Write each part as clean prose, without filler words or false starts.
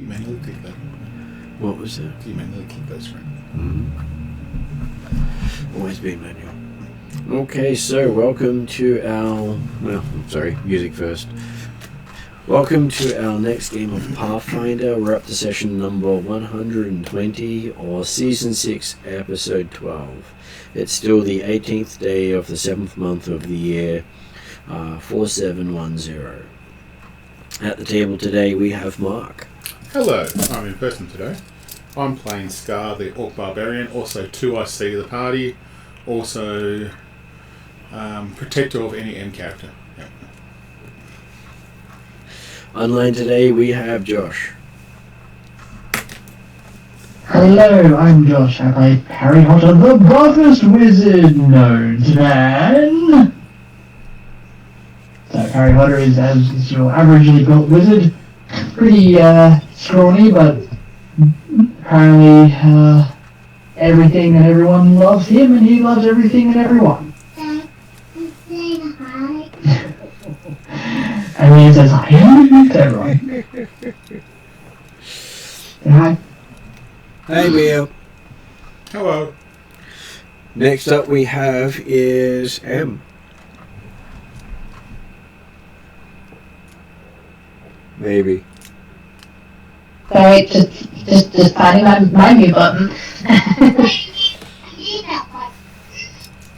You manually click that. What was that? You manually click those friends. Always been manual. Okay, so welcome to our... Well, sorry, music first. Welcome to our next game of Pathfinder. We're up to session number 120, or Season 6, Episode 12. It's still the 18th day of the 7th month of the year, 4710. At the table today we have Mark. Hello, I'm in person today. I'm playing Scar, the Orc Barbarian, also 2IC of the party, also protector of any M character. Yep. Online today we have Josh. Hello, I'm Josh. I play Harry Potter, the buffest wizard known to man. So Harry Potter is as your averagely built wizard. Pretty scrawny, but apparently everything and everyone loves him, and he loves everything and everyone. And he says hi to everyone. Say hi. Hey, Mia. Hello. Next up we have is M. Maybe. Sorry, just finding my mute button.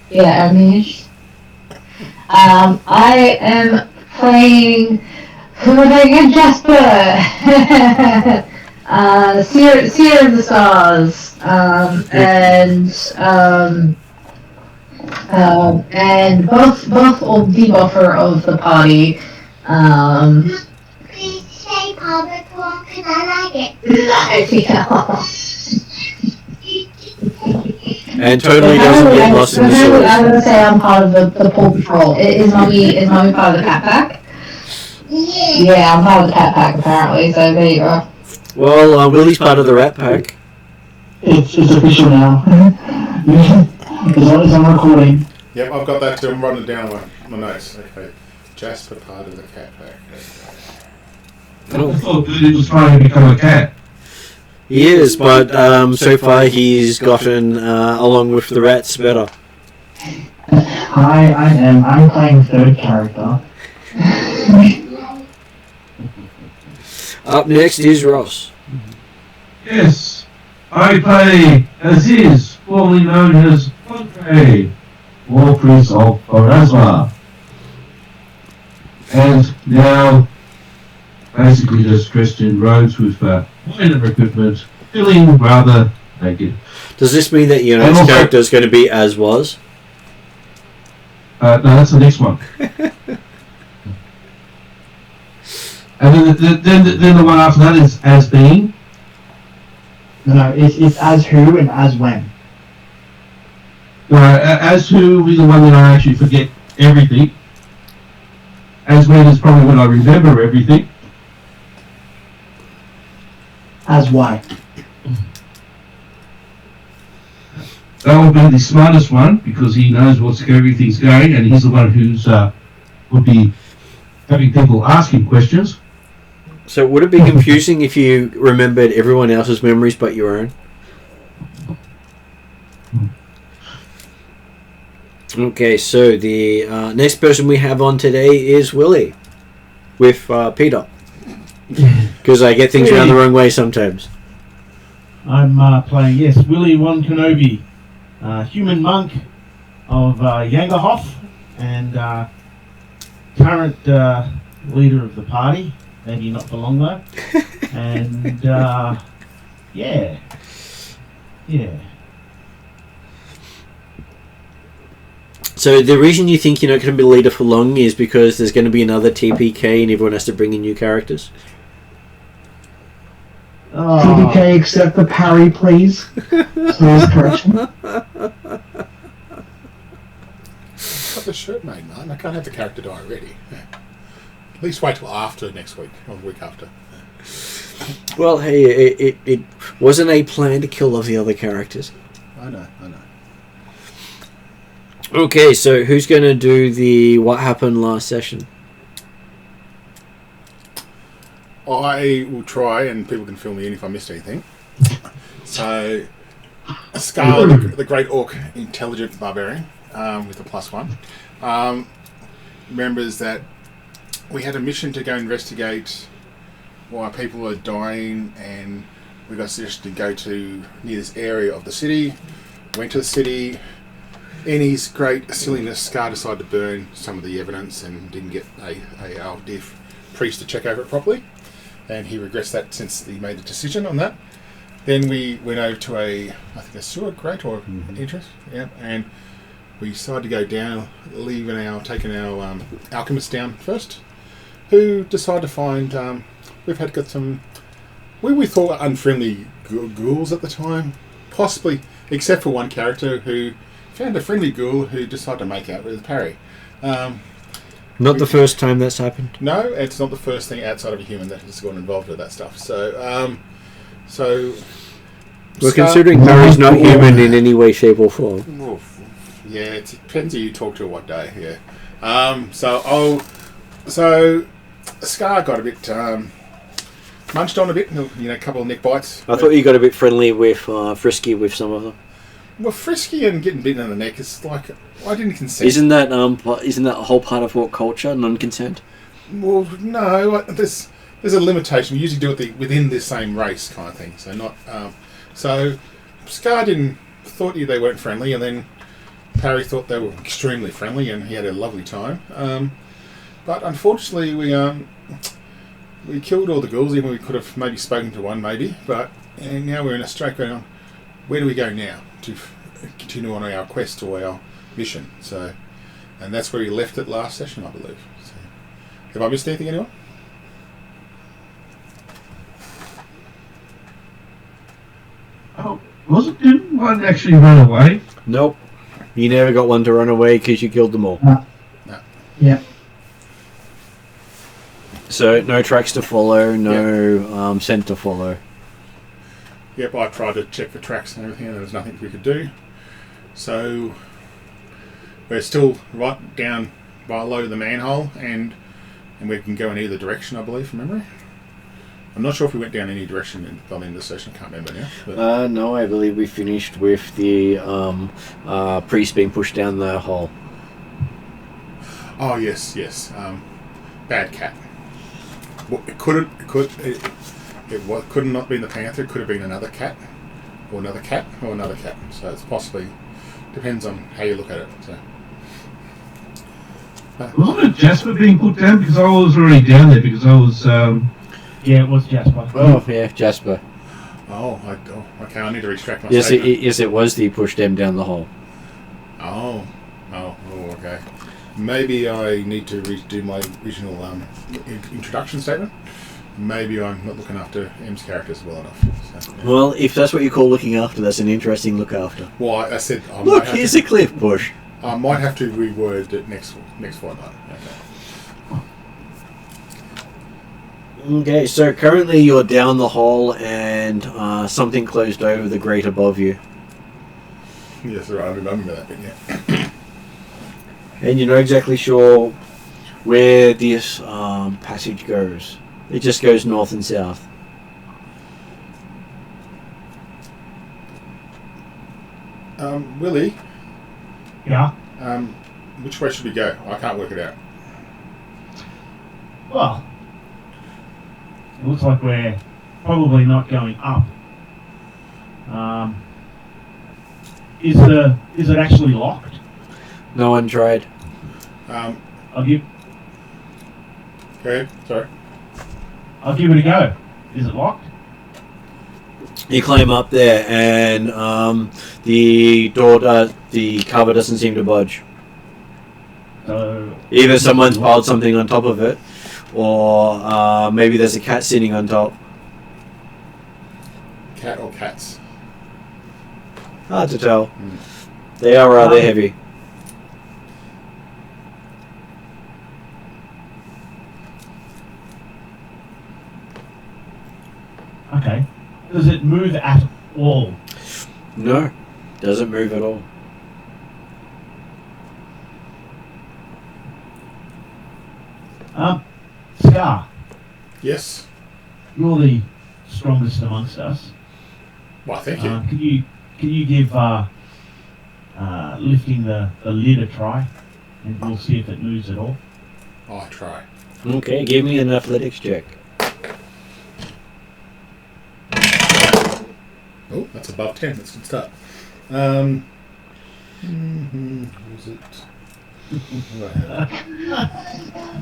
Yeah, I am playing who am I again? Jasper. Seer of the Stars. And both of the buffer of the party. Please say public one because I like it. And totally doesn't get lost in the I'm sauce. going to say I'm part of the Paw Patrol. Is mommy part of the Cat Pack? Yeah, I'm part of the Cat Pack apparently, so there you go. Well, Willie's part of the Rat Pack. It's official now. It's on recording. Yep, I've got that too. I'm writing it down on my notes. Okay. Jasper, part of the Cat Pack. I thought he was trying to become a cat. He is, but so far he's gotten, along with the rats, better. Hi, I'm playing third character. Up next is Ross. Yes, I play Aziz, formerly known as Andre, War Priest of Korvosa. And now, basically just dressed in robes with minor equipment, feeling rather naked. Does this mean that your next character is going to be as was? No, that's the next one. And then the one after that is as being. No, it's as who and as when. As who will be the one that I actually forget everything. As when is probably when I remember everything. As why? That will be the smartest one because he knows everything's going, and he's the one who's would be having people asking questions. So would it be confusing if you remembered everyone else's memories but your own? Okay, so the next person we have on today is Willie with Peter. Because I get things around the wrong way sometimes. I'm playing, Willie One Kenobi, human monk of Yangerhoff, and current leader of the party. Maybe not for long though. And yeah. So the reason you think you're not going to be leader for long is because there's going to be another TPK and everyone has to bring in new characters? TPK, accept the parry, please. Please, correction. I've got the shirt made, man. I can't have the character die already. At least wait till after next week, or the week after. Well, hey, it wasn't a plan to kill off the other characters. I know. Okay, so who's going to do the what happened last session? I will try, and people can fill me in if I missed anything. So, Scar, the Great Orc Intelligent Barbarian, with a +1, remembers that we had a mission to go investigate why people are dying, and we got suggested to go to near this area of the city. Went to the city. In his great silliness, Scar decided to burn some of the evidence and didn't get our dear priest to check over it properly. And he regrets that since he made the decision on that. Then we went over to I think a sewer grate or interest, yeah, and we decided to go down, taking our alchemist down first, who decided to find, got some, we thought unfriendly ghouls at the time, possibly, except for one character who found a friendly ghoul who decided to make out with Parry. Not the first time that's happened. No, it's not the first thing outside of a human that has gotten involved with that stuff. So, We're considering Parry's not human in any way, shape, or form. Well, yeah, it depends who you talk to what day. Yeah. So Scar got a bit munched on a bit. A couple of neck bites. I thought you got a bit friendly with Frisky with some of them. Well, frisky and getting bitten in the neck is like, I didn't consent. Isn't that a whole part of what culture, non-consent? Well, no, there's a limitation. We usually do it within the same race kind of thing. So not. So Scar thought they weren't friendly, and then Parry thought they were extremely friendly, and he had a lovely time. But unfortunately, we killed all the ghouls, even we could have maybe spoken to one, and now we're in a straight going on. Where do we go now to continue on our quest or our mission? So, and that's where we left it last session, I believe. So, have I missed anything, anyone? Oh, didn't one actually run away? Nope. You never got one to run away because you killed them all. No. Yeah. So, no tracks to follow, no scent to follow. Yep, I tried to check for tracks and everything, and there was nothing we could do. So we're still right down below the manhole, and we can go in either direction, I believe, from memory. I'm not sure if we went down any direction by the end of the session. I can't remember now. But No, I believe we finished with the priest being pushed down the hole. Oh yes. Bad cat. Well, it could not be the panther. It could have been another cat, or another cat, or another cat. So it's possibly depends on how you look at it. So. Wasn't it Jasper being put down? Because I was already down there because I was... Yeah, it was Jasper. Oh, yeah, Jasper. Okay, I need to retract my yes, statement. it was the push them down the hole. Oh, okay. Maybe I need to redo my original introduction statement. Maybe I'm not looking after M's characters well enough. So. Well, if that's what you call looking after, that's an interesting look after. Well, I said... Look, here's a cliff bush. I might have to reword it next fortnight. Okay, so currently you're down the hole and something closed over the grate above you. Yes, right. I remember that bit, yeah. And you're not exactly sure where this passage goes. It just goes north and south. Willie? Yeah? Which way should we go? I can't work it out. Well, it looks like we're probably not going up. Is it actually locked? No one tried. I'll give Go ahead, sorry. I'll give it a go. Is it locked? You climb up there and the cover doesn't seem to budge. So Either someone's piled something on top of it, or maybe there's a cat sitting on top. Cat or cats? Hard to tell. They are rather heavy. okay. Does it move at all? No, doesn't move at all. Scar, Yes. you're the strongest amongst us. Well, thank you. Can you give lifting the lid a try, and we'll see if it moves at all. I'll try. Okay, give me an athletics check. Oh, that's above 10. That's a good start. What was it?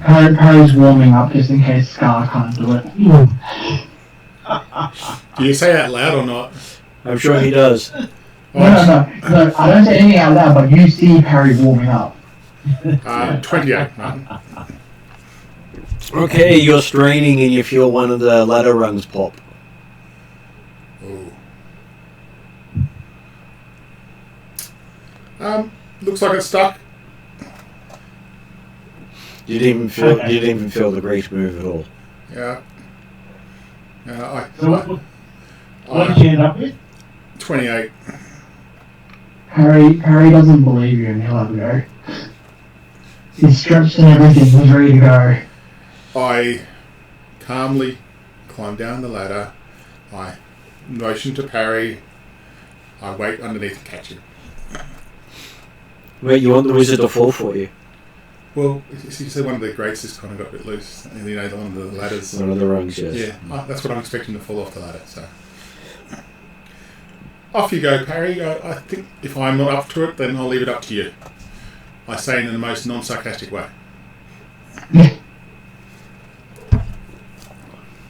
Harry's warming up just in case Scar can't do it. Do you say it out loud or not? I'm sure he does. No, I don't say anything out loud, but you see Harry warming up. 28. No. Okay, you're straining and you feel one of the ladder rungs pop. Oh. Looks like it's stuck. You didn't even feel the great move at all. Yeah. So what did you end up with? 28. Harry doesn't believe you and he'll have a go. He's stretched and everything, he's ready to go. I calmly climb down the ladder. I motion to parry. I wait underneath and catch him. Wait, you want the wizard to fall for you? Well, you see one of the grates just kind of got a bit loose. And, you know, one of the ladders. One of the rungs, yes. Yeah, that's what I'm expecting to fall off the ladder. So off you go, Parry. I think if I'm not up to it, then I'll leave it up to you. I say it in the most non-sarcastic way.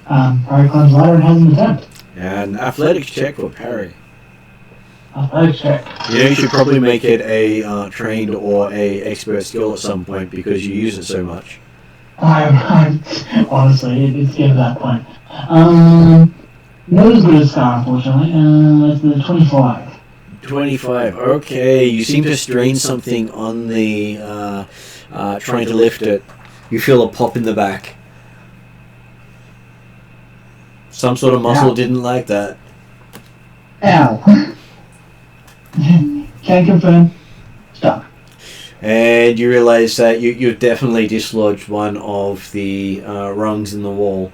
Harry climbs the ladder and has an attempt. An athletics check for Parry. Athletics check. Yeah, you should probably make it a trained or a expert skill at some point because you use it so much. I'm honestly, it's getting to that point. Not as good as Scar, unfortunately. It's the 25. 25. Okay, you seem to strain something on the trying to lift it. You feel a pop in the back. Some sort of muscle didn't like that. Ow. Can't confirm. Stuck. And you realise that you definitely dislodged one of the rungs in the wall.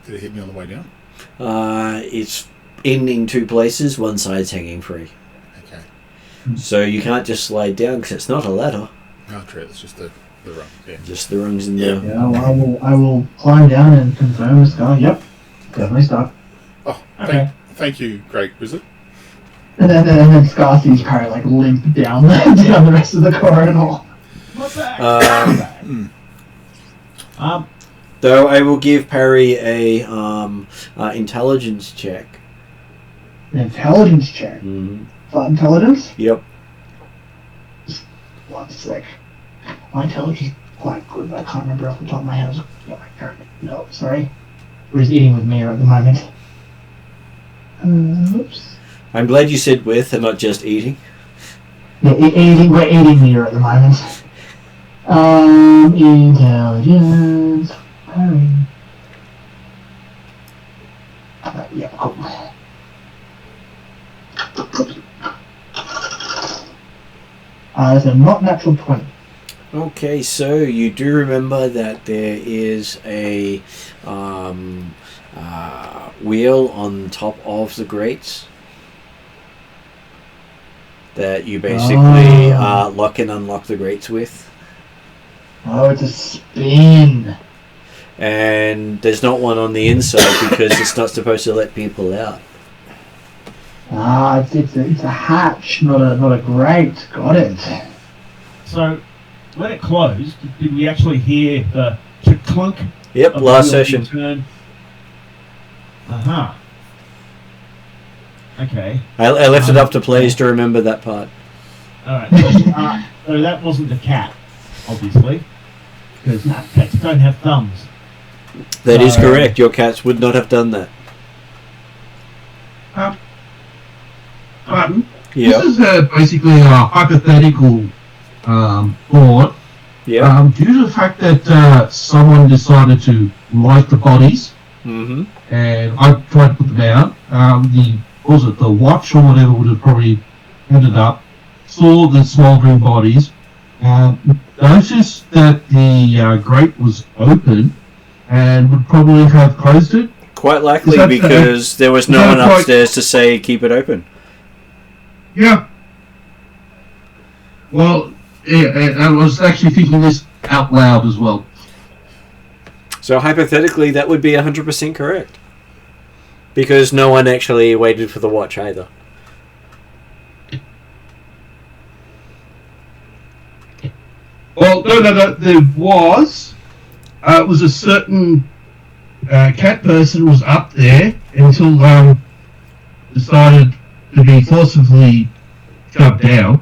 Did it hit me on the way down? It's in two places. One side's hanging free. Okay. So you can't just slide down because it's not a ladder. Oh, true. It's just the rung. Yeah. Just the rungs in there. Yeah, well, I will climb down and confirm with Scar. Yep. Definitely stuck. Oh, Okay. thank you, great wizard. And then Scar sees Harry like limp down the rest of the corridor. What's that? Though I will give Parry a intelligence check. An intelligence check. Mm-hmm. Flat intelligence? Yep. 1 sec. My intelligence is quite good, but I can't remember off the top of my head. No, sorry. We're just eating with Mia at the moment. Oops. I'm glad you said with and not just eating. Yeah, we're eating Mia at the moment. Intelligence. Harry. Yeah, cool. That's a not natural 20. Okay, so you do remember that there is a wheel on top of the grates that you basically lock and unlock the grates with. Oh, it's a spin. And there's not one on the inside because it's not supposed to let people out. It's a hatch, not a grate. Got it. So, when it closed, did we actually hear the clunk? Yep, last session. Turn? Uh-huh. Okay. I left it up to players to remember that part. Alright. So that wasn't the cat, obviously. Because cats don't have thumbs. That is correct. Your cats would not have done that. Pardon? Yeah. This is basically a hypothetical thought. Yeah. Due to the fact that someone decided to light the bodies, Mm-hmm. and I tried to put them out, the watch or whatever would have probably ended up, saw the smouldering bodies, noticed that the grate was open, and would probably have closed it. Quite likely, Is that- because there was no is that one quite- upstairs to say keep it open. Yeah. Well, yeah, I was actually thinking this out loud as well. So hypothetically, that would be 100% correct. Because no one actually waited for the watch either. Well, no. There was. It was a certain cat person was up there until decided to be forcibly shoved down.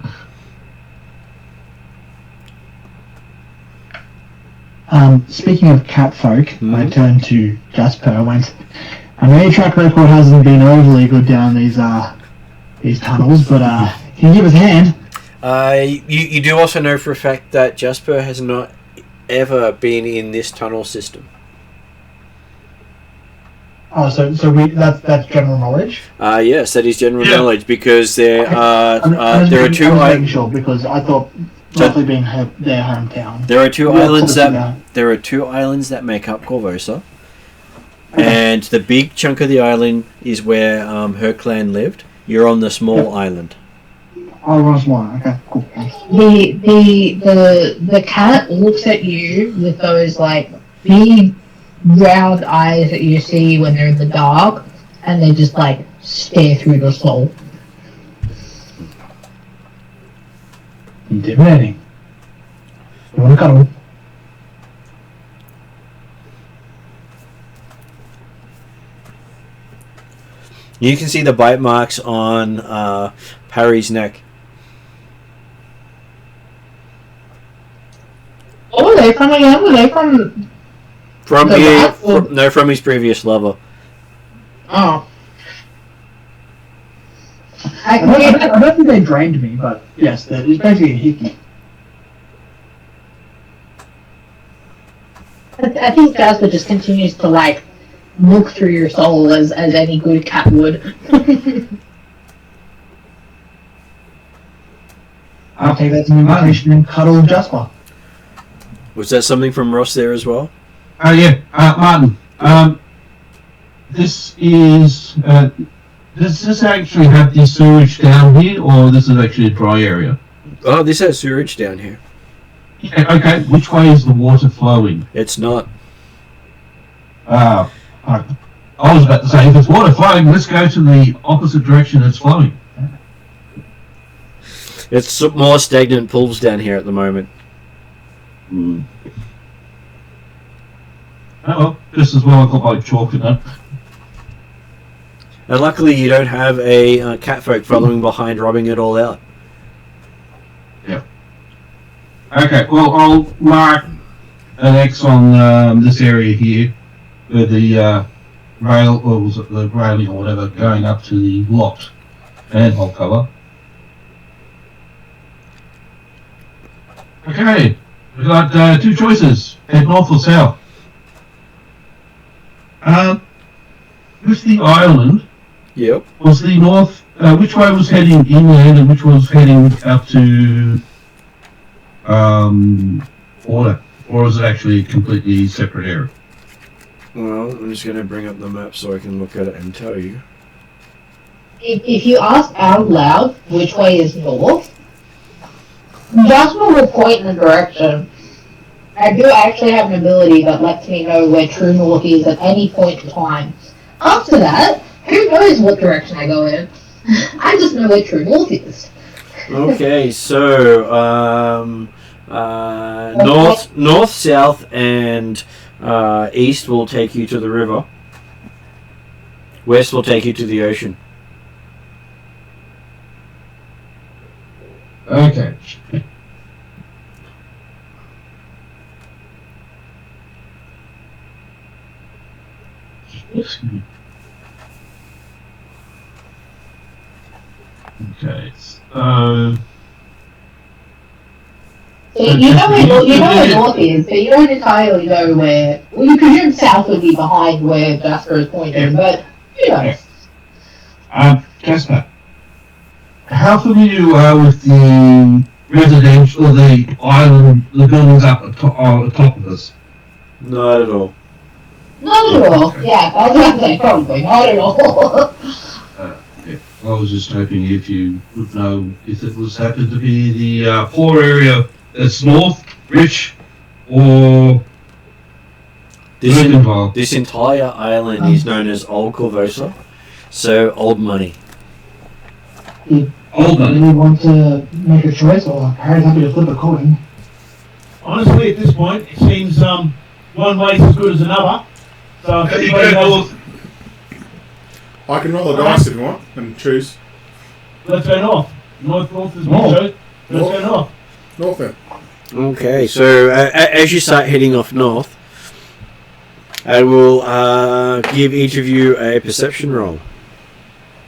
Speaking of cat folk, Mhm. I turned to Jasper and went, I know your track record hasn't been overly good down these tunnels, but can you give us a hand? You do also know for a fact that Jasper has not ever been in this tunnel system. Oh, so that's general knowledge? Yes, that is general Yeah. knowledge, because there are there are two I was making islands. sure because I thought So- roughly being their hometown. There are two Yeah, islands close to that make up Korvosa, and the big chunk of the island is where her clan lived. You're on the small island. Oh, Ross one. Okay, cool. Thanks. The cat looks at you with those like big round eyes that you see when they're in the dark, and they just like stare through your soul. Intimidating. You want to cuddle? You can see the bite marks on Parry's neck. Oh, are they from again? Are they from? From The rat or- from his previous lover. Oh. I don't think they drained me, but yes, that is basically a hickey. I think Jasper just continues to like look through your soul as any good cat would. I'll take that as an invitation and cuddle Jasper. Was that something from Ross there as well? Oh yeah, Martin. This is. Does this actually have the sewage down here, or this is actually a dry area? Oh, this has sewage down here. Yeah, okay. Which way is the water flowing? It's not. I was about to say, if it's water flowing, let's go to the opposite direction it's flowing. It's more stagnant pools down here at the moment. Oh well, just as well I got my chalk in that. And luckily you don't have a catfolk following behind rubbing it all out. Okay, well I'll mark an X on this area here, where the rail, or was it the railing or whatever, going up to the locked manhole cover. Okay, we've got two choices: head north or south. With the island, Yep. was the north, which way was heading inland and which was heading up to water, or is it actually a completely separate area? Well, I'm just going to bring up the map so I can look at it and tell you. If you ask out loud which way is north, Jasper will point in a direction. I do actually have an ability that lets me know where true north is at any point in time. After that, who knows what direction I go in? I just know where true north is. Okay, so north, south, and east will take you to the river. West will take you to the ocean. Okay. Okay, so So you know where north is, but you don't entirely know where. Well, you presume south would be behind where Jasper is pointing, but who knows? Jasper, how familiar you are with the residential, the island, the buildings up on top of us? Not at all. Not at all. Yeah, I was going to say probably not at all. Yeah. I was just hoping if you would know if it was happened to be the poor area that's north, rich, or Mercantile. This entire island is known as Old Korvosa, so old money. Old money. Really want to make a choice, or Harry's happy to flip a coin. Honestly, at this point, it seems one way's as good as another. So if You anybody go has, north. I can roll a dice if you want and choose. let's go north. North is North. more. Let's go north. North then. Okay, so as you start heading off north, I will give each of you a perception roll.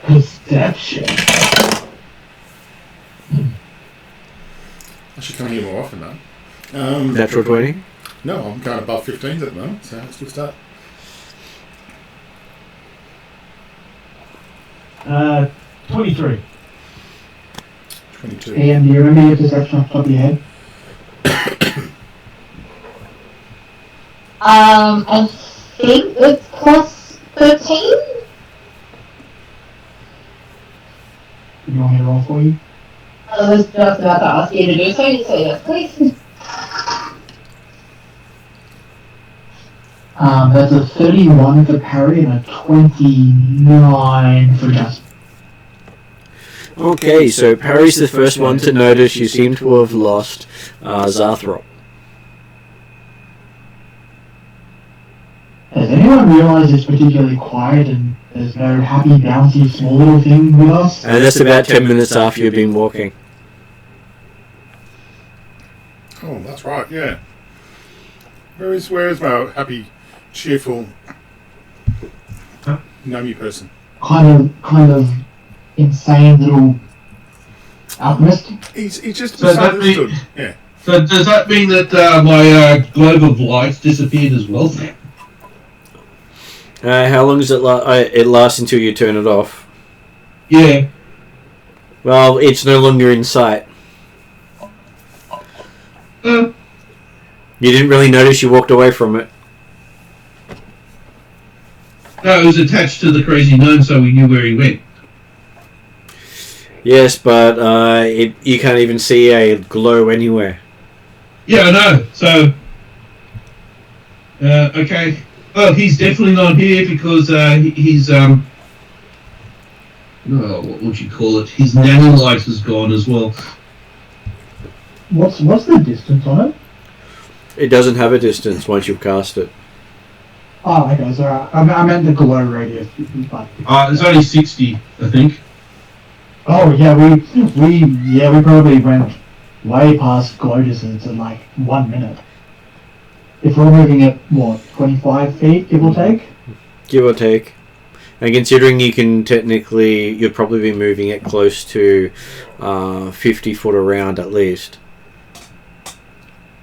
Perception. I should come here more often though. Natural 20? No, I'm going above 15s at the moment, so it's a good start. 23. 22. Ian, do you remember your perception off the top of your head? I think it's plus 13? Do you want me to roll for you? I was just about to ask you to do so yes please. That's a 31 for Parry and a 29 for Jasper. Okay, so Parry's the first one to notice you seem to have lost Zarthrop. Has anyone realised it's particularly quiet and there's no happy, bouncy, small little thing with us? And that's about 10 minutes after you've been walking. Oh, that's right, yeah. Where is my happy, cheerful, Nomi person? Kind of insane little alchemist. He's just So that misunderstood. Yeah. So does that mean that my globe of light disappeared as well? How long does it last? It lasts until you turn it off. Yeah. Well, it's no longer in sight. You didn't really notice you walked away from it. No, it was attached to the crazy gnome, so we knew where he went. Yes, but you can't even see a glow anywhere. Yeah, I know. So, okay. Well, he's definitely not here because he's what would you call it? His nanolight is gone as well. What's the distance on it? It doesn't have a distance once you've cast it. Oh, okay, so I meant the glow radius. But... It's only 60, I think. Oh yeah, we probably went way past glow distance in like 1 minute. If we're moving at what, 25 feet, give or take? Give or take. And considering you can technically, you'd probably be moving it close to 50 foot around at least.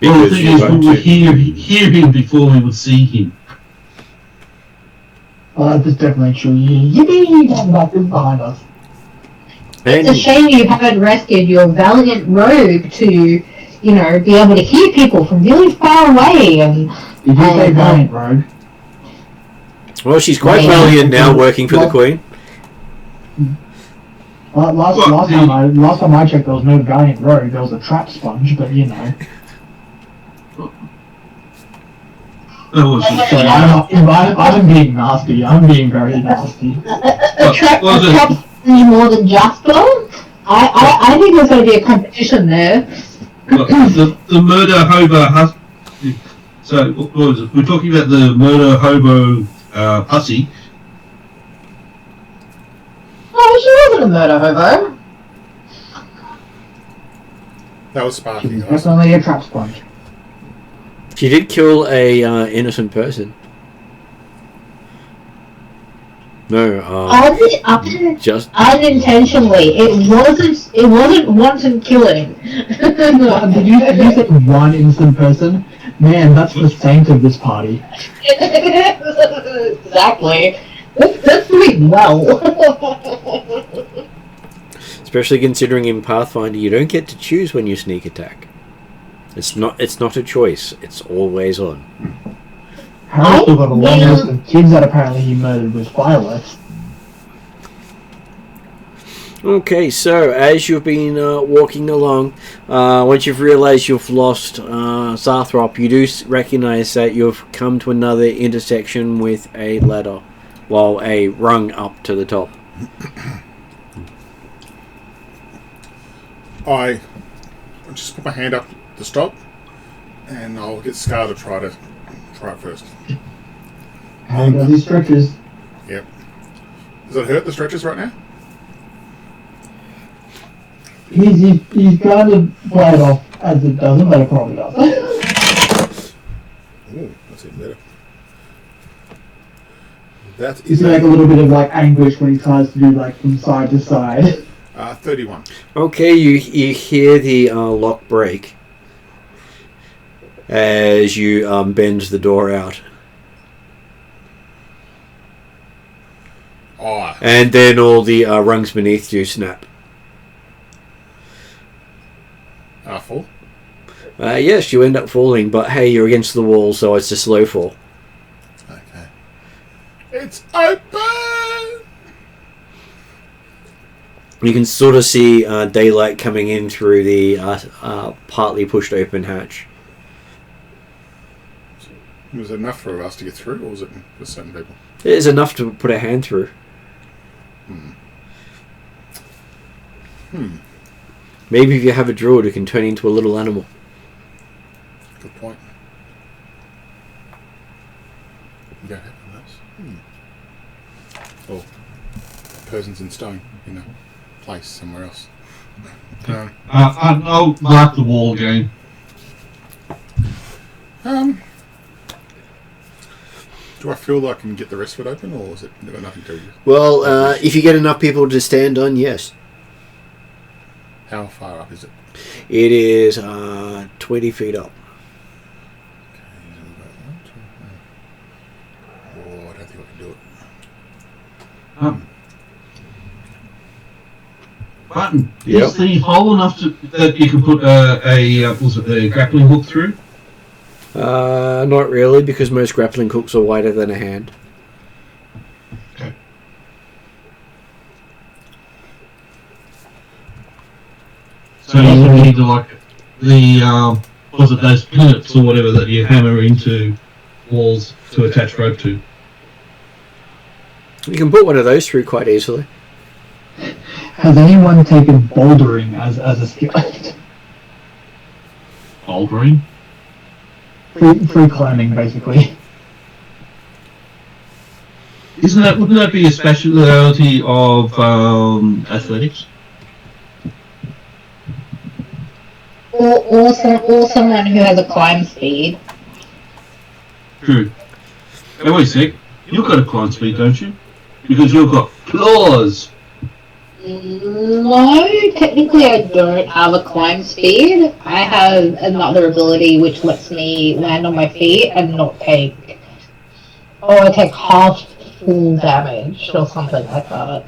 Well, the thing is, we would to... hear him before we would see him. Oh, that's definitely true. Yippee! That's behind us. It's a shame you haven't rescued your valiant rogue to, be able to hear people from really far away. And Did you say valiant rogue? Well, she's quite valiant now, working for the Queen. Last time I checked, there was no valiant rogue. There was a trap sponge, but Sorry, I'm being nasty. I'm being very nasty. a trap more than Jasper. I think there's going to be a competition there. The murder hobo so what was it? We're talking about the murder hobo hussy. Oh, she wasn't a murder hobo. That was Sparky. Definitely a trap sponge. She did kill a innocent person. No, just unintentionally. It wasn't wanton killing. Did you say one innocent person? Man, that's the saint of this party. Exactly. That's doing well. especially considering in Pathfinder you don't get to choose when you sneak attack. It's not a choice. It's always on. Harry's still got a long list of kids that apparently he murdered with fireworks. Okay, so as you've been walking along, once you've realised you've lost Zarthrop, you do recognise that you've come to another intersection with a ladder, well, a rung up to the top. I just put my hand up to stop, and I'll get Scar to try it first. Harry does his stretches. Yep. Does it hurt, the stretches right now? He's trying to play it off as it doesn't, but it probably does. Ooh, that's even better. That He's is like a little bit of like anguish when he tries to do like from side to side. 31. Okay, you hear the lock break as you bend the door out. Oh, And then all the rungs beneath you snap. full. Yes, you end up falling, but hey, you're against the wall, so it's a slow fall. Okay. It's open! You can sort of see daylight coming in through the partly pushed open hatch. Was it enough for us to get through, or was it for certain people? It is enough to put a hand through. Maybe if you have a druid who can turn into a little animal. Good point. You don't have one of those. Or persons in stone in a place somewhere else. I'll mark the wall again. Do I feel like I can get the rest of it open, or is it got nothing to do with it? Well, if you get enough people to stand on, yes. How far up is it? It is 20 feet up. Oh, I don't think I can do it. Button. Yep. Is the hole enough that you can put a grappling hook through? Not really, because most grappling hooks are wider than a hand. Okay. So you would need to those pivots or whatever that you hammer into walls to attach rope to? You can put one of those through quite easily. Has anyone taken bouldering as a skill? Bouldering? Free climbing, basically. Wouldn't that be a speciality of athletics? Or someone who has a climb speed. True. Hey, wait a sec. You've got a climb speed, don't you? Because you've got claws. No, technically I don't have a climb speed. I have another ability which lets me land on my feet and not take... I take half full damage or something like that.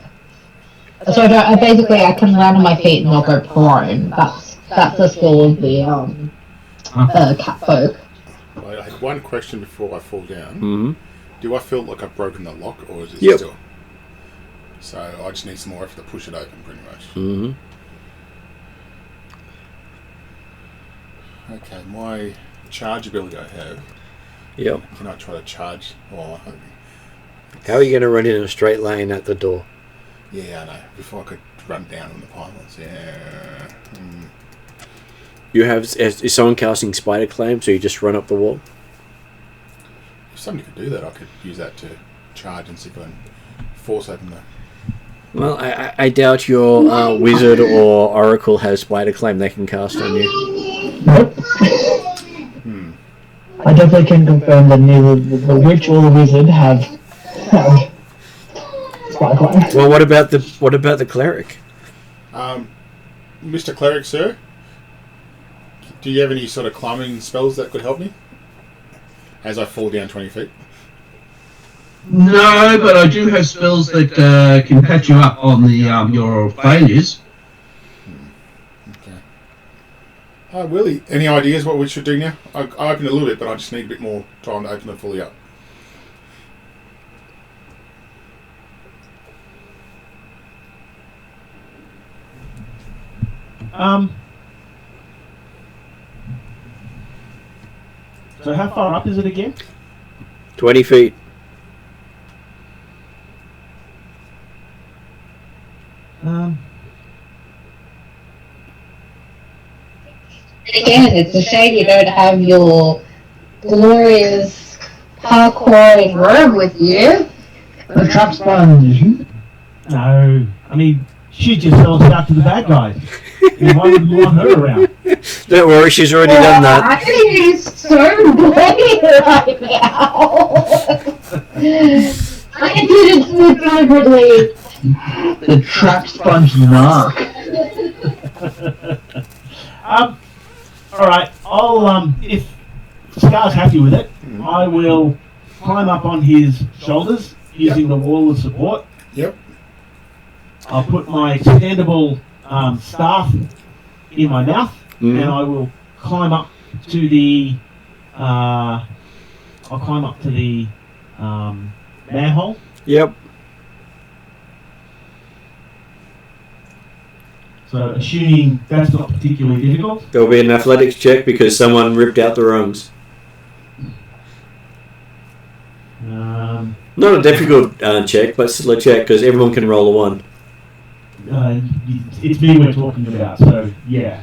So I can land on my feet and not go prone. That's the skill of the cat folk. I had one question before I fall down. Mm-hmm. Do I feel like I've broken the lock, or is it Yep. still? So I just need some more effort to push it open, pretty much. Mm-hmm. Okay, my charge ability I have. Yep. Can I try to charge? Or How are you going to run in a straight lane at the door? yeah, I know. Before I could run down on the pylons. Yeah. You have... Is someone casting spider climb, so you just run up the wall? If somebody could do that, I could use that to charge and see if I can force open the... Well, I doubt your wizard or oracle has spider climb they can cast on you. Nope. I definitely can confirm that neither the witch or the wizard have spider climb. Well, what about the cleric? Mr. Cleric, sir? Do you have any sort of climbing spells that could help me? As I fall down 20 feet? No, but I do have spells that can catch you up on the your failures. Okay. Willie, any ideas what we should do now? I opened a little bit, but I just need a bit more time to open it fully up. So how far up is it again? 20 feet. Again, it's a shame you don't have your glorious parkour in room with you. The trap sponge. No, I mean, shoot yourself out to the bad guys. And why would you want her around? Don't worry, she's already done that. I think he's so bloody right now. I did it so deliberately. The trap sponge mark. Alright, I'll, if Scar's happy with it, I will climb up on his shoulders using the wall of support. Yep. I'll put my extendable staff in my mouth, and I will climb up to the, manhole. Yep. So assuming that's not particularly difficult. There'll be an athletics check because someone ripped out the rungs. Not a difficult check, but still a check because everyone can roll a 1. It's me we're talking about, so yeah.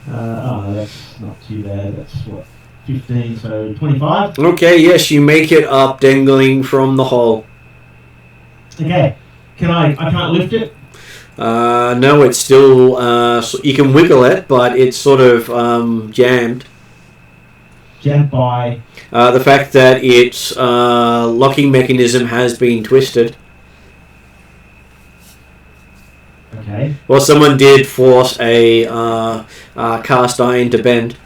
That's not too bad. That's what, 15, so 25. Okay, yes, you make it up dangling from the hole. Okay, I can't lift it? No, it's still, so you can wiggle it, but it's sort of jammed. Jammed by? The fact that its locking mechanism has been twisted. Okay. Well, someone did force a cast iron to bend.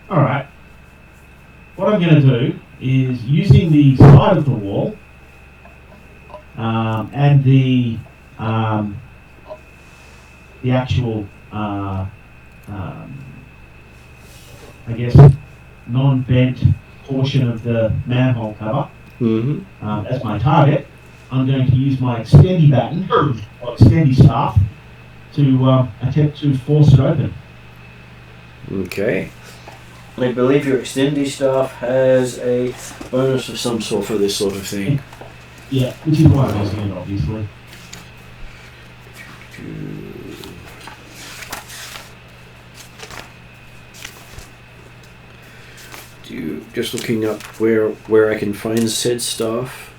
Alright. What I'm going to do is using the side of the wall and the actual, I guess, non-bent portion of the manhole cover as my target, I'm going to use my extendy baton, or extendy staff, to attempt to force it open. Okay. I believe your extendy staff has a bonus of some sort for this sort of thing. Yeah, which is why I'm using it, obviously. Just looking up where I can find said stuff.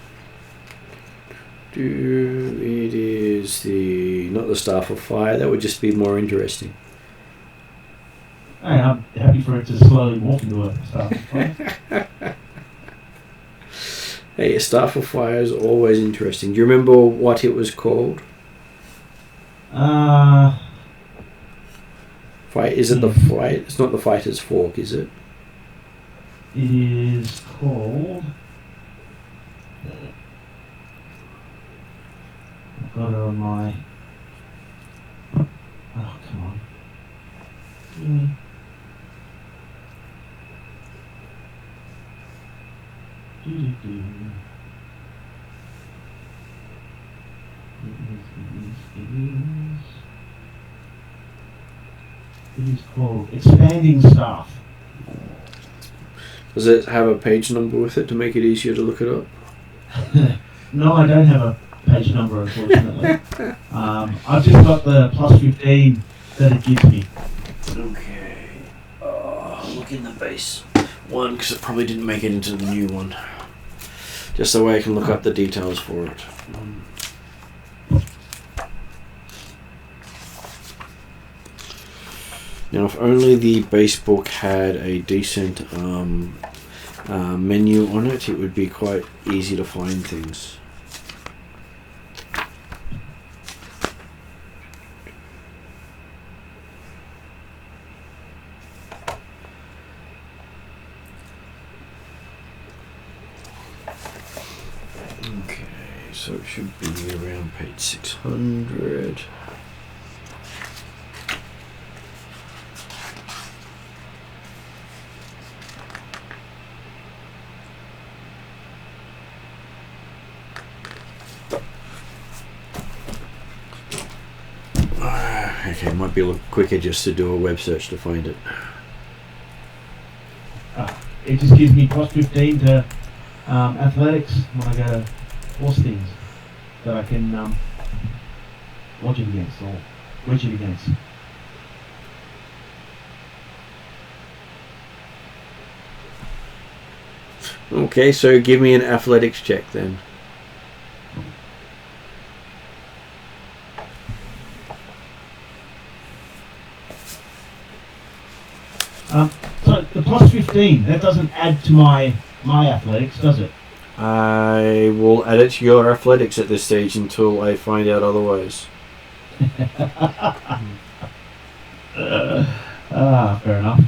It is not the Staff of Fire. That would just be more interesting. Hey, I'm happy for it to slowly morph into a Staff of Fire. Hey, a Staff of Fire is always interesting. Do you remember what it was called? Fight? Is it the fight? It's not the Fighter's Fork, is it? It is called. I've got it on my. Oh, come on. Really? It is called Expanding Staff. Does it have a page number with it to make it easier to look it up? No, I don't have a page number, unfortunately. I've just got the plus 15 that it gives me. Okay. Look in the base one because it probably didn't make it into the new one. Just the way I can look up the details for it. Now, if only the base book had a decent menu on it, it would be quite easy to find things. Okay, so it should be around page 600. Okay, it might be a little quicker just to do a web search to find it. It just gives me plus 15 to athletics when I go force things that I can lodge it against or wedge it against. Okay, so give me an athletics check then. So the plus 15, that doesn't add to my athletics, does it? I will add it to your athletics at this stage until I find out otherwise. Fair enough.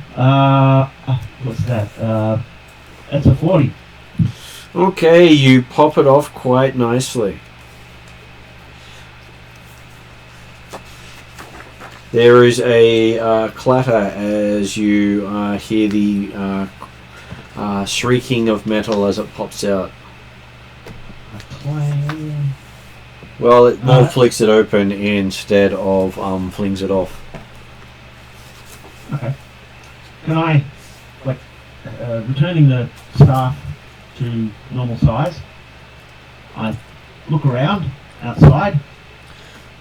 What's that? That's a 40. Okay, you pop it off quite nicely. There is a clatter as you hear the shrieking of metal as it pops out. Well, it more flicks it open instead of flings it off. Okay. Can I, returning the staff to normal size, I look around outside.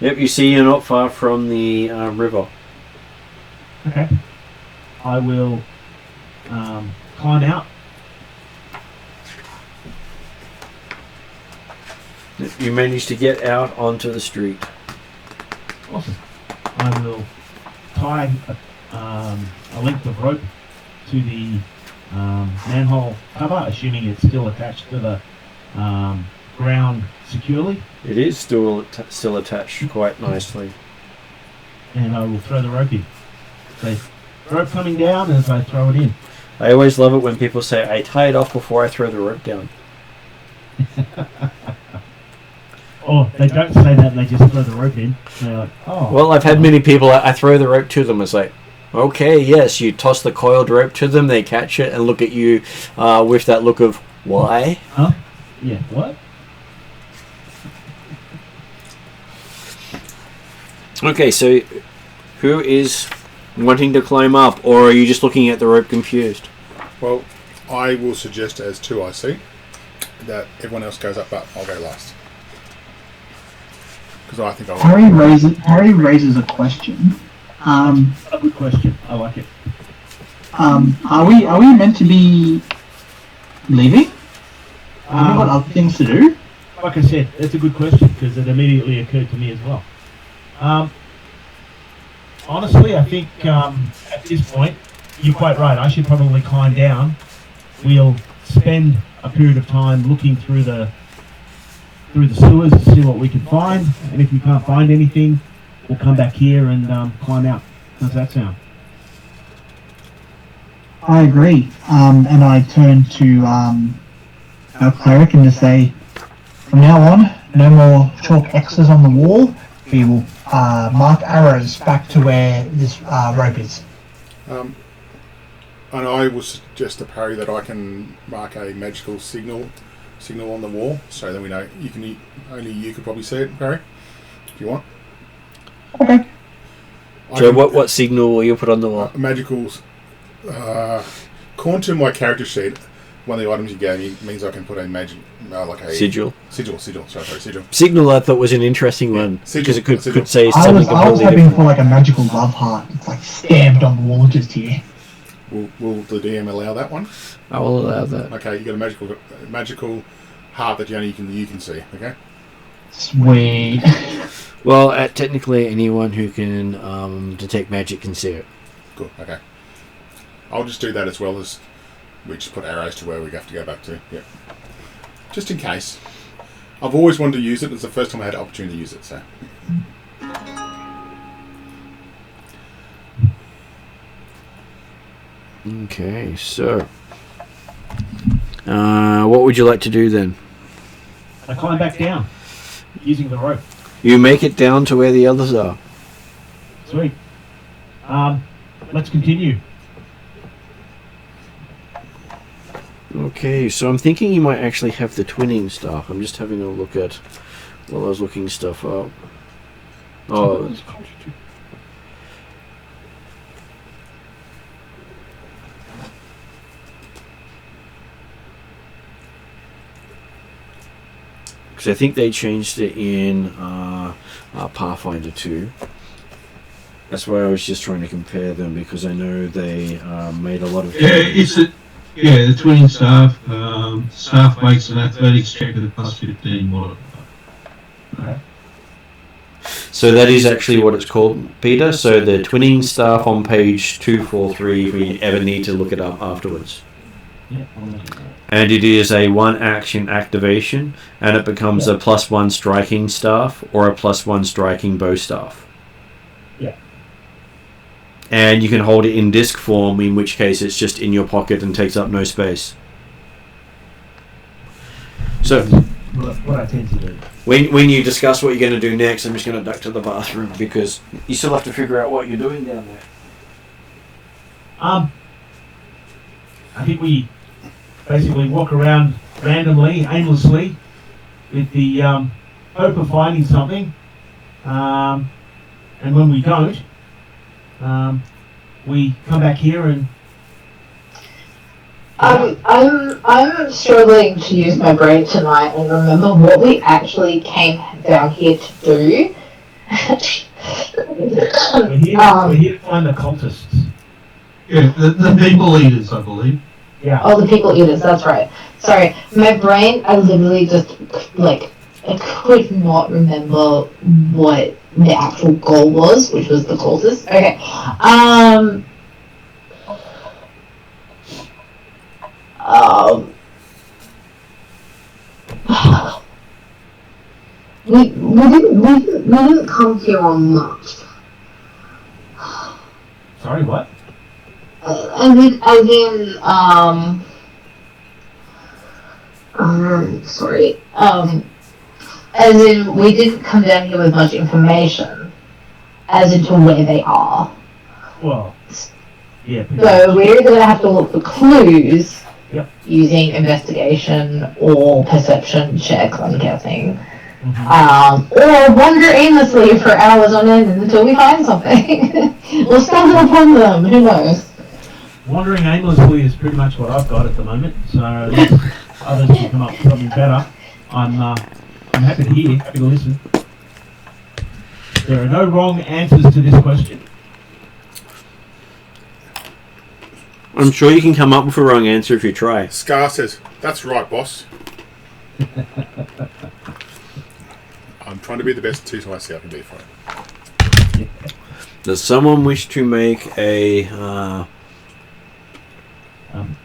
Yep, you see you're not far from the river. Okay. I will climb out. You manage to get out onto the street. Awesome. I will tie a length of rope to the manhole cover, assuming it's still attached to the ground securely. It is still attached quite nicely. And I will throw the rope in. So, rope coming down as I throw it in. I always love it when people say, I tie it off before I throw the rope down. Or they don't say that, they just throw the rope in. They're like, oh. Well, I've had many people, I throw the rope to them. It's like, okay, yes, you toss the coiled rope to them, they catch it and look at you with that look of, why? Huh? Yeah, what? Okay, so who is wanting to climb up, or are you just looking at the rope confused? Well, I will suggest as 2IC that everyone else goes up, but I'll go last. Because I think Harry raises a question. A good question. I like it. Are we meant to be leaving? Have we got other things to do? Like I said, that's a good question because it immediately occurred to me as well. Honestly, I think at this point, you're quite right. I should probably climb down. We'll spend a period of time looking through the sewers to see what we can find, and if we can't find anything, we'll come back here and climb out. How's that sound? I agree. And I turn to our cleric and just say, from now on, no more chalk X's on the wall. We will mark arrows back to where this rope is. And I will suggest to Parry that I can mark a magical signal on the wall, so that we know only you could probably see it, Parry, if you want. Okay. So what signal will you put on the wall? Magical. According to my character sheet, one of the items you gave me means I can put a magic, like a sigil. Sigil. Signal I thought was an interesting one because it could say I something was completely hoping different. for like a magical love heart. It's like stamped on the wall just here. Will the DM allow that one? I will allow that. Okay, you got a magical heart that you can see. Okay. Sweet. Well, technically, anyone who can detect magic can see it. Cool. Okay. I'll just do that as well as we just put arrows to where we have to go back to. Yeah. Just in case. I've always wanted to use it. It's the first time I had an opportunity to use it. So. Okay, so what would you like to do then? I climb back down using the rope. You make it down to where the others are. Sweet. Let's continue. Okay, so I'm thinking you might actually have the twinning stuff. I'm just having a look at while I was looking stuff up. Oh, Because I think they changed it in Pathfinder 2. That's why I was just trying to compare them, because I know they made a lot of... The twinning staff. Staff makes an athletics check with a plus 15 modifier. Okay. So that is actually what it's called, Peter. So the twinning staff on page 243, if we ever need to look it up afterwards. Yeah. And it is a 1-action activation, and it becomes a +1 striking staff or a +1 striking bow staff. Yeah. And you can hold it in disc form, in which case it's just in your pocket and takes up no space. So, What I tend to do. when you discuss what you're going to do next, I'm just going to duck to the bathroom, because you still have to figure out what you're doing down there. I think we basically walk around randomly, aimlessly, with the hope of finding something. And when we don't, we come back here and... I'm struggling to use my brain tonight and remember what we actually came down here to do. We're here to find the cultists. Yeah, the people eaters, I believe. Yeah. Oh, the people eaters, that's right. Sorry, my brain, I literally just, I could not remember what the actual goal was, which was the cultists. Okay, we didn't come here on much. Sorry, what? As in, we didn't come down here with much information, as into where they are. Well, yeah. So we're either going to have to look for clues, Yep. using investigation or perception checks, I'm guessing. Mm-hmm. Or wander aimlessly for hours on end until we find something. We'll stumble upon them, who knows? Wandering aimlessly is pretty much what I've got at the moment, so unless others can come up with something better, I'm happy to hear, happy to listen. There are no wrong answers to this question. I'm sure you can come up with a wrong answer if you try. Scar says, "That's right, boss." I'm trying to be the best tutor I see I can be for it. Does someone wish to make a...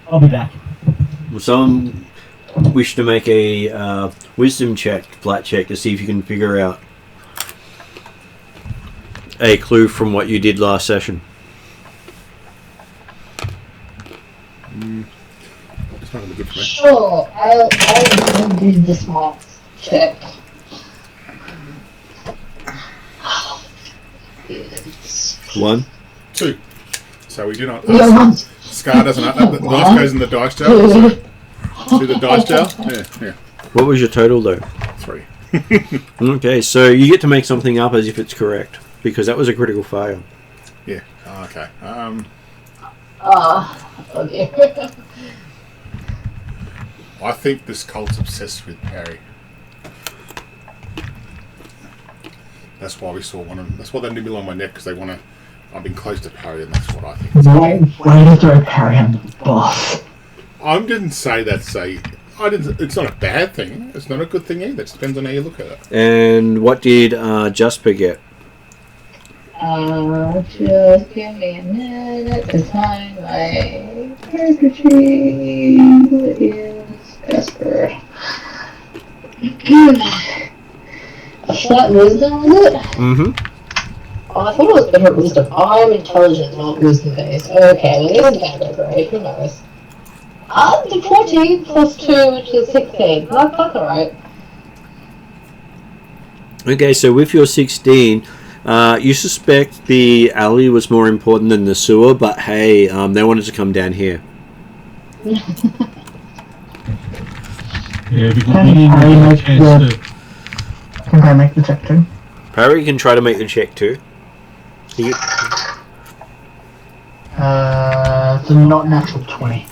I'll be back. Will someone wish to make a wisdom check, flat check, to see if you can figure out a clue from what you did last session? It's not going to be good for me. Sure, I'll do the smarts check. One. 2. So we do not... Yeah, one. Scar doesn't... The dice goes in the dice jar. So, see the dice jar? Yeah. What was your total, though? 3. Okay, so you get to make something up as if it's correct, because that was a critical fail. Yeah. Okay. Okay. I think this cult's obsessed with Harry. That's why we saw one of them. That's why they nibble on my neck, because they want to... I've been close to Parry, and that's what I think. Way to throw Parry under the bus. I didn't say that. It's not a bad thing. It's not a good thing either. It depends on how you look at it. And what did Jasper get? Just give me a minute to find my character sheet. What is Casper? A flat wisdom, was it? Mm-hmm. Oh, I thought it was different wisdom. I'm intelligent, not wisdom based. Okay, well, this is gonna go great. Who knows? The 14 plus 2, which is 16. That's alright. Okay, so with your 16, you suspect the alley was more important than the sewer, but hey, they wanted to come down here. Yeah, because we didn't have a chance to... Can I make the check too? Parry can try to make the check too. So not natural 20.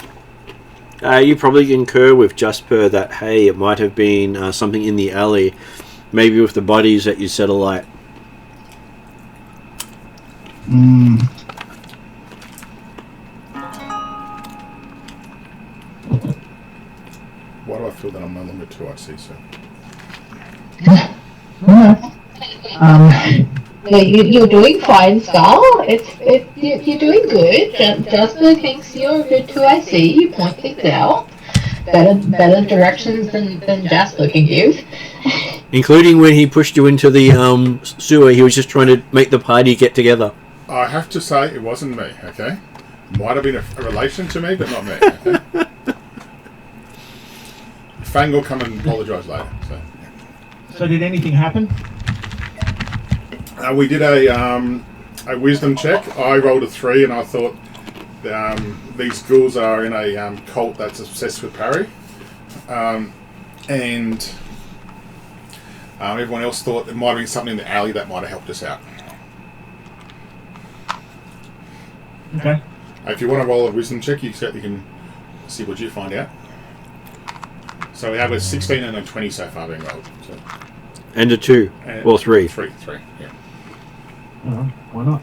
You probably concur with Jasper that, hey, it might have been something in the alley, maybe with the bodies that you set alight. Why do I feel that I'm no longer 2IC, sir? Yeah, you're doing fine, Skull. You're doing good. Jasper thinks you're good too, I see. You point things out. Better directions than Jasper can give. Including when he pushed you into the sewer, he was just trying to make the party get together. I have to say, it wasn't me, okay? Might have been a relation to me, but not me, okay? Fang will come and apologise later. So did anything happen? We did a wisdom check. I rolled a 3, and I thought these ghouls are in a cult that's obsessed with parry. And everyone else thought it might have been something in the alley that might have helped us out. Okay. If you want to roll a wisdom check, you certainly can see what you find out. So we have a 16 and a 20 so far being rolled. So. And a 2. Or 3. 3, yeah. Why not?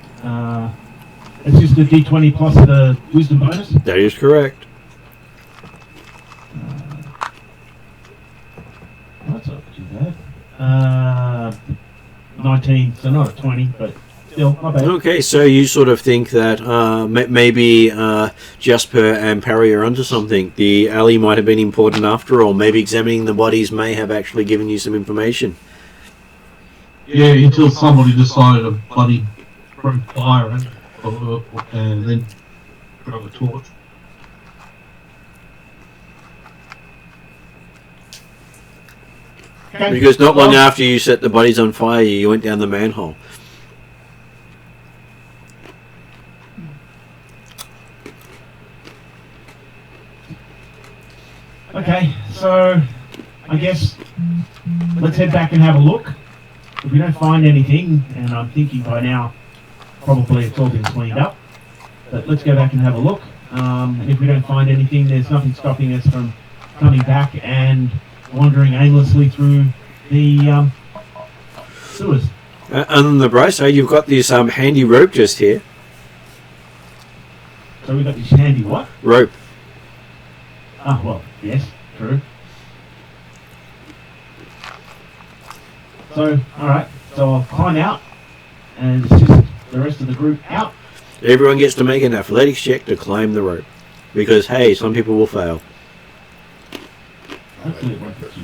It's just the D20 plus the wisdom bonus? That is correct. That's not too bad. 19, so not a 20, but still, not bad. Okay, so you sort of think that maybe Jasper and Parry are onto something. The alley might have been important after all. Maybe examining the bodies may have actually given you some information. Yeah, until somebody decided to bloody throw fire in, and then throw a torch. Okay. Because not long after you set the bodies on fire, you went down the manhole. Okay, so I guess let's head back and have a look. If we don't find anything, and I'm thinking by now probably it's all been cleaned up, but let's go back and have a look. If we don't find anything, there's nothing stopping us from coming back and wandering aimlessly through the sewers. On the bright side, you've got this handy rope just here. So we've got this handy what? Rope. Ah, well, yes, true. So, alright, so I'll climb out and assist the rest of the group out. Everyone gets to make an athletics check to climb the rope. Because, hey, some people will fail. Hopefully it won't be too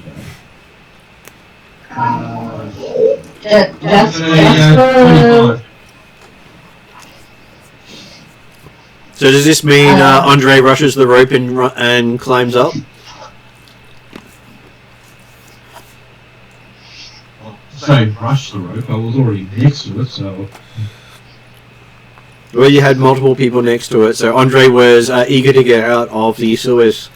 bad. Jasper. So does this mean Andre rushes the rope and climbs up? Say rush the rope, I was already next to it, so... Well, you had multiple people next to it, so Andre was eager to get out of the sewers.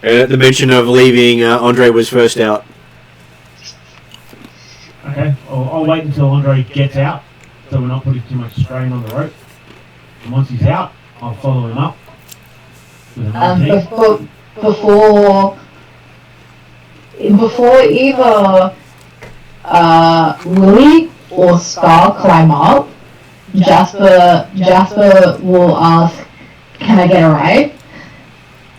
And at the mention of leaving, Andre was first out. Okay, I'll wait until Andre gets out, so we're not putting too much strain on the rope. And once he's out, I'll follow him up. With an Before either Willie or Scar climb up, Jasper will ask, "Can I get a ride?"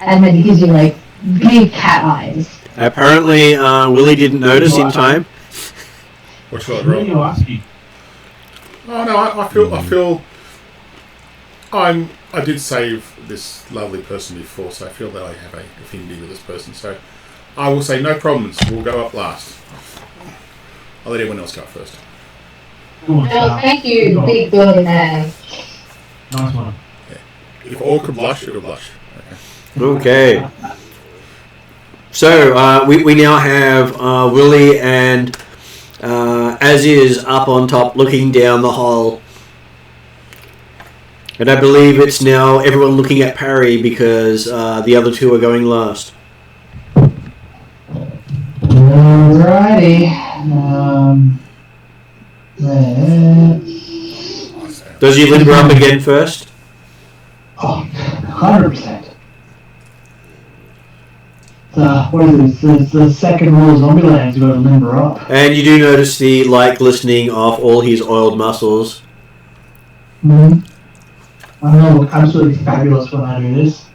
And then he gives you like big cat eyes. Apparently, Willie didn't notice in time. What's that, What are you roll? asking? Oh no, I feel I did save this lovely person before, so I feel that I have a affinity with this person. So I will say no problems. We'll go up last. I'll let everyone else go first. Go on, Well, Star. thank you, big burly man. Nice one. If all could blush, it'll blush. Okay. So, we now have Willie and As is up on top looking down the hole. And I believe it's now everyone looking at Parry because the other two are going last. Alrighty. Does he limber up again first? Oh, 100%. what is it? It's the second rule of Zombieland. You've got to limber up. And you do notice the light glistening off all his oiled muscles. Mm-hmm. I'm going to look absolutely fabulous when I do this.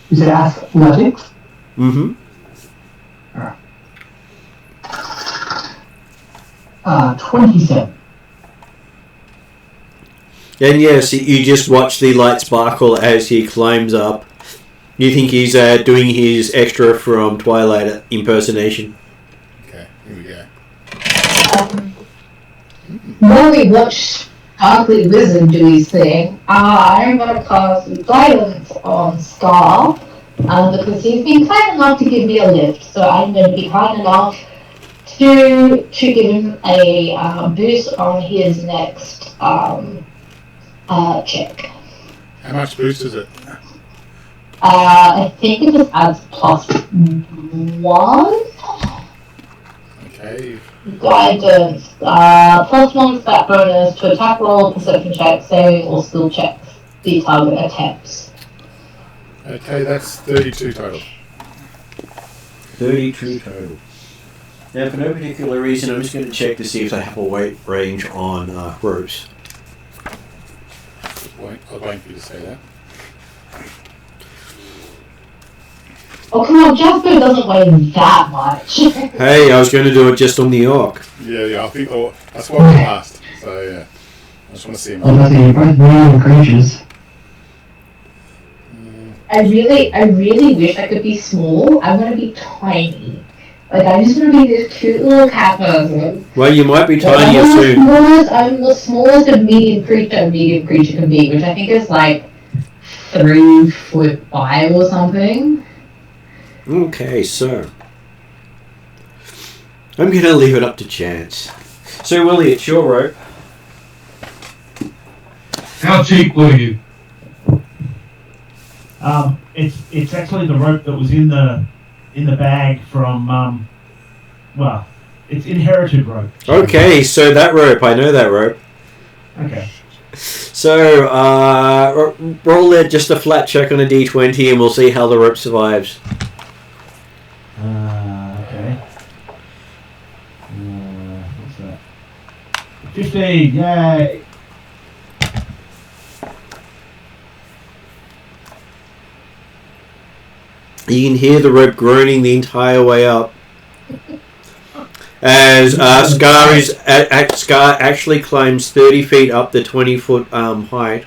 You said athletics? Mm-hmm. Alright. 27. And yes, you just watch the light sparkle as he climbs up. You think he's doing his extra from Twilight impersonation. Okay, here we go. While we watch Ugly Wizard do his thing, I'm going to cast Guidance on Scar, because he's been kind enough to give me a lift, so I'm going to be kind enough to give him a boost on his next check. How much boost is it? I think it just adds +1. Okay. Guidance, +1 stat bonus to attack roll, perception check, saving, or skill checks the target attempts. Okay, that's 32 total. 32 total. Now, for no particular reason, I'm just going to check to see if they have a weight range on ropes. I'll wait for you to say that. Oh come on, Jasper doesn't weigh that much. Hey, I was going to do it just on the orc. Yeah, I think that's what we asked. So, yeah. I just want to see him. Oh, nothing. You're both medium creatures. I really wish I could be small. I want to be tiny. Like, I just want to be this cute little cat person. Well, you might be tinier soon. I'm the smallest a medium creature can be, which I think is like 3'5" or something. Okay, so I'm going to leave it up to chance. So, Willie, it's your rope. How cheap were you? It's actually the rope that was in the bag from well, it's inherited rope. Okay, so that rope, I know that rope. Okay. So, roll it just a flat check on a d20 and we'll see how the rope survives. Okay. What's that? 15, yay! You can hear the rope groaning the entire way up. As Scar actually climbs 30 feet up the 20-foot height.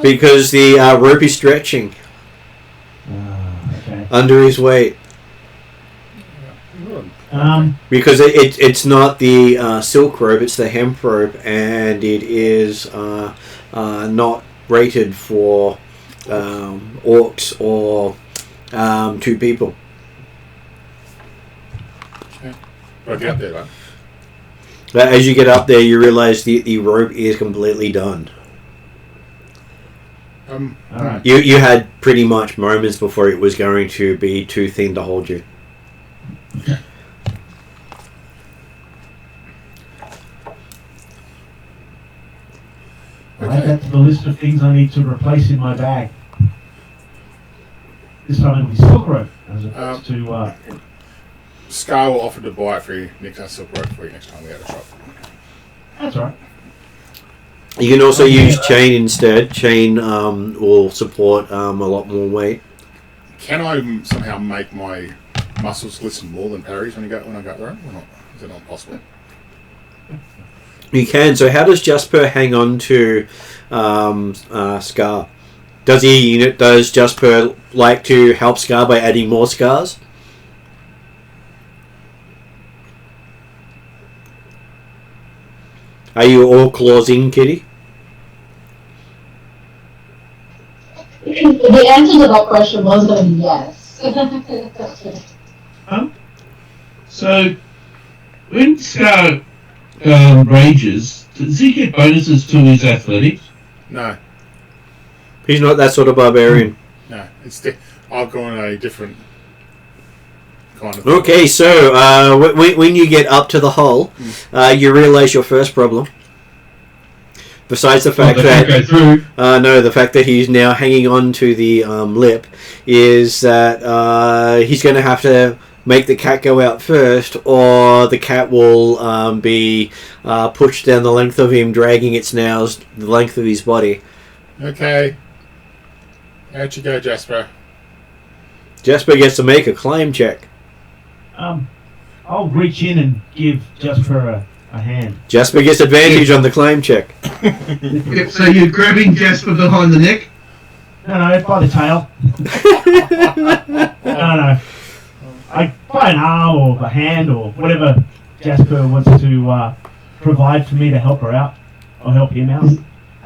Because the rope is stretching under his weight. Because it's not the silk rope, it's the hemp rope, and it is not rated for orcs or 2 people. Okay. Right, get up there, right? But as you get up there, you realise the rope is completely done. Alright. You had pretty much moments before it was going to be too thin to hold you. Okay. Right, that's the list of things I need to replace in my bag. This time it'll be silk rope as opposed to. Scar will offer to buy it for you, next silk rope for you next time we have a shop. That's all right. You can also use chain instead. Chain will support a lot more weight. Can I somehow make my muscles glisten more than Parry's when I go there, or not? Is it not possible? You can. So how does Jasper hang on to Scar? Does Jasper like to help Scar by adding more scars? Are you all claws in, Kitty? The answer to that question was going to be yes. So, when Scar rages, does he get bonuses to his athletics? No. He's not that sort of barbarian. No. I've gone a different kind of... Okay, so when you get up to the hole, you realise your first problem. Besides the fact they can't go that through. no, the fact that he's now hanging on to the lip is that he's going to have to make the cat go out first, or the cat will be pushed down the length of him, dragging its nails the length of his body. Okay. Out you go, Jasper. Jasper gets to make a climb check. I'll reach in and give Jasper a hand. Jasper gets advantage on the climb check. Yep, so you're grabbing Jasper behind the neck. No, by the tail. No. By an arm or a hand or whatever Jasper wants to provide for me to help her out. Or help him out.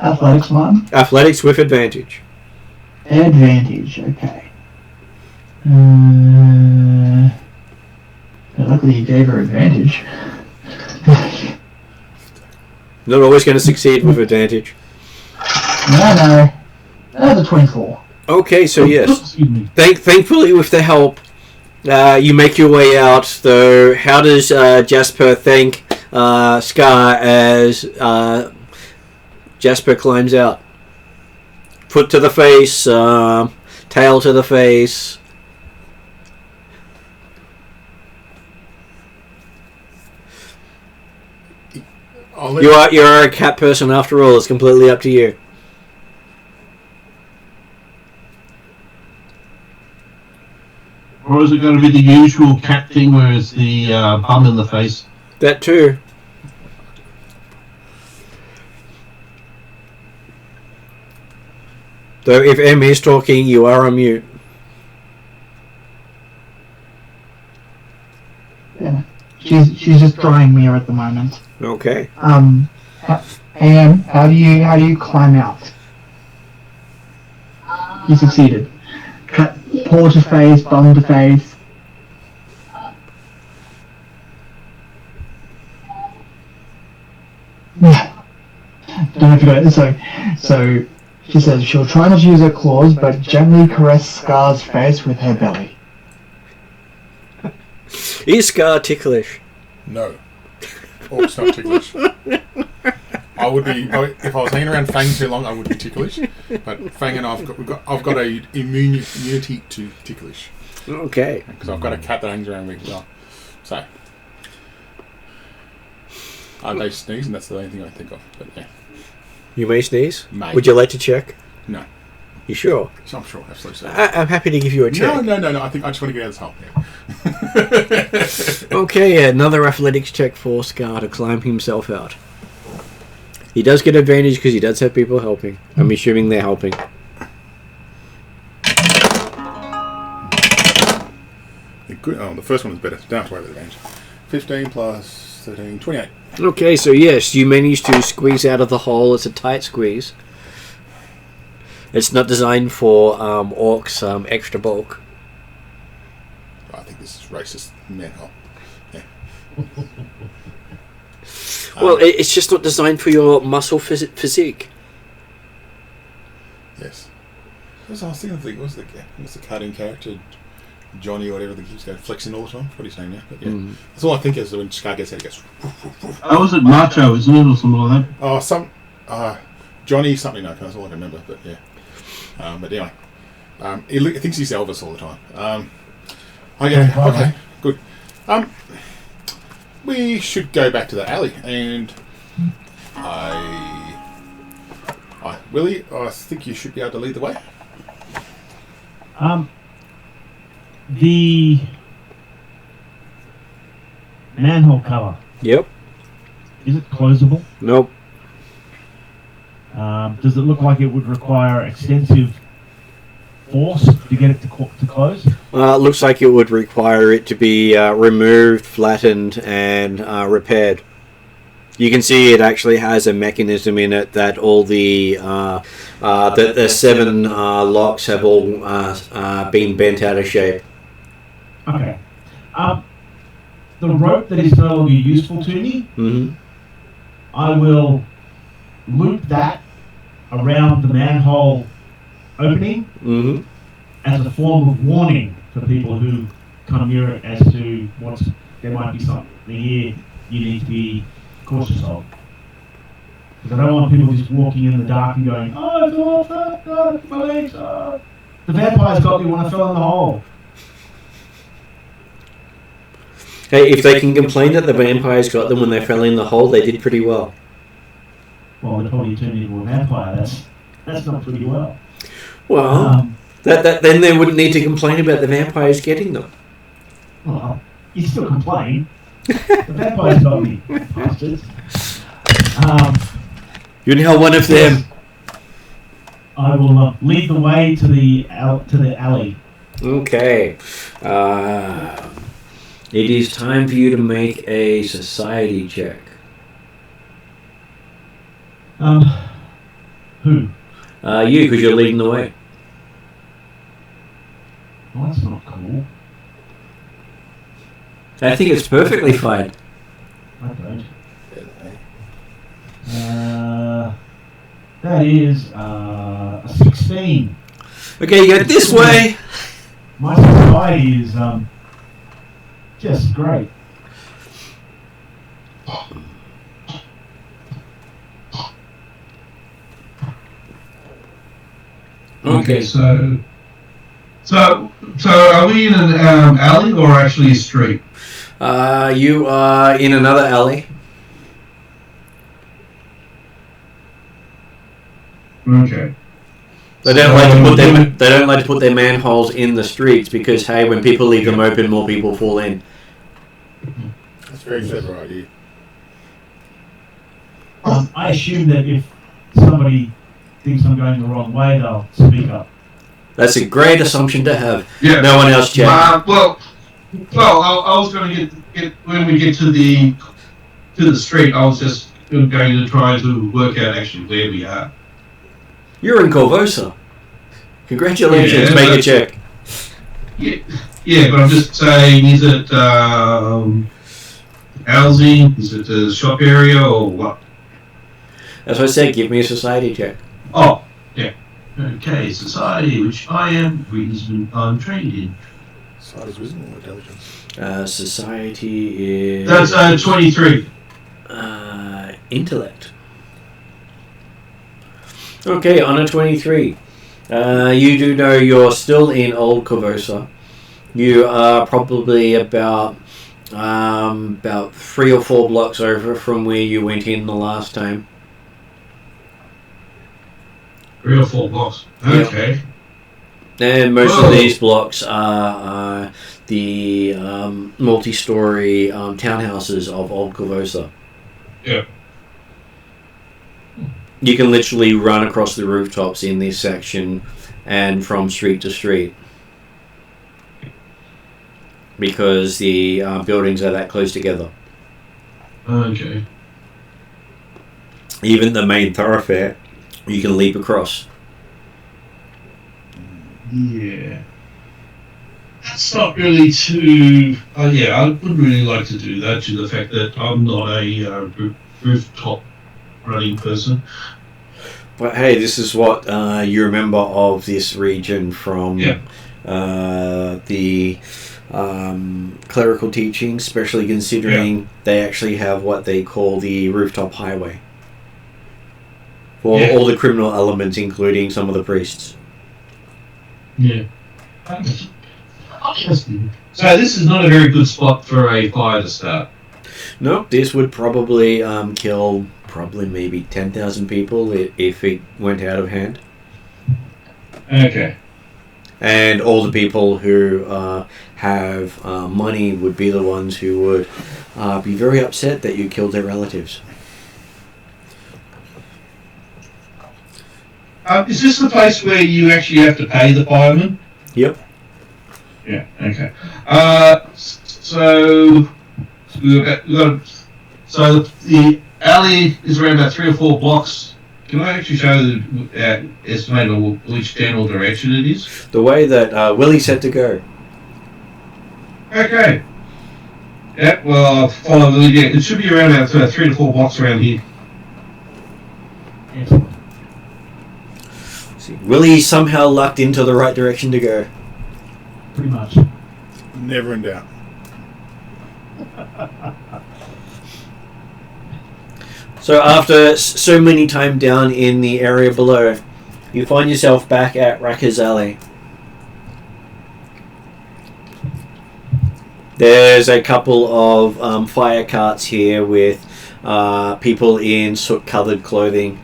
Athletics one. Athletics with advantage. Advantage, okay. Luckily you gave her advantage. Not always going to succeed with advantage. No. That's a 24. Okay, so yes. Excuse me. Thankfully, with the help, you make your way out. Though, how does Jasper thank Scar as Jasper climbs out? Foot to the face, tail to the face. You are a cat person after all. It's completely up to you. Or is it going to be the usual cat thing where it's the bum in the face? That too. Though if M is talking, you are on mute. Yeah. She's just drawing me at the moment. Okay. AM, how do you climb out? You succeeded. Cut, paw to face, bum to face. Don't forget it. So she says she'll try not to use her claws, but gently caress Scar's face with her belly. Is Scar ticklish? No. Oh, it's not ticklish. I would be if I was hanging around Fang too long. I would be ticklish, but Fang and I've got a immunity to ticklish. Okay. Because I've got a cat that hangs around me as well. So they sneeze, and that's the only thing I think of. But yeah, You may sneeze. May. Would you like to check? No. You sure? I'm sure, absolutely. I'm happy to give you a check. No. I think I just want to get out of this hole. Yeah. Okay, another athletics check for Scar to climb himself out. He does get advantage because he does have people helping. I'm assuming they're helping. Good. Oh, the first one is better. Don't have to worry about advantage. 15 plus 13, 28. Okay, so yes, you manage to squeeze out of the hole. It's a tight squeeze. It's not designed for orcs extra bulk. I think this is racist. Manhole. Yeah. Well, it's just not designed for your muscle physique. Yes. I was thinking, what's the cartoon character? Johnny or whatever, that keeps going flexing all the time. What are you saying now? But yeah. That's all I think is when Scar gets out, he goes. Oh, was it Macho, isn't it, or something like that? Oh, Johnny something. No, that's all I can remember. But yeah. But anyway, he thinks he's Elvis all the time. Okay, good. We should go back to the alley, and Willie, I think you should be able to lead the way. The manhole cover. Yep. Is it closable? Nope. Does it look like it would require extensive force to get it to close? Looks like it would require it to be removed, flattened, and repaired. You can see it actually has a mechanism in it that all the seven locks have all been bent out of shape. Okay. The rope that is no longer useful to me, I will loop that around the manhole opening as a form of warning for people who come near it as to there might be something here you need to be cautious of. Because I don't want people just walking in the dark and going, oh, it's all fucked, God, my legs, oh. The vampires got me when I fell in the hole. Hey, if they can complain that the vampires got them when they fell in the hole, they did pretty well. Well, they probably turned into a vampire. That's not pretty well. Well, then they wouldn't need to complain about the vampires getting them. Well, you still complain. The vampires got me, bastards. You're now one of them. I will lead the way to the alley. Okay. It is time for you to make a society check. Who? You, because you're leading the way. Well, that's not cool. I think it's perfectly fine. I don't. That is a 16. Okay, you go this way. My society is just great. Okay. So are we in an alley or actually a street? You are in another alley. Okay. They don't like to put their manholes in the streets because hey, when people leave them open, more people fall in. That's a very clever idea. I assume that if somebody thinks I'm going the wrong way, they'll speak up. That's a great assumption to have. Yeah. No one else checked. Well, I was going to get when we get to the street. I was just going to try to work out actually where we are. You're in Korvosa. Congratulations, Yeah, make a check. Yeah, but I'm just saying, is it housing? Is it a shop area or what? As I said, give me a society check. Oh, yeah. Okay, society, which I'm trained in. Society's wisdom or intelligence? Society is... That's 23. Intellect. Okay, on a 23. You do know you're still in Old Korvosa. You are probably about 3 or 4 blocks over from where you went in the last time. 3 or 4 blocks. Okay. And most of these blocks are the multi-story townhouses of Old Korvosa. Yeah. You can literally run across the rooftops in this section and from street to street. Because the buildings are that close together. Okay. Even the main thoroughfare, you can leap across. Yeah. That's not really too... yeah, I would really like to do that due to the fact that I'm not a rooftop running person. But hey, this is what you remember of this region from the clerical teachings, especially considering they actually have what they call the rooftop highway. For all the criminal elements, including some of the priests. Yeah. So this is not a very good spot for a fire to start. No, this would probably kill maybe 10,000 people if it went out of hand. Okay. And all the people who have money would be the ones who would be very upset that you killed their relatives. Is this the place where you actually have to pay the firemen? Yep. Yeah, okay. So the alley is around about 3 or 4 blocks. Can I actually show the estimate of which general direction it is? The way that Willie said to go. Okay. Yeah, well, I'll follow the lead. Yeah, it should be around about 3 to 4 blocks around here. Excellent. See, Willie somehow lucked into the right direction to go. Pretty much. Never in doubt. So after so many time down in the area below, you find yourself back at Racker's Alley. There's a couple of fire carts here with people in soot-covered clothing.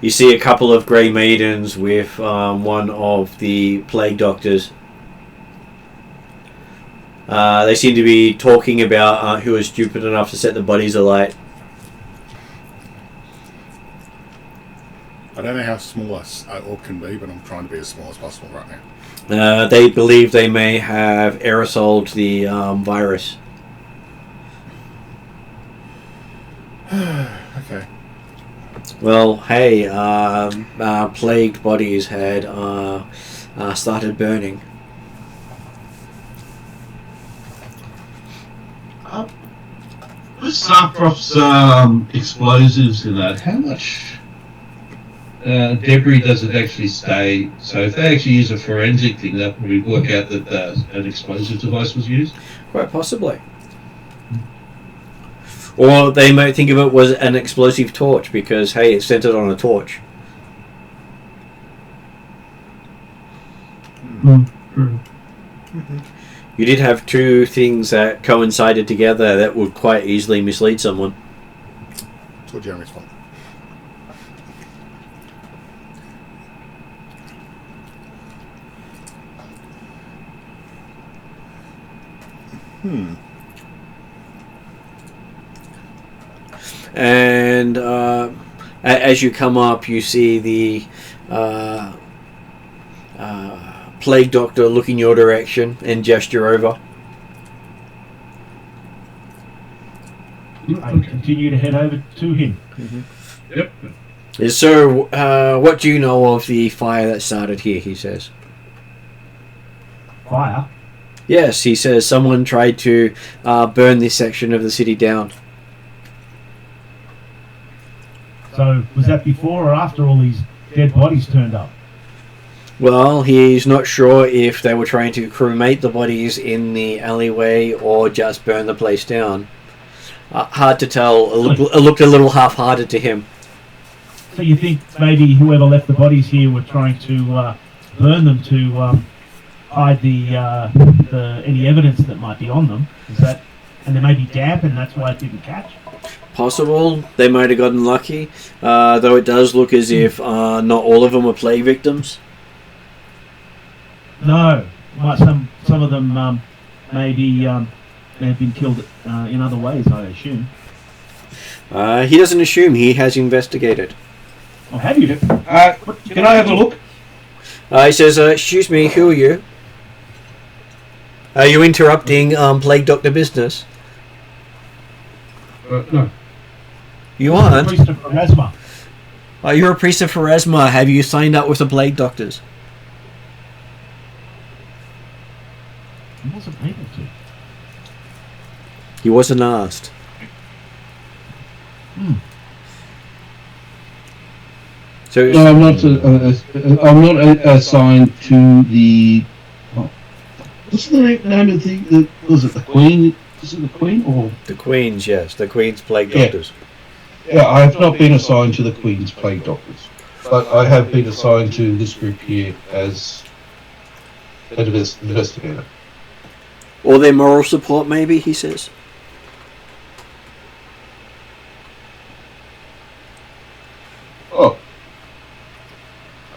You see a couple of grey maidens with one of the plague doctors. They seem to be talking about who was stupid enough to set the bodies alight. I don't know how small a orc can be, but I'm trying to be as small as possible right now. They believe they may have aerosoled the virus. Okay. Well, hey, plagued bodies had started burning. With Sarkroff's explosives in that, how much debris does it actually stay? So if they actually use a forensic thing, that would work out that an explosive device was used? Quite possibly. Or they might think of it was an explosive torch because, hey, it's centered on a torch. You did have two things that coincided together that would quite easily mislead someone. It's what Jeremy's fault. And as you come up, you see the plague doctor look in your direction and gesture over. I continue to head over to him. Yep. So, what do you know of the fire that started here, he says. Fire? Yes, he says someone tried to burn this section of the city down. So, was that before or after all these dead bodies turned up? Well, he's not sure if they were trying to cremate the bodies in the alleyway or just burn the place down. Hard to tell. It looked a little half-hearted to him. So you think maybe whoever left the bodies here were trying to burn them to hide the any evidence that might be on them? Is that, and they may be damp and that's why it didn't catch? Possible. They might have gotten lucky, though it does look as if not all of them were plague victims. No, some of them maybe may have been killed in other ways, I assume. He doesn't assume. He has investigated. Oh, have you? Can I have a look? He says, excuse me, who are you? Are you interrupting plague doctor business? No. You I'm a aren't? priest of Pharasma. You're a priest of Pharasma. Have you signed up with the plague doctors? I wasn't able to. He wasn't asked. So No, I'm not assigned to the. What's the name of the? Was it the Queen? Is it the Queen or? the Queen's, yes, the Queen's plague doctors. Yeah, I have not been assigned to the Queen's Plague Doctors, but I have been assigned to this group here as an investigator. Or their moral support, maybe, he says. Oh,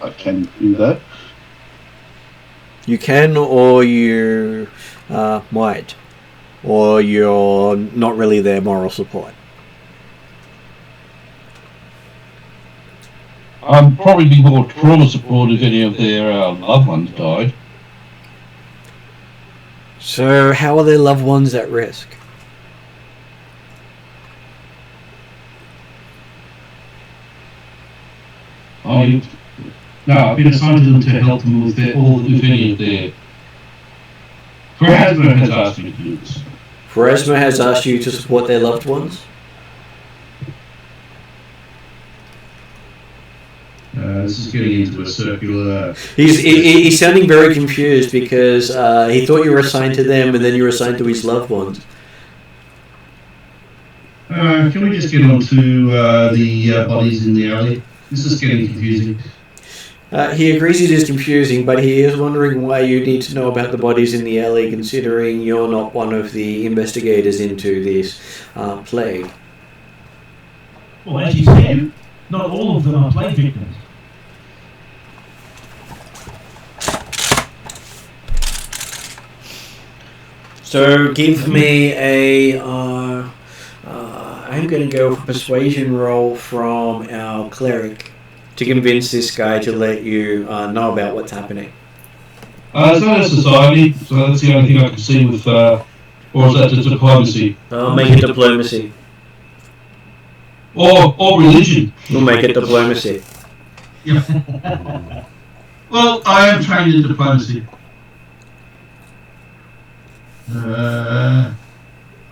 I can do that. You can, or you might. Or you're not really their moral support. I'm probably more trauma support if any of their loved ones died. So, how are their loved ones at risk? No, I've been assigned to them to help them with with any of their. Pharasma has asked me to do this. Pharasma has asked you to support their loved ones? This is getting into a circular. He's sounding very confused because he thought you were assigned to them and then you were assigned to his loved ones. Can we just get on to the bodies in the alley? This is getting confusing. He agrees it is confusing, but he is wondering why you need to know about the bodies in the alley, considering you're not one of the investigators into this plague. Well, as you said, not all of them are plague victims. So give me a... I'm going to go for persuasion roll from our cleric to convince this guy to let you know about what's happening. It's not a society, so that's the only thing I can see with, or is that just diplomacy? I'll make it diplomacy. Or religion. We'll make it diplomacy. Yeah. Well, I am trained in diplomacy.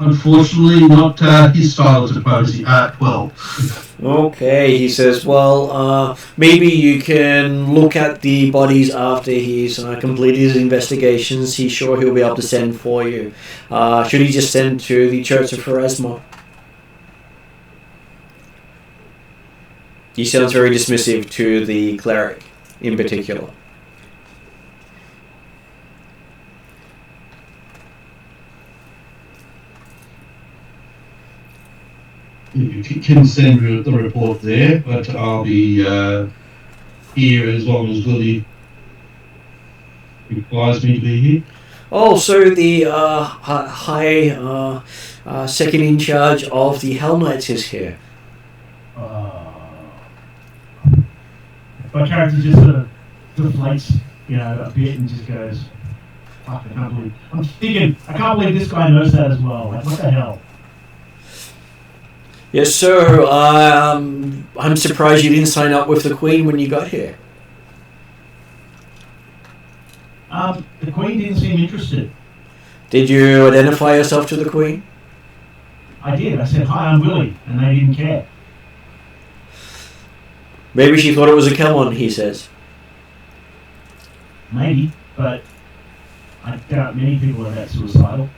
Unfortunately, not his style of diplomacy. 12. Okay, he says, well, maybe you can look at the bodies after he's completed his investigations. He's sure he'll be able to send for you. Should he just send to the Church of Pharasma? He sounds very dismissive to the cleric in particular. You can send the report there, but I'll be here as long as Willie requires me to be here. Oh, so the high second in charge of the Hell Knights is here. My character just sort of deflates, a bit and just goes, fuck, I can't believe... I'm thinking, I can't believe this guy knows that as well. Like, what the hell? Yes, sir. I'm surprised you didn't sign up with the Queen when you got here. The Queen didn't seem interested. Did you identify yourself to the Queen? I did. I said, hi, I'm Willie, and they didn't care. Maybe she thought it was a Kelmon, he says. Maybe, but I doubt many people are that suicidal.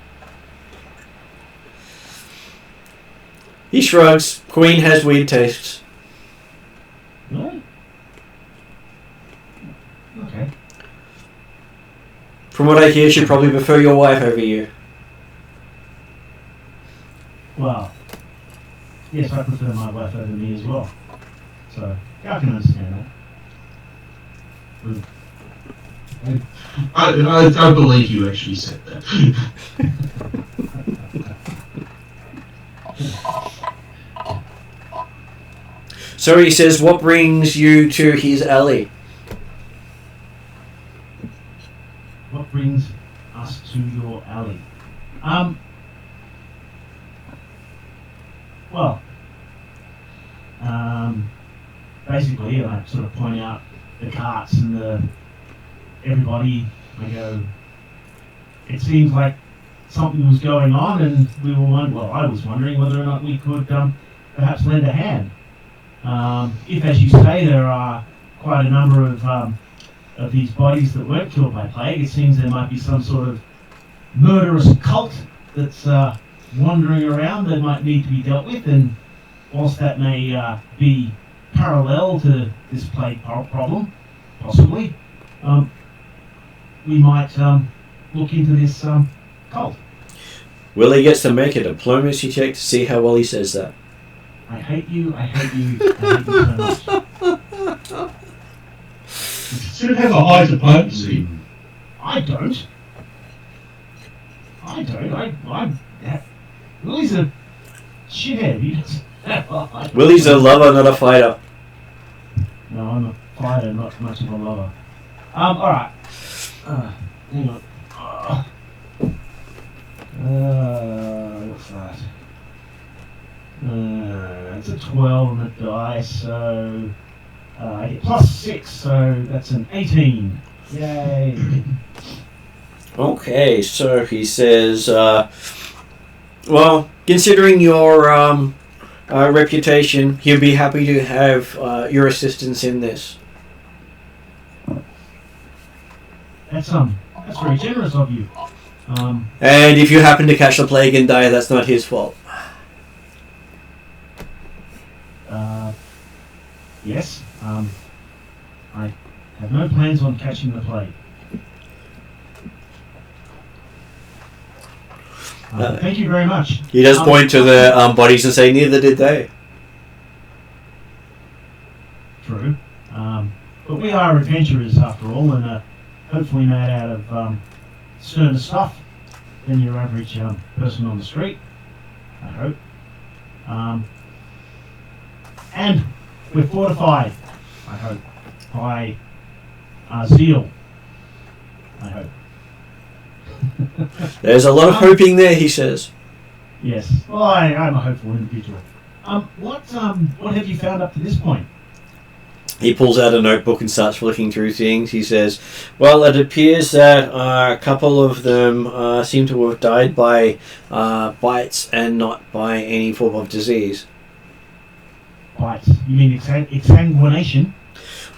He shrugs. Queen has weird tastes. Really? Okay. From what I hear, she'd probably prefer your wife over you. Well, yes, I prefer my wife over me as well. So, yeah, I can understand that. I believe you actually said that. So he says, what brings you to his alley? What brings us to your alley? Basically, I sort of point out the carts and everybody. I go, it seems like something was going on, and I was wondering whether or not we could perhaps lend a hand. If, as you say, there are quite a number of these bodies that weren't killed by plague, it seems there might be some sort of murderous cult that's wandering around that might need to be dealt with, and whilst that may be parallel to this plague problem, possibly, we might look into this cult. Willie gets to make a diplomacy check to see how well he says that. I hate you so much. Should it have a high diplomacy? I don't. Willie's a shithead. He doesn't have a high Willie's a lover, not a fighter. No, I'm a fighter, not much of a lover. Alright. Hang on. What's that? It's a 12 on the dice, so I get +6, so that's an 18. Yay! Okay, so he says, well, considering your reputation, he'll be happy to have your assistance in this. That's very generous of you. And if you happen to catch the plague and die, that's not his fault. yes. I have no plans on catching the plague. Thank you very much. He does point to the bodies and say, neither did they. True. But we are adventurers after all, and hopefully made out of sterner stuff than your average person on the street. I hope. And we're fortified, I hope, by zeal. I hope. There's a lot of hoping there, he says. Yes. Well, I'm a hopeful individual. What have you found up to this point? He pulls out a notebook and starts flicking through things. He says, well, it appears that a couple of them seem to have died by bites and not by any form of disease. Bites? You mean exsanguination?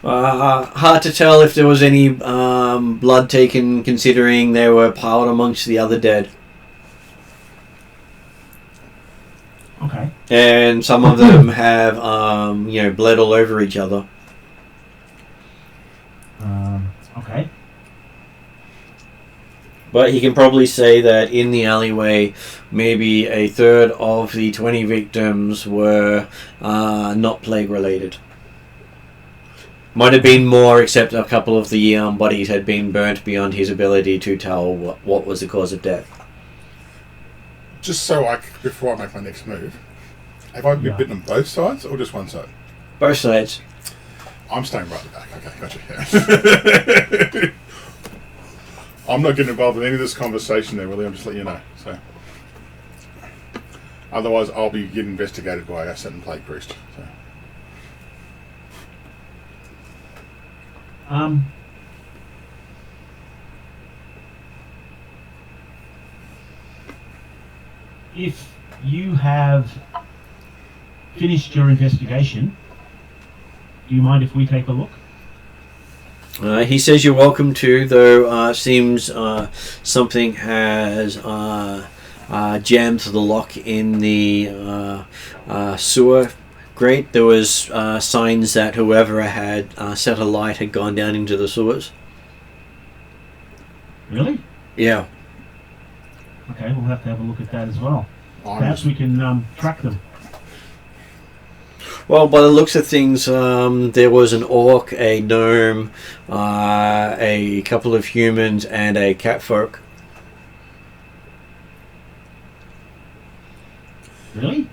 Hard to tell if there was any blood taken, considering they were piled amongst the other dead. Okay. And some of them have, bled all over each other. Okay. But he can probably say that in the alleyway, maybe a third of the 20 victims were not plague related. Might have been more, except a couple of the bodies had been burnt beyond his ability to tell what was the cause of death. Just so before I make my next move, have I been bitten on both sides or just one side? Both sides. I'm staying right back. Okay, gotcha. Yeah. I'm not getting involved in any of this conversation there, Willie. I'm just letting you know. So, otherwise, I'll be getting investigated by a certain plague priest. So. If you have finished your investigation, do you mind if we take a look? He says you're welcome to, though seems something has jammed the lock in the sewer grate. There was signs that whoever had set a light had gone down into the sewers. Really? Yeah. Okay, we'll have to have a look at that as well. Perhaps we can track them. Well, by the looks of things, there was an orc, a gnome, a couple of humans, and a catfolk. Really?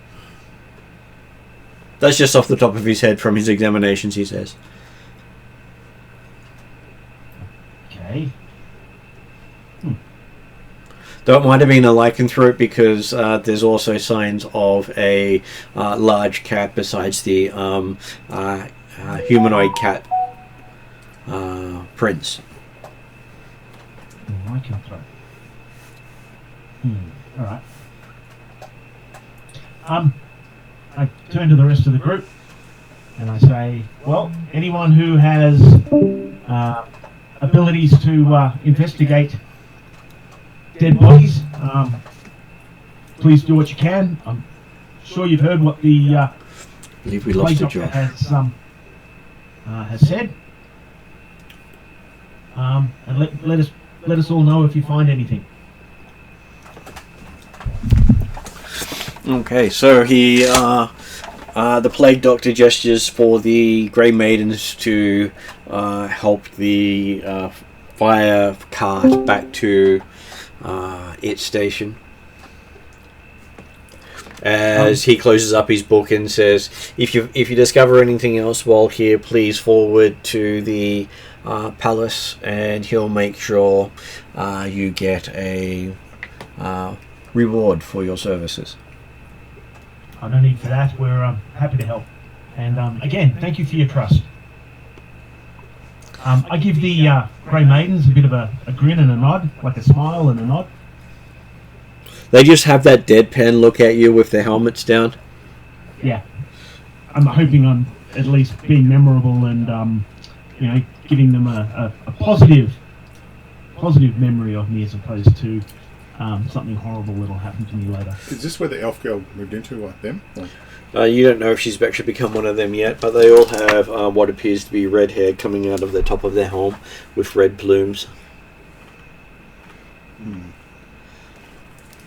That's just off the top of his head from his examinations, he says. Okay. Though it might have been a lycanthrope because there's also signs of a large cat besides the humanoid cat prince. Lycanthrope. Alright. I turn to the rest of the group and I say, well, anyone who has abilities to investigate dead bodies, please do what you can. I'm sure you've heard what the I believe we lost plague it, doctor Josh. has said. And let us all know if you find anything. Okay, so he, the plague doctor gestures for the Grey Maidens to help the fire cart back to its station. As he closes up his book and says, if you discover anything else while here, please forward to the palace and he'll make sure you get a reward for your services. I don't need for that. We're happy to help. And again, thank you for your trust. I give the Grey Maidens a bit of a grin and a nod, like a smile and a nod. They just have that deadpan look at you with their helmets down. Yeah. I'm hoping I'm at least being memorable and, giving them a positive memory of me as opposed to something horrible that'll happen to me later. Is this where the elf girl moved into, like them? Or? You don't know if she's actually become one of them yet, but they all have what appears to be red hair coming out of the top of their helm with red plumes.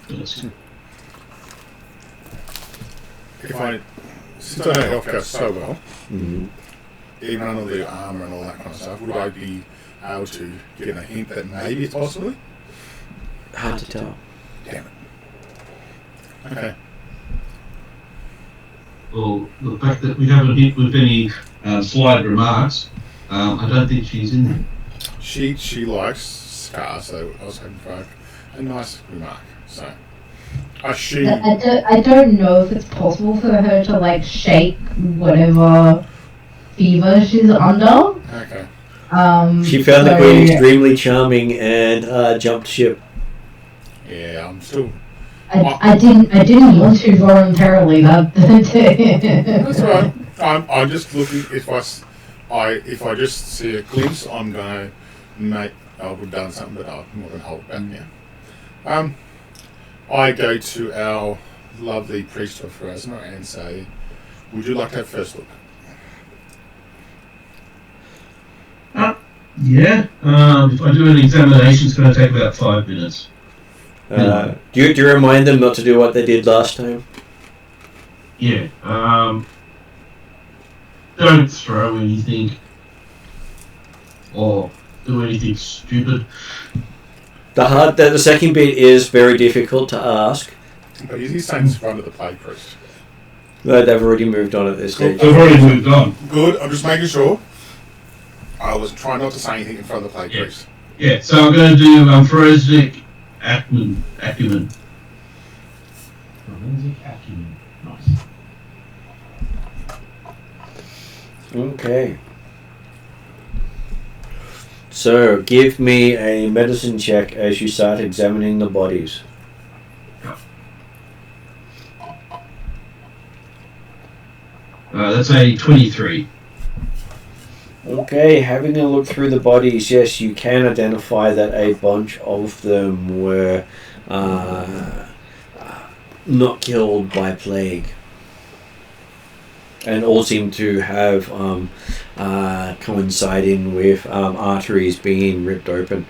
Yes. Since I know elf girls so well, even under the armour and all that kind of stuff, would I be able to get a hint that maybe it's possibly? Hard to tell. Damn it. Okay. Well, the fact that we haven't hit with any slight remarks, I don't think she's in there. She likes Scar, so I was hoping for a nice remark. So, I assume... I don't know if it's possible for her to like shake whatever fever she's under. Okay. She found the queen extremely charming and jumped ship. Yeah, I'm still... I didn't want to voluntarily. That's all right. I'm just looking. If I just see a glimpse, I'm gonna make. I would have done something, but I'm not gonna hold back now. I go to our lovely priest of Varisia and say, "Would you like to have first look?" Yeah. If I do an examination, it's going to take about 5 minutes. Do you remind them not to do what they did last time? Yeah. Don't throw anything or do anything stupid. The second bit is very difficult to ask. But he's saying it's in front of the plague priest. No, they've already moved on at this stage. They've already moved on. Good. I'm just making sure. I was trying not to say anything in front of the plague priest. Yeah. So I'm going to do forensic acumen. Forensic acumen. Nice. Okay. So, give me a medicine check as you start examining the bodies. That's a 23. Okay, having a look through the bodies, yes, you can identify that a bunch of them were not killed by plague. And all seem to have coinciding with arteries being ripped open.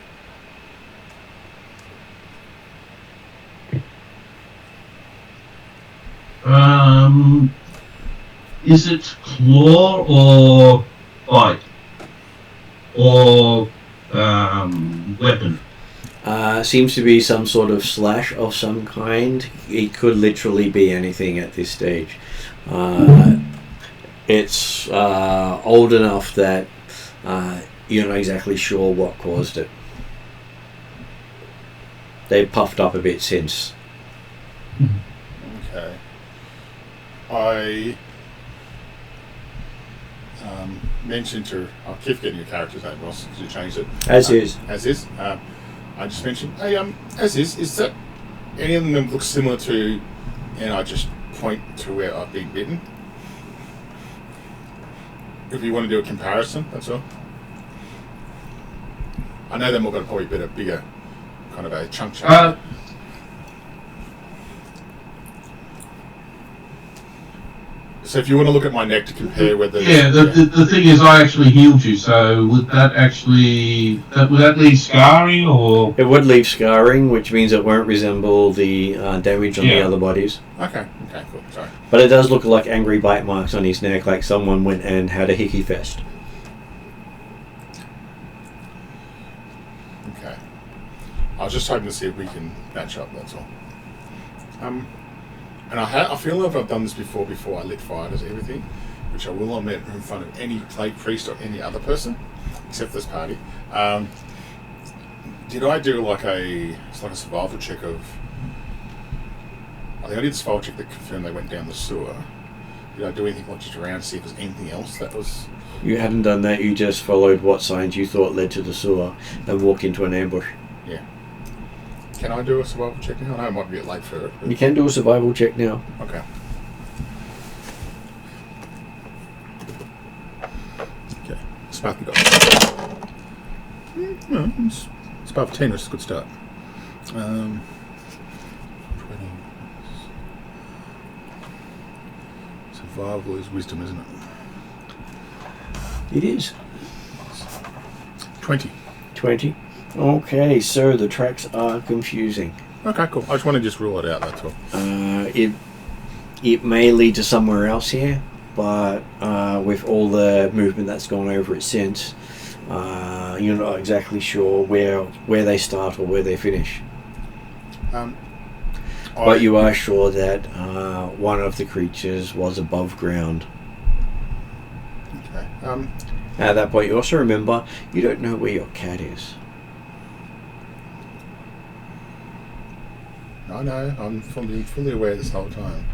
Is it claw or bite? Or weapon? Seems to be some sort of slash of some kind. It could literally be anything at this stage. It's old enough that you're not exactly sure what caused it. They've puffed up a bit since. Okay. I mentioned to... I'll keep getting your character's name, Ross, because you changed it. As is. As is. I just mentioned, hey, as is that any of them look similar to... And I just point to where I've been bitten. If you want to do a comparison, that's all. I know they've all got probably a bigger kind of a chunk. So if you want to look at my neck to compare whether... Yeah, the thing is I actually healed you, so would that actually... would that leave scarring, or...? It would leave scarring, which means it won't resemble the damage on the other bodies. Okay, cool, sorry. But it does look like angry bite marks on his neck, like someone went and had a hickey fest. Okay. I was just hoping to see if we can match up, that's all. And I feel like I've done this before I lit fire to everything, which I will admit in front of any plague priest or any other person, except this party. Did I do like a survival check of... I think I did a survival check that confirmed they went down the sewer. Did I do anything like just around to see if there's anything else that was... You hadn't done that, you just followed what signs you thought led to the sewer and walked into an ambush. Yeah. Can I do a survival check now? I know it might be a bit late for it. But... You can do a survival check now. Okay. Okay. Sparky got it's above 10, which is a good start. Survival is wisdom, isn't it? It is. 20. 20. Okay, so the tracks are confusing. Okay, cool. I just want to just rule it out, that's all. It may lead to somewhere else here, but with all the movement that's gone over it since, you're not exactly sure where they start or where they finish. But you are sure that one of the creatures was above ground. Okay. At that point, you also remember you don't know where your cat is. I know. I'm fully aware this whole time.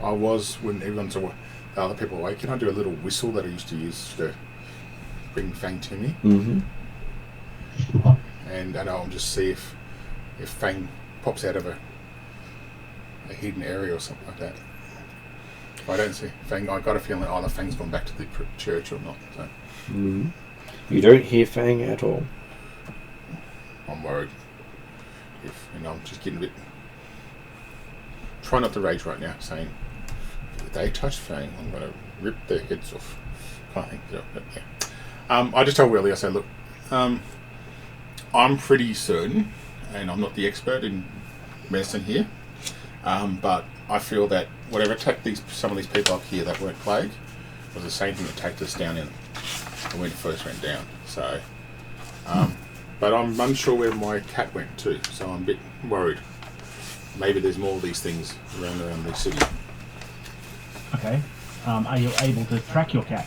I was, when everyone's away, other people awake, can I do a little whistle that I used to use to bring Fang to me? Mm-hmm. And I'll just see if Fang pops out of a hidden area or something like that. If I don't see Fang, I got a feeling either Fang's gone back to the church or not. So. Mm-hmm. You don't hear Fang at all. I'm worried. I'm just getting a bit. Try not to rage right now, saying if they touch Fang, I'm going to rip their heads off. Can't think, but yeah. I just told Willie, I said, look, I'm pretty certain, and I'm not the expert in medicine here, but I feel that whatever attacked some of these people up here that weren't plague was the same thing that attacked us down when we first went down. So, but I'm unsure where my cat went too, so I'm a bit worried. Maybe there's more of these things around the city. Okay. Are you able to track your cat?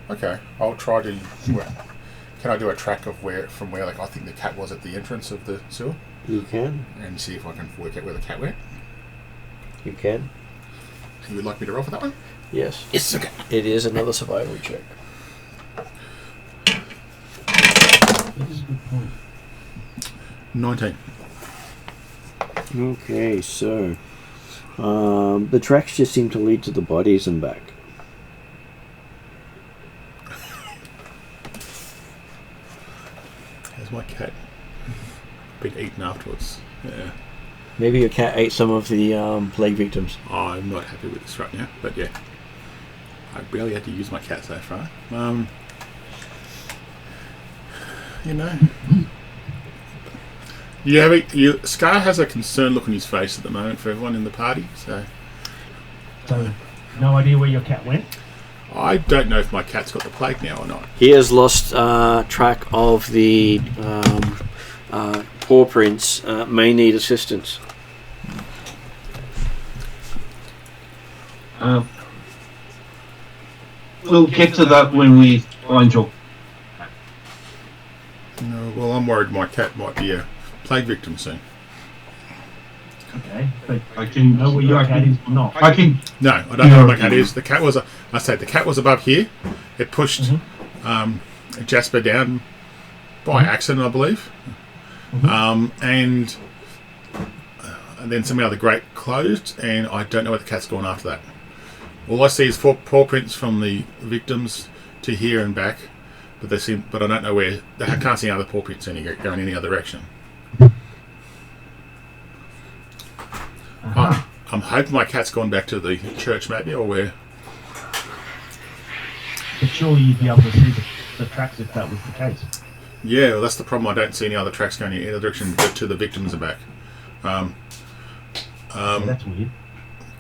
Okay, I'll try to. Can I do a track of from where I think the cat was at the entrance of the sewer? You can. And see if I can work out where the cat went. You can. You would like me to roll for that one? Yes. Yes, okay. It is another survival check. That is a good point. 19. Okay, so the tracks just seem to lead to the bodies and back. Has my cat been eaten afterwards? Yeah. Maybe your cat ate some of the plague victims. I'm not happy with this right now, but yeah. I barely had to use my cat so far. Scar has a concerned look on his face at the moment for everyone in the party, so no idea where your cat went? I don't know if my cat's got the plague now or not. He has lost track of the paw prints, may need assistance. We'll get to that when we find your... No, well, I'm worried my cat might be a plague victim soon. Okay, but I can know where your cat is not. I can... No, I don't know where my cat is. The cat was the cat was above here. It pushed Jasper down by accident, I believe. And then somehow the grate closed, and I don't know where the cat's gone after that. All I see is 4 paw prints from the victims to here and back, but I don't know where. I can't see other paw prints going any other direction. I'm hoping my cat's gone back to the church, maybe, or where. But surely you'd be able to see the tracks if that was the case. Yeah, well, that's the problem. I don't see any other tracks going in either direction, but to the victims are back. That's weird.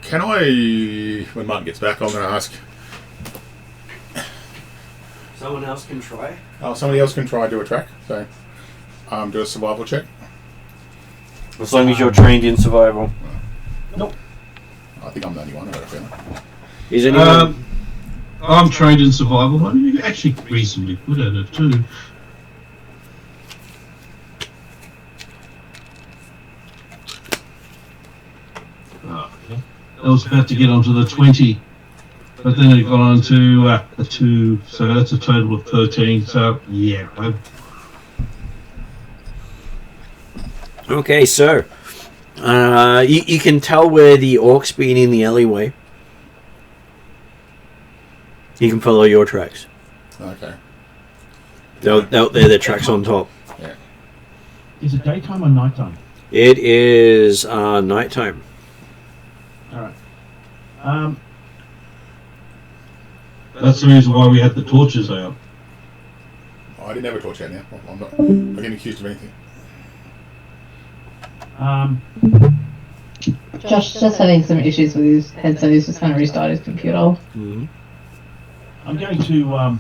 Can I, when Martin gets back, I'm going to ask. Someone else can try. Oh, somebody else can try and do a track. So, do a survival check. As long as you're trained in survival. Nope. I think I'm the only one. I've got a feeling. Is anyone? I'm trained in survival. I'm actually reasonably good at it too. I was about to get onto the 20, but then it got on to a 2, so that's a total of 13. So yeah. Okay, so you can tell where the orc's been in the alleyway. You can follow your tracks. Okay. They're the tracks on top. Yeah. Is it daytime or nighttime? It is nighttime. Alright. That's the reason why we had the torches out. Oh, I didn't have a torch out now. I'm not getting accused of anything. Josh just having some issues with his headset. He's just going to restart his computer. Mm-hmm. I'm going to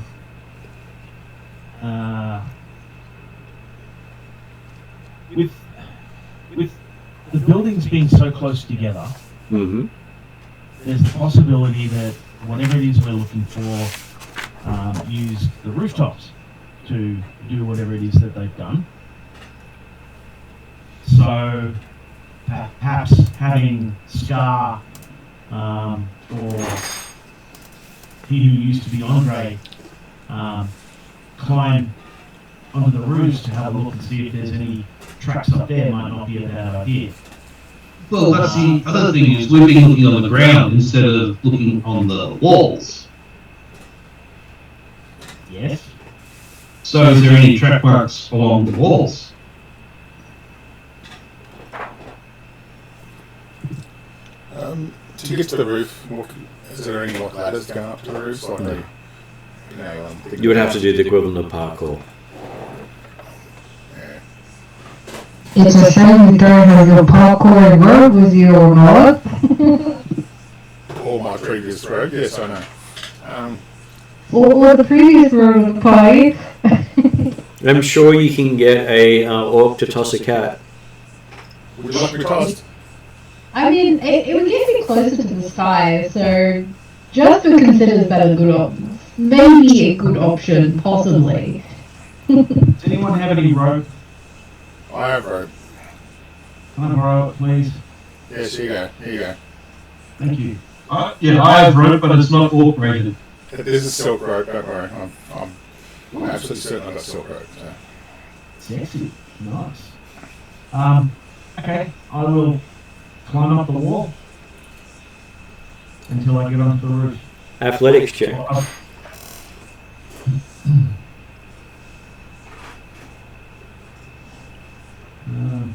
with the buildings being so close together, Mm-hmm. there's the possibility that whatever it is we're looking for, use the rooftops to do whatever it is that they've done. So perhaps having Scar or he who used to be Andre climb onto the roofs to have a look and see if there's any tracks up there might not be a bad idea. Well, that's the other thing is we've been looking on the ground instead of looking on the walls. Yes? So is there any track marks along the walls? To get to the roof, is there any like ladders going up to the roof? Like No. you You would have to do the equivalent of parkour. It's a shame you don't have your parkour rope with you or not. All my previous road, yes, I know. Or the previous road of the party. I'm sure you can get a orc to toss a cat. Would you like me to toss? I mean, it would get me closer to the sky, so just would consider that a good maybe a good option, possibly. Does anyone have any rope? I have rope. Can I borrow it, please? Yes, here you go. Here you go. Thank you. Yeah, I have rope, but it's not orc rated. This is silk rope, don't worry. I'm absolutely certain I've got silk rope. So. Sexy. Nice. Okay, I will climb up the wall until I get onto the roof. Athletics check. Um,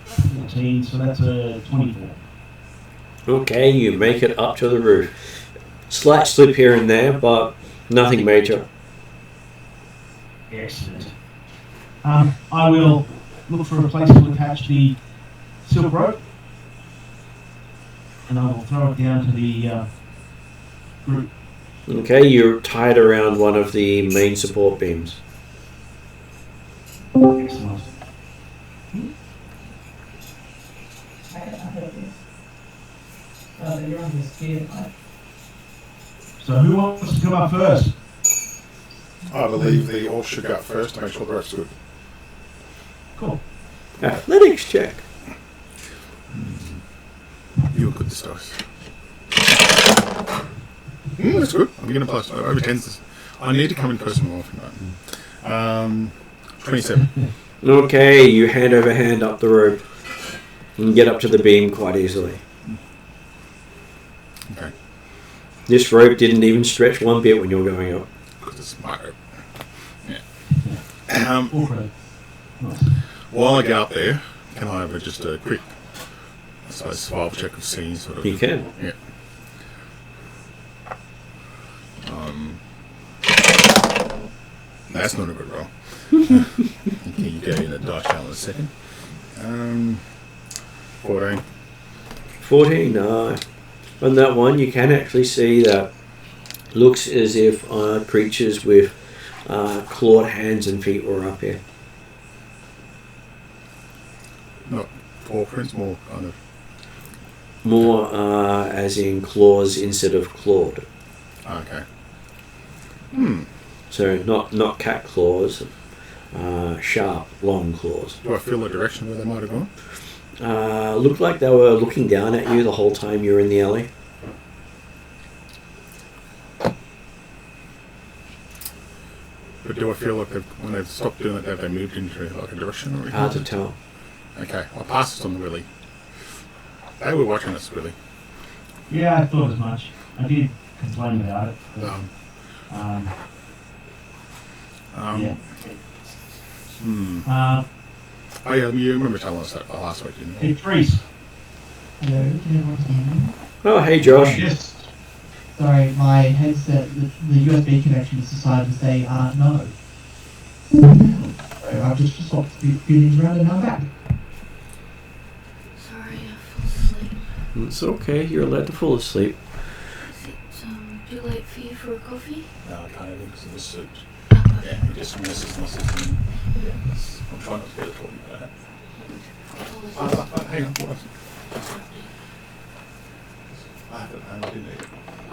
14, so that's a 24. Okay, you make it up to the roof. Slight slip here and there, but nothing major. Excellent. I will look for a place to attach the silk rope, and I will throw it down to the group. Okay, you're tied around one of the main support beams. Excellent. So who wants to come up first? I believe the orc should go up first to make sure the rope's good. Cool. Athletics check. You were good this dice. That's good. I'm getting a plus. Over 10s. I need to come in person more often. 27. Okay, you hand over hand up the rope and get up to the beam quite easily. Okay. This rope didn't even stretch one bit when you were going up. Because it's my rope. Yeah. Okay. Nice. While I get up there, can I have just a quick, I suppose, survival check of seeing sort of... You can. Yeah. That's not a good roll. You go in a dice roll in a second. 14. 14. On that one, you can actually see that looks as if creatures with clawed hands and feet were up here. Not paw prints, more kind of... More as in claws instead of clawed. Okay. So not cat claws, sharp, long claws. Do I feel the direction where they might have gone? Looked like they were looking down at you the whole time you were in the alley. But do I feel like when they've stopped doing it, have they moved into like a direction or anything? Hard to tell. Okay, I'll pass this on to Willie. They were watching us, Willie. Yeah, I thought as much. I did complain about it. But, Yeah. Oh yeah, you remember telling us that last week, didn't you? Hey, Reese. Hello, can everyone hear me? Oh, hey, Josh. Yes. Sorry, my headset, the USB connection has decided to say no. So I've just swapped a few things around and now I'm back. Sorry, I fell asleep. It's okay. You're allowed to fall asleep. Is it too late for you for a coffee? No, I can't even because of the suit. Oh, Yeah, he just misses my system. Yeah, I'm trying not to get it talking about that. apologies. Hang on, what? I haven't, I didn't eat it. I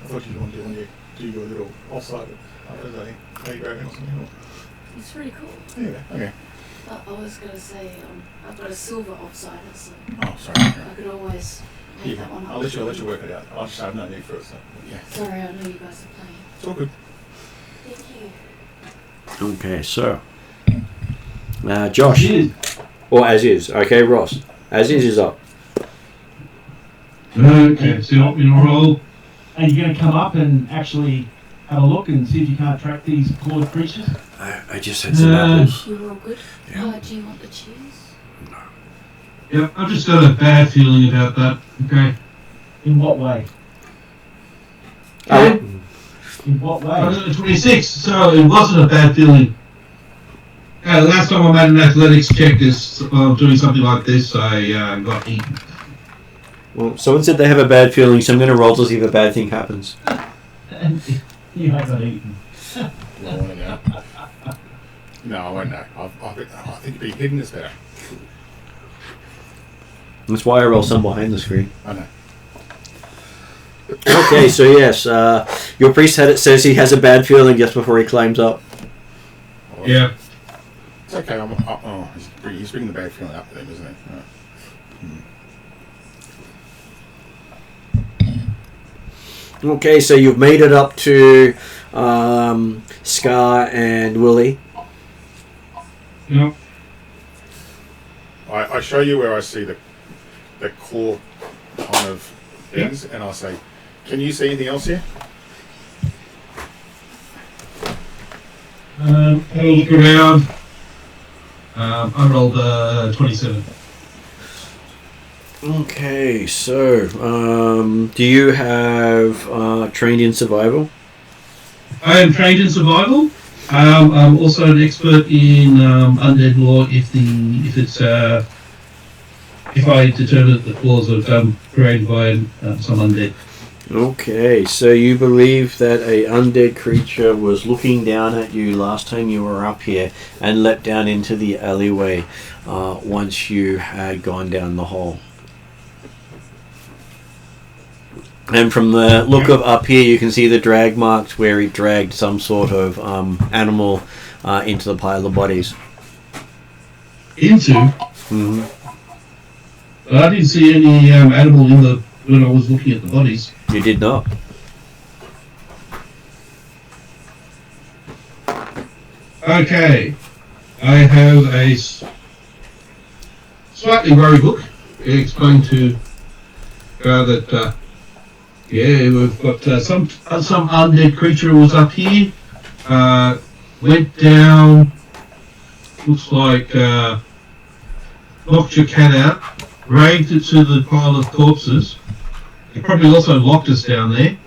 thought you wanted to when you do your little offside. There's a playground or something. Or... It's pretty cool. Yeah, okay. I was going to say, I've got a silver offsider, so Oh, sorry. I could always make that one up. I'll let you work it out. I just have no need for it. So, yeah. Sorry, I know you guys are playing. It's all good. Thank you. Okay, so Josh, or as is. Okay, Ross, as is up. Okay, so you want me to roll? And you're going to come up and actually have a look and see if you can't track these clawed creatures? I just had some apples. You were all good? Yeah. Do you want the cheese? Yep, I've just got a bad feeling about that. Okay. In what way? Oh, In what way? I was at 26, so it wasn't a bad feeling. Last time I made an athletics check doing something like this, I got eaten. well, someone said they have a bad feeling, so I'm going to roll to see if a bad thing happens. You have got eaten. I want to know. No, I won't know. I think being hidden is better. That's why I roll some behind the screen. I know. Okay, so yes, your priest says he has a bad feeling just before he climbs up. Well, Yeah. It's okay. He's bringing the bad feeling up with him, isn't he? Right. Okay, so you've made it up to Scar and Willie. Yep. I show you where I see the core kind of things, and I say, "Can you see anything else here?" Have a look around. I rolled 27. Okay, so do you have trained in survival? I am trained in survival. I'm also an expert in undead lore. If I determine that the claws are created by some undead. Okay, so you believe that a undead creature was looking down at you last time you were up here and leapt down into the alleyway once you had gone down the hole. And from the look of up here, you can see the drag marks where he dragged some sort of animal into the pile of bodies. Into? Mm-hmm. I didn't see any animal when I was looking at the bodies. You did not. Okay. I have a slightly worry book. Explain to that. Yeah, we've got some undead creature who was up here. Went down. Looks like knocked your cat out. Dragged it to the pile of corpses. They probably also locked us down there.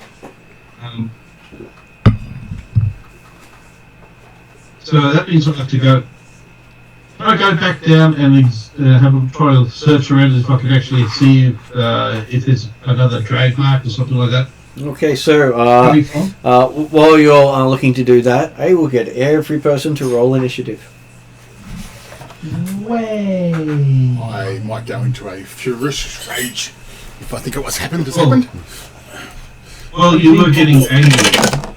So that means I have to go. I go back down and have a try to search around if I can actually see if there's another drag mark or something like that. Okay, so Coming from. while you're looking to do that, I will get every person to roll initiative. Way. I might go into a furious rage if I think what's happened has happened. Well, you were getting angry.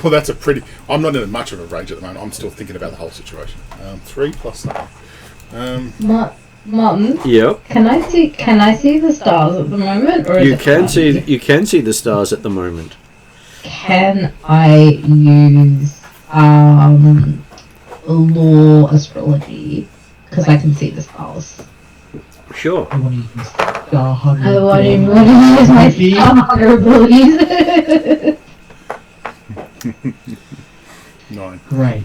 Well, that's a pretty... I'm not in much of a rage at the moment. I'm still thinking about the whole situation. 3 plus something. Mum, Yep. can I see the stars at the moment, or is You it can fine? see the stars at the moment. Can I use law astrology because I can see the stars? Sure. I want to use star hunter. I want to use my star hunter abilities. 9. Great.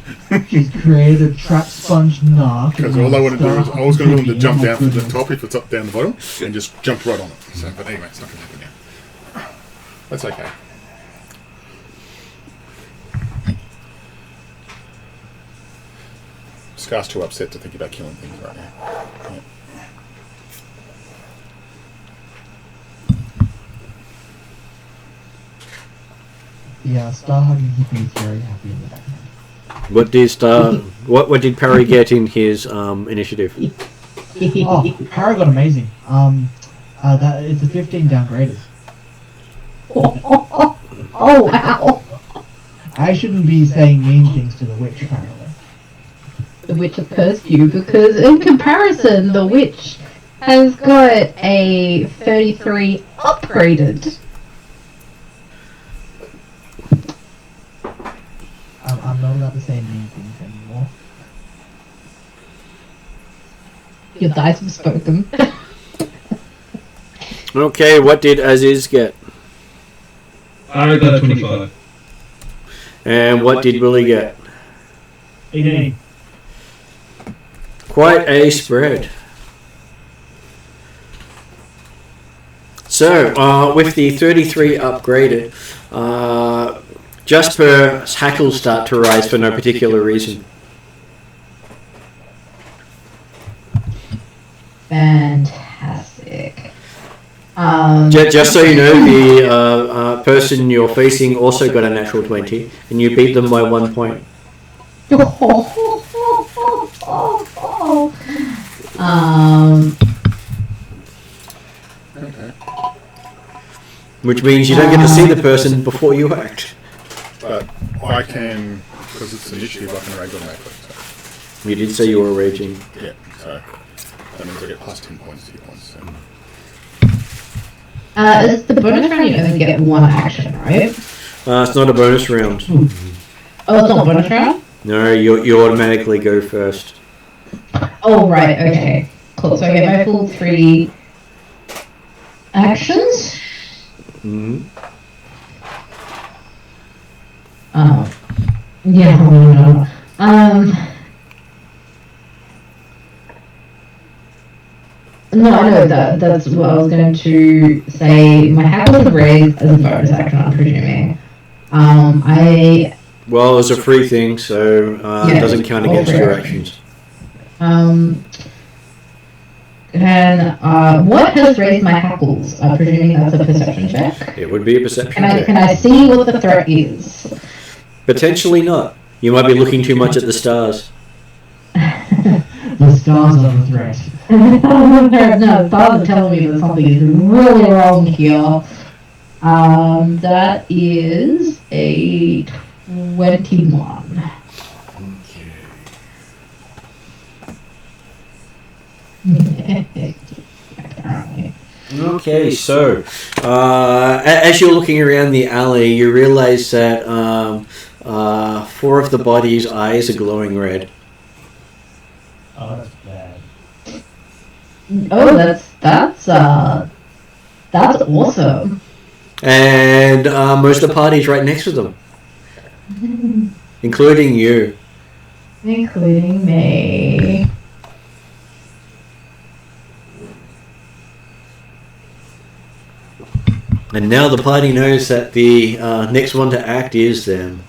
She's created a trap sponge narc. Because all I want to do is, I was going to want them to jump down from the top if it's up down the bottom, and just jump right on it. So, but anyway, it's not going to happen now. That's okay. Scar's too upset to think about killing things right now. Yeah. Yeah, Star hugging hippie is very happy in the background. What did Parry get in his initiative? Oh, Harry got amazing. That it's a 15 downgraded. Oh, wow. I shouldn't be saying mean things to the witch, apparently. The witch has cursed you because, in comparison, the witch has got a 33 upgraded. I'm not allowed to say mean things anymore. Your dice have spoken. Okay, what did Aziz get? I got a 25. And what did Willie get? 18. Quite a spread. So, with the 33 upgraded, Jasper's hackles start to rise for no particular reason. Fantastic. Just so you know, the person you're facing also got a natural 20, and you beat them by 1 point. Which means you don't get to see the person before you act. But I can, because it's an initiative, I can rage automatically. So. You did say you were raging. Yeah, so that means I get plus 10 points to your points. So. It's the bonus round, you only get one action, right? It's not a bonus round. Oh, it's not a bonus round? No, you automatically go first. Oh, right, okay. Cool, so I get my full 3 actions? Mm-hmm. Oh. Yeah, no. No, I know that's what I was going to say. My hackles have raised as a bonus action, I'm presuming. Well, it's a free thing, so it doesn't count against your actions. What has raised my hackles? I'm presuming that's a perception check. It would be a perception check. Can I see what the threat is? Potentially not. You might be looking too much at the stars. The stars are the threat. No, the stars are telling me that something is really wrong here. That is a 21. Okay, so as you're looking around the alley, you realize that 4 of the body's eyes are glowing red. Oh, that's bad. Oh, that's awesome. And most of the party's right next to them, including you. Including me. And now the party knows that the next one to act is them.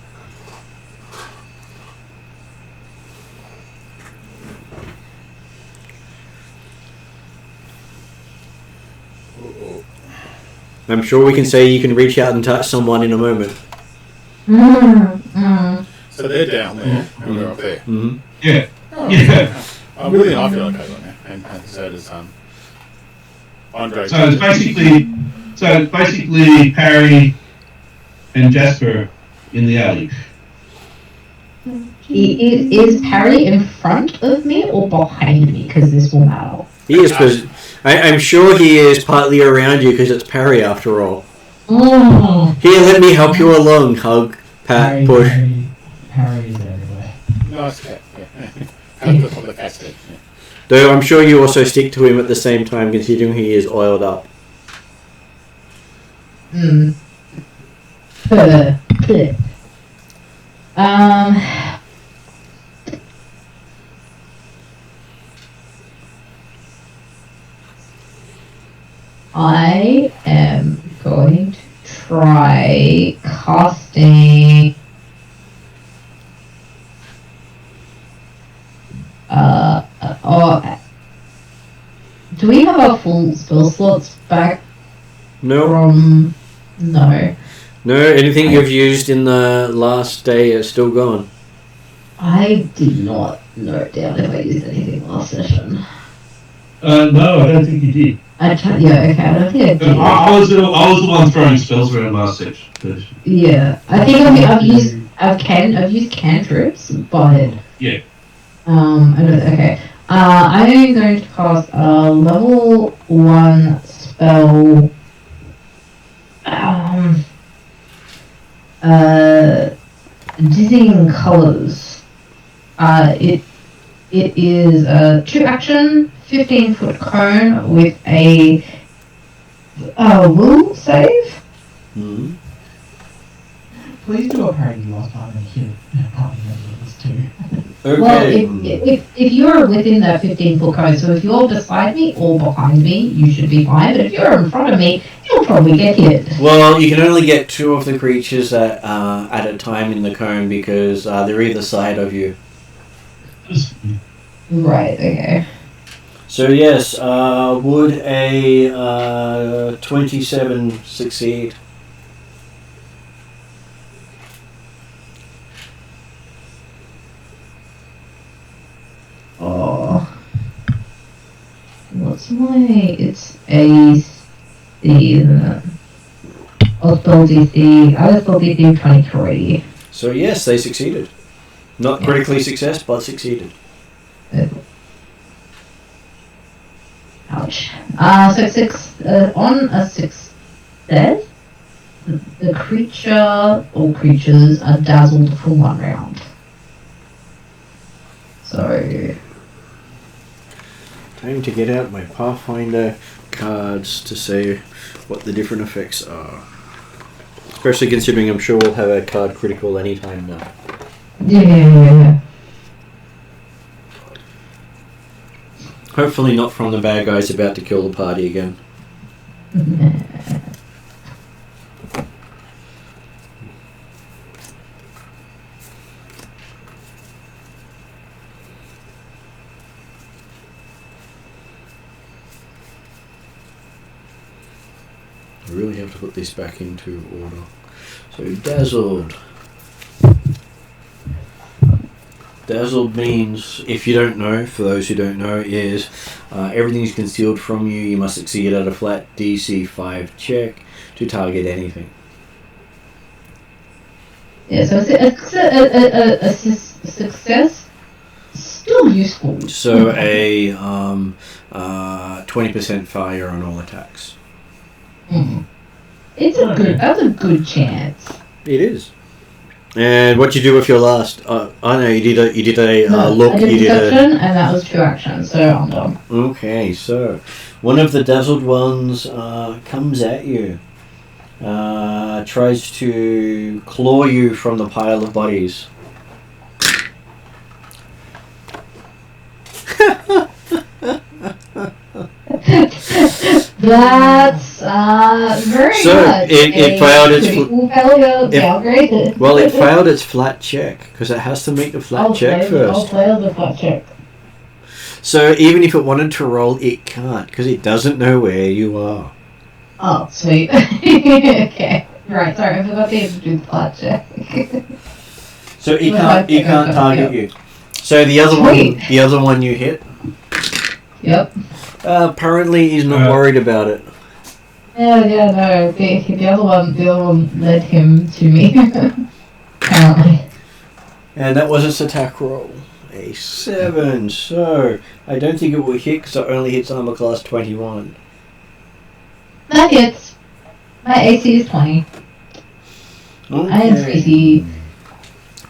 I'm sure we can say you can reach out and touch someone in a moment. So they're down there, and we're up there. Mm-hmm. Yeah. Oh, Yeah. Willie and I feel okay right now, and so does Andre. So it's basically Parry and Jasper in the alley. Is Harry in front of me or behind me? Because this will matter. He is. I'm sure he is partly around you because it's Parry after all. Here, let me help you along. Hug, pat, push. Harry is everywhere. Nice cat. Yeah. Have the top of the cat's head. Yeah. Though I'm sure you also stick to him at the same time, considering he is oiled up. I am going to try casting do we have our full spell slots back No. from no. No, anything you've used in the last day is still gone. I did not note down if I used anything last session. No, I don't think you did. Yeah, okay, I don't think I did. I was the one throwing spells around last session. Yeah, I think I've used cantrips, but Yeah. okay. I'm going to cast a level 1 spell. Dizzying Colors. It is a 2-action, 15-foot cone with a will save. Hmm. Please do a parody last time and hit it. I can't remember this too. Okay. Well, if you're within that 15-foot cone, so if you're beside me or behind me, you should be fine. But if you're in front of me, you'll probably get hit. Well, you can only get 2 of the creatures at a time in the cone because they're either side of you. Right, okay. So yes, would a 27 succeed? Oh. What's it's AC, isn't it? I'll spell DC. I'll spell DC 23. So yes, they succeeded. Not critically success, but succeeded. Ouch. So on a success, the creature or creatures are dazzled for 1 round. So Time to get out my Pathfinder cards to say what the different effects are. Especially considering I'm sure we'll have a card critical anytime now. yeah. Hopefully not from the bad guys about to kill the party again. I really have to put this back into order. So dazzled. Dazzled means, if you don't know, for those who don't know, is everything is concealed from you. You must succeed at a flat DC 5 check to target anything. Yeah, so it's a success, still useful. So a 20% failure on all attacks. That's a good chance. It is. And what you do with your last? I know you did a look. I did you did deception, and that was 2 actions, so I'm done. Okay, so one of the dazzled ones comes at you, tries to claw you from the pile of bodies. That's very So much it failed its downgrade. Well, it failed its flat check because it has to make the flat check I'll first. fail the flat check. So even if it wanted to roll, it can't because it doesn't know where you are. Oh, sweet. Okay. Right, sorry, I forgot to do the flat check. So it can't target you. So the other one you hit. Yep. Apparently he's not worried about it. Yeah, no. The other one led him to me. Apparently. And that was its attack roll. A 7. So I don't think it will hit because it only hits armor class 21. That hits. My AC is 20. Okay. I am squishy.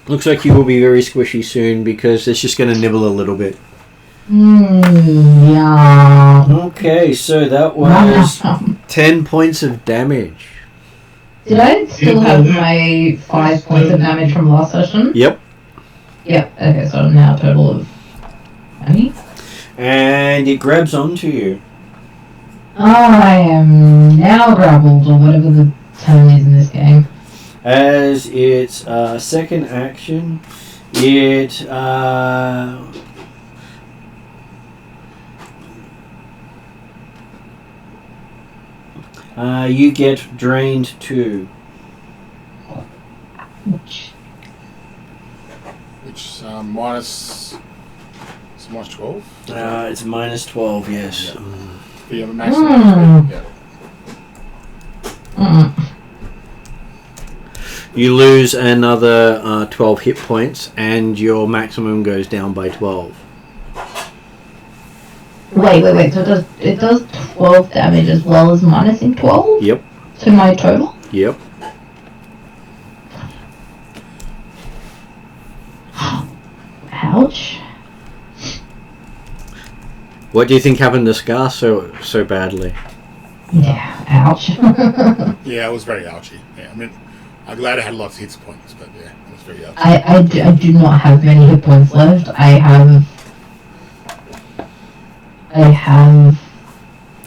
Looks like you will be very squishy soon because it's just going to nibble a little bit. Yeah. Okay, so that was 10 points of damage. Did I still have my 5 points of damage from last session? Yep. Yep. Okay, so I'm now a total of 20. And it grabs onto you. I am now grappled, or whatever the term is in this game. As its second action, it you get drained too. Which minus. It's minus 12? It's minus 12, yes. Yeah. You have a maximum. Yeah. You lose another 12 hit points, and your maximum goes down by 12. Wait. So it does 12 damage as well as minusing 12? Yep. To my total? Yep. Ouch. What do you think happened to Scar so badly? Yeah, ouch. Yeah, it was very ouchy. Yeah, I mean, I'm glad I had lots of hit points, but yeah, it was very ouchy. I do not have many hit points left. I have...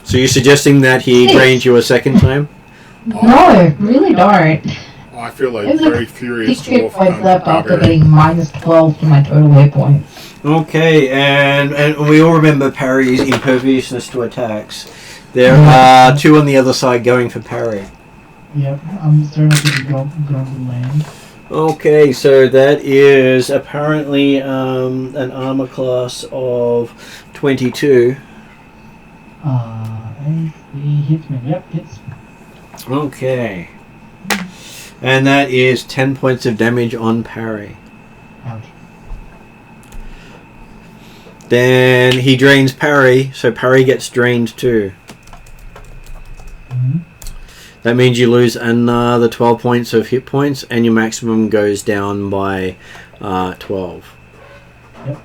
So you're suggesting that he drained you a second time? No, really don't. I feel like There's very furious 6 hit dwarf points left after barbarian. getting minus 12 to my total hit points. Okay, and we all remember parry's imperviousness to attacks. There are 2 on the other side going for parry. Yep, I'm starting to get the land. Okay, so that is apparently an armor class of 22. He hits me. Yep, hits. Okay. And that is 10 points of damage on parry. Ouch. Then he drains parry, so parry gets drained too. Mm-hmm. That means you lose another 12 points of hit points, and your maximum goes down by 12. Yep.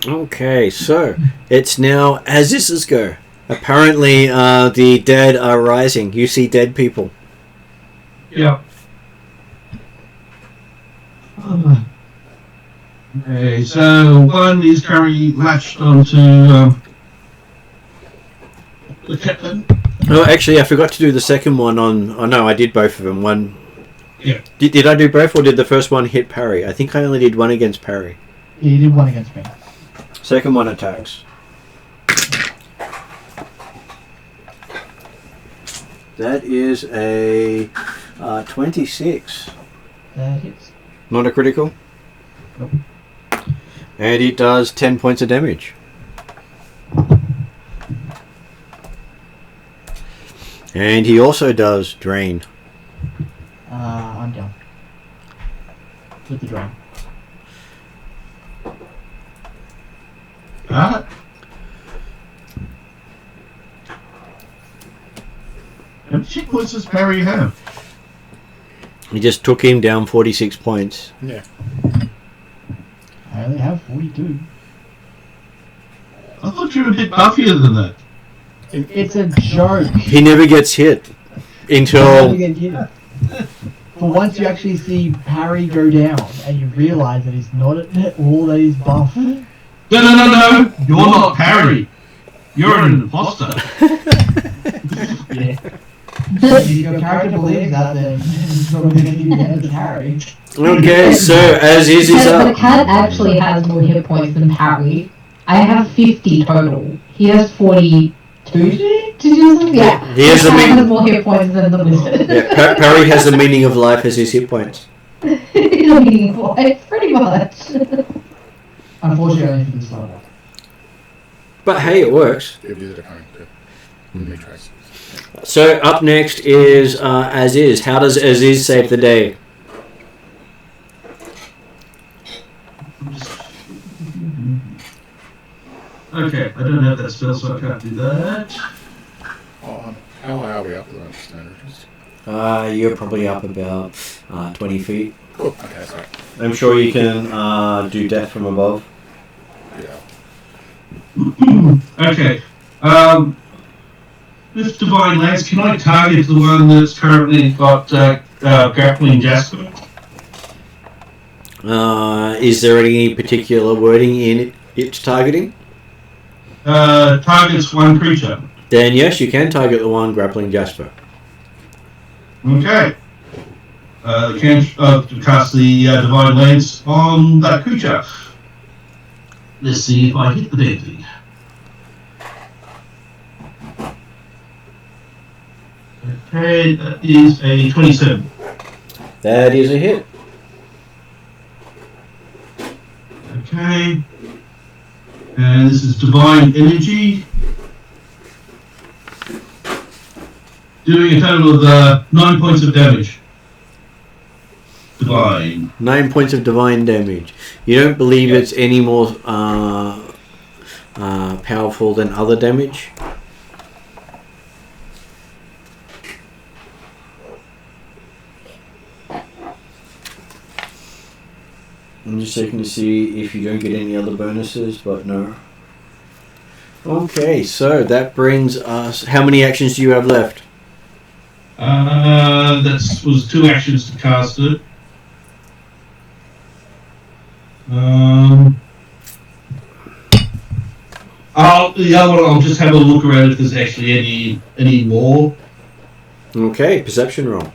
Okay, so it's now Aziz's go. Apparently, the dead are rising. You see dead people. Yeah. Okay, so one is currently latched onto the captain. Oh, actually, I forgot to do the second one on... Oh, no, I did both of them. One... Yeah. Did I do both, or did the first one hit parry? I think I only did one against parry. Yeah, you did one against me. Second one attacks. That is a 26. That hits. Not a critical? Nope. And it does 10 points of damage. And he also does drain. I'm down. With the drain. How many hit points does Barry have? He just took him down 46 points. Yeah. I only have 42. I thought you were a bit buffier than that. It's a joke. He never gets hit until... But once you actually see Harry go down and you realise that he's not at all that he's buff. No! You're not Parry. You're an imposter. Yeah. If your character believes that, then he's probably going to give you the end of Harry. Okay, so as is The up. cat actually has more hit points than Harry. I have 50 total. He has 42. Did you do something? Yeah. He has the Cat has mean- more hit points than the wizard. Yeah, Parry has the meaning of life as his hit points. Pretty much. Unfortunately, only for this level. But hey, it works. If you did it coming to make tracks. So up next is Aziz. How does Aziz save the day? Okay, I don't have that spell, so I can't do that. How high are we up with that standard? You're probably up about 20 feet. Oh, okay, sorry. I'm sure you can do death from above. Yeah. Okay. With Divine Lance, can I target the one that's currently got grappling Jasper? Is there any particular wording in its targeting? Targets one creature. Then yes, you can target the one grappling Jasper. Okay. Can cast the Divine Lance on that creature. Let's see if I hit the damn thing. Okay, that is a 27. That is a hit. Okay. And this is Divine Energy. Doing a total of 9 points of damage. Divine. 9 points of divine damage. You don't believe it's any more powerful than other damage? I'm just checking to see if you don't get any other bonuses, but no. Okay, so that brings us... How many actions do you have left? That was 2 actions to cast it. The other one, I'll just have a look around if there's actually any more. Okay, perception roll.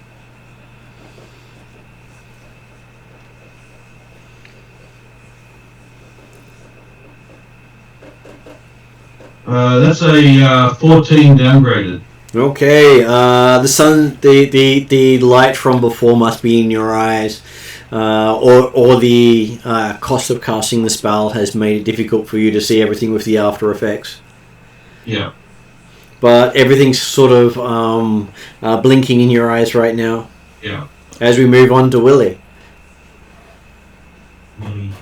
That's a 14 downgraded. Okay, the sun, the light from before must be in your eyes, or the cost of casting the spell has made it difficult for you to see everything with the after effects. Yeah. But everything's sort of blinking in your eyes right now. Yeah. As we move on to Willie. Willie.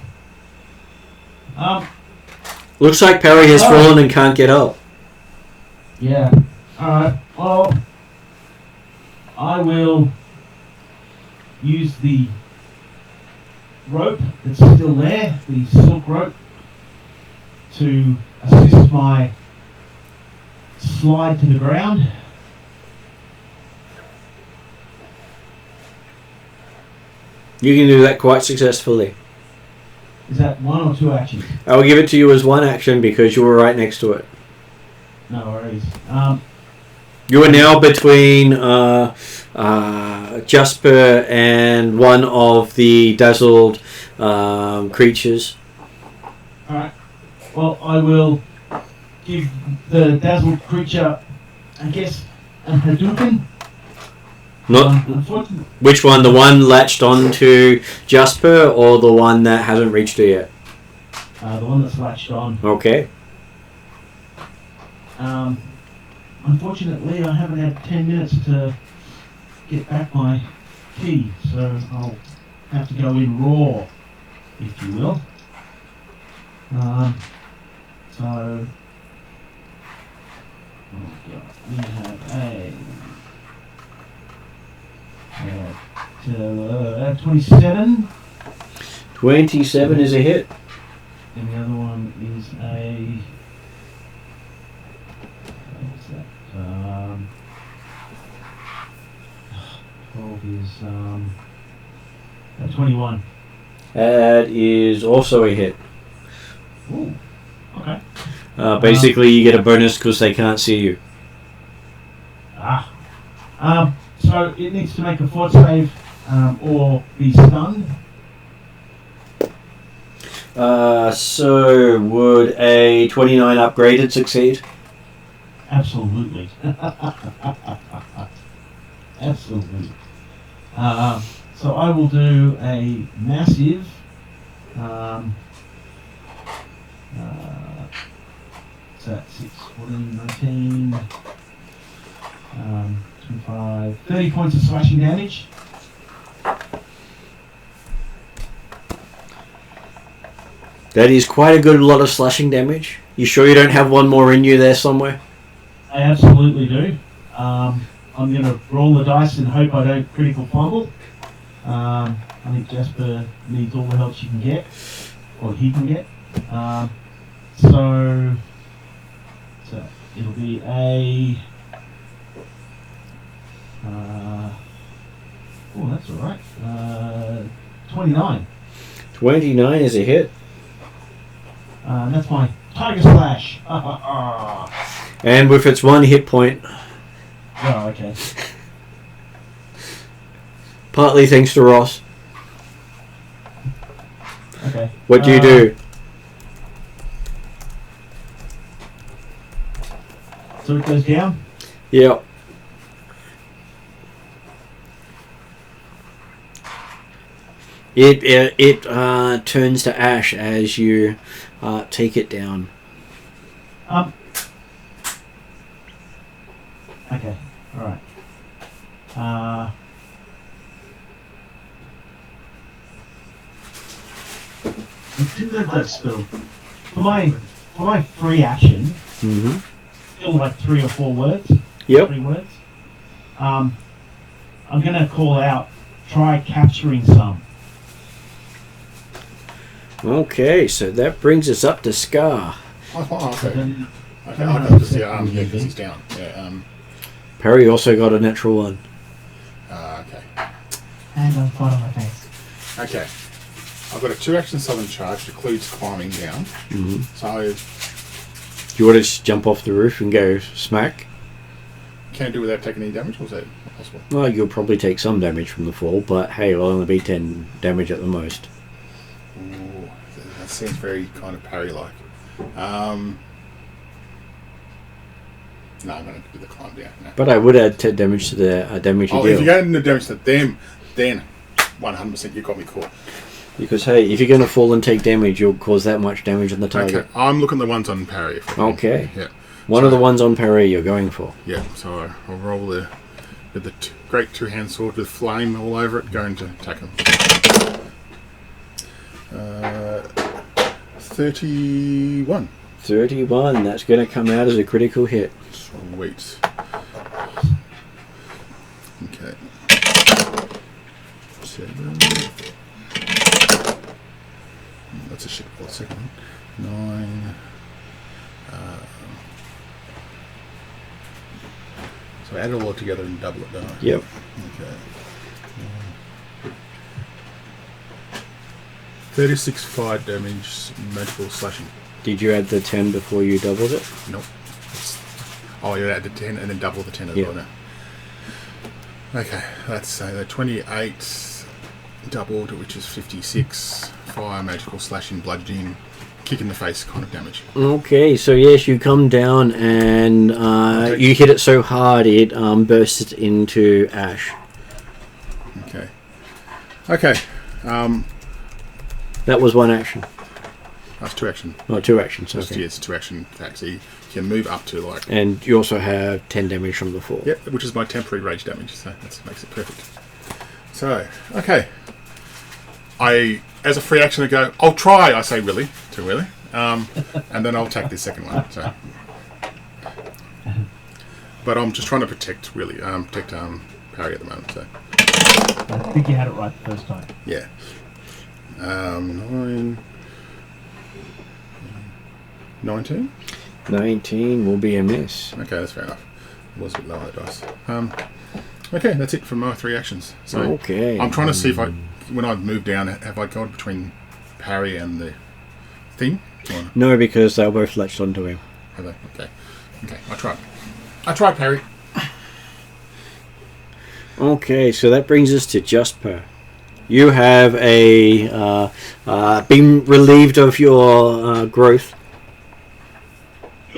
Looks like Perry has fallen and can't get up. Yeah. Alright, well, I will use the rope that's still there, the silk rope, to assist my slide to the ground. You can do that quite successfully. Is that 1 or 2 actions? I will give it to you as 1 action because you were right next to it. No worries. You are now between Jasper and one of the dazzled creatures. Alright. Well, I will give the dazzled creature, I guess, a Hadouken. Not Unfortunately, which one? The one latched onto Jasper, or the one that hasn't reached her yet? the one that's latched on. Okay. Unfortunately, I haven't had 10 minutes to get back my key, so I'll have to go in raw, if you will. So, we have a 27. 27 is a hit. And the other one is a... What's that? 12 is a 21. That is also a hit. Ooh, okay. Basically, you get a bonus because they can't see you. So it needs to make a fort save or be stunned. So would a 29 upgraded succeed? Absolutely. Absolutely. So I will do a massive so that's 6, 14, 19, 25, 30 points of slashing damage. That is quite a good lot of slashing damage. You sure you don't have one more in you there somewhere? I absolutely do. I'm going to roll the dice and hope I don't critical fumble. I think Jasper needs all the help she can get, or he can get. So it'll be a... oh, that's alright. 29. 29 is a hit. That's my Tiger Slash. And with its 1 hit point, Oh, okay. partly thanks to Ross. Okay. What do you do? So it goes down? Yep. It turns to ash as you take it down. Okay, alright. You do have that spell. For my free action, Mm-hmm. still like 3 or 4 words. Yep. 3 words. I'm gonna call out, try capturing some. Okay, so that brings us up to Scar. Oh, So okay. then, Okay, because he's down. Yeah, Perry also got a natural 1. okay. And I'm flat on my face. Okay. I've got a 2-action southern charge, which includes climbing down. Mm-hmm. So, Do you want to just jump off the roof and go smack? can I do without taking any damage, or is that possible? Well, you'll probably take some damage from the fall, but hey, it'll only be 10 damage at the most. Ooh, that seems very kind of parry-like. No, I'm going to do the climb down. No. But I would add 10 damage to the damage you Oh, deal. if you're going to do damage to them, then 100% you got me caught. Because hey, if you're going to fall and take damage, you'll cause that much damage on the target. Okay, I'm looking at the ones on parry. Okay. Yeah. One of the ones on parry you're going for. Yeah, so I'll roll the great 2-hand sword with flame all over it, going to attack him. 31. 31, that's going to come out as a critical hit. Sweet. Okay. 7. That's a shit for the second one. 9. So add it all together and double it, don't I? Yep. Okay. 36 fire damage, magical slashing. Did you add the 10 before you doubled it? Nope. Oh, you add the 10 and then double the 10 as Yeah. well now. Okay, let's say the 28 doubled, which is 56 fire, magical slashing, bludgeoning, kick in the face kind of damage. Okay, so yes, you come down and you hit it so hard it bursts into ash. Okay. Okay. That was 1 action. That's 2 action. Oh, 2 actions. Just, Okay. yeah, it's 2 action attack. So you can move up to like... And you also have 10 damage from the fall. Yep, which is my temporary rage damage, so that makes it perfect. So, okay. As a free action, I go, I'll try, I say really, to really. And then I'll attack this second one. So. But I'm just trying to protect, really, protect parry at the moment, so. I think you had it right the first time. Yeah. 9... 19? 19 will be a miss. Okay, that's fair enough. It was a bit low, that dice. Okay, that's it for my 3 actions. So Okay. I'm trying to see if when I move down, have I gone between parry and the thing? Or No, because they were both latched onto him. have they? Okay. Okay, I tried parry. Okay, so that brings us to Jasper. You have been relieved of your growth.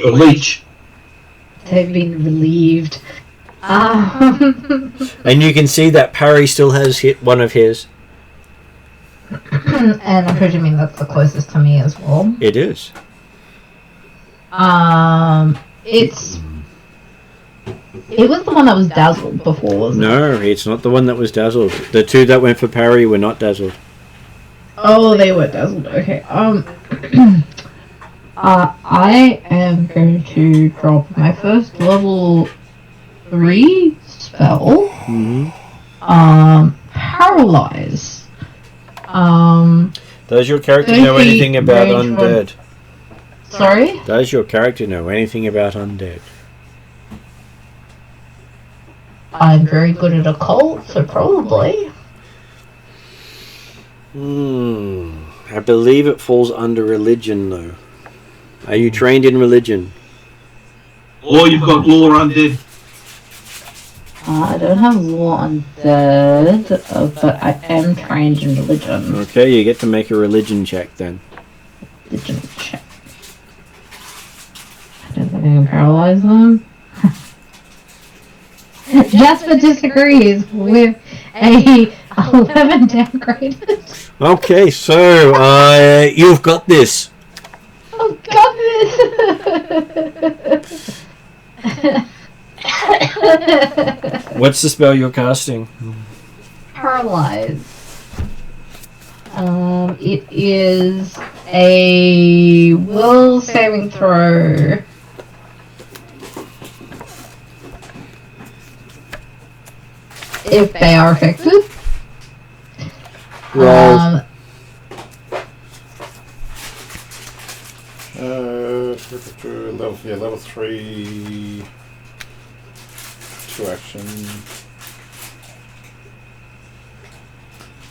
A leech. They've been relieved. And you can see that parry still has hit one of his. And I'm presuming that's the closest to me as well. It is. It was the one that was dazzled before, wasn't it? No, it's not the one that was dazzled. The 2 that went for parry were not dazzled. Oh, they were dazzled. Okay. I am going to drop my first level 3 spell spell. Paralyze. Does your character know anything about undead? Sorry? Does your character know anything about undead? I'm very good at occult, so probably. I believe it falls under religion, though. Are you trained in religion? Or you've got law undead. I don't have law undead, but I am trained in religion. Okay, you get to make a religion check then. Religion check. I don't think I can paralyze them. Jasper disagrees with a 11 downgraded. Okay, so you've got this. I've got this! What's the spell you're casting? Paralyze. It is a will saving throw. If they are affected. Roll. Level 3. 2 action.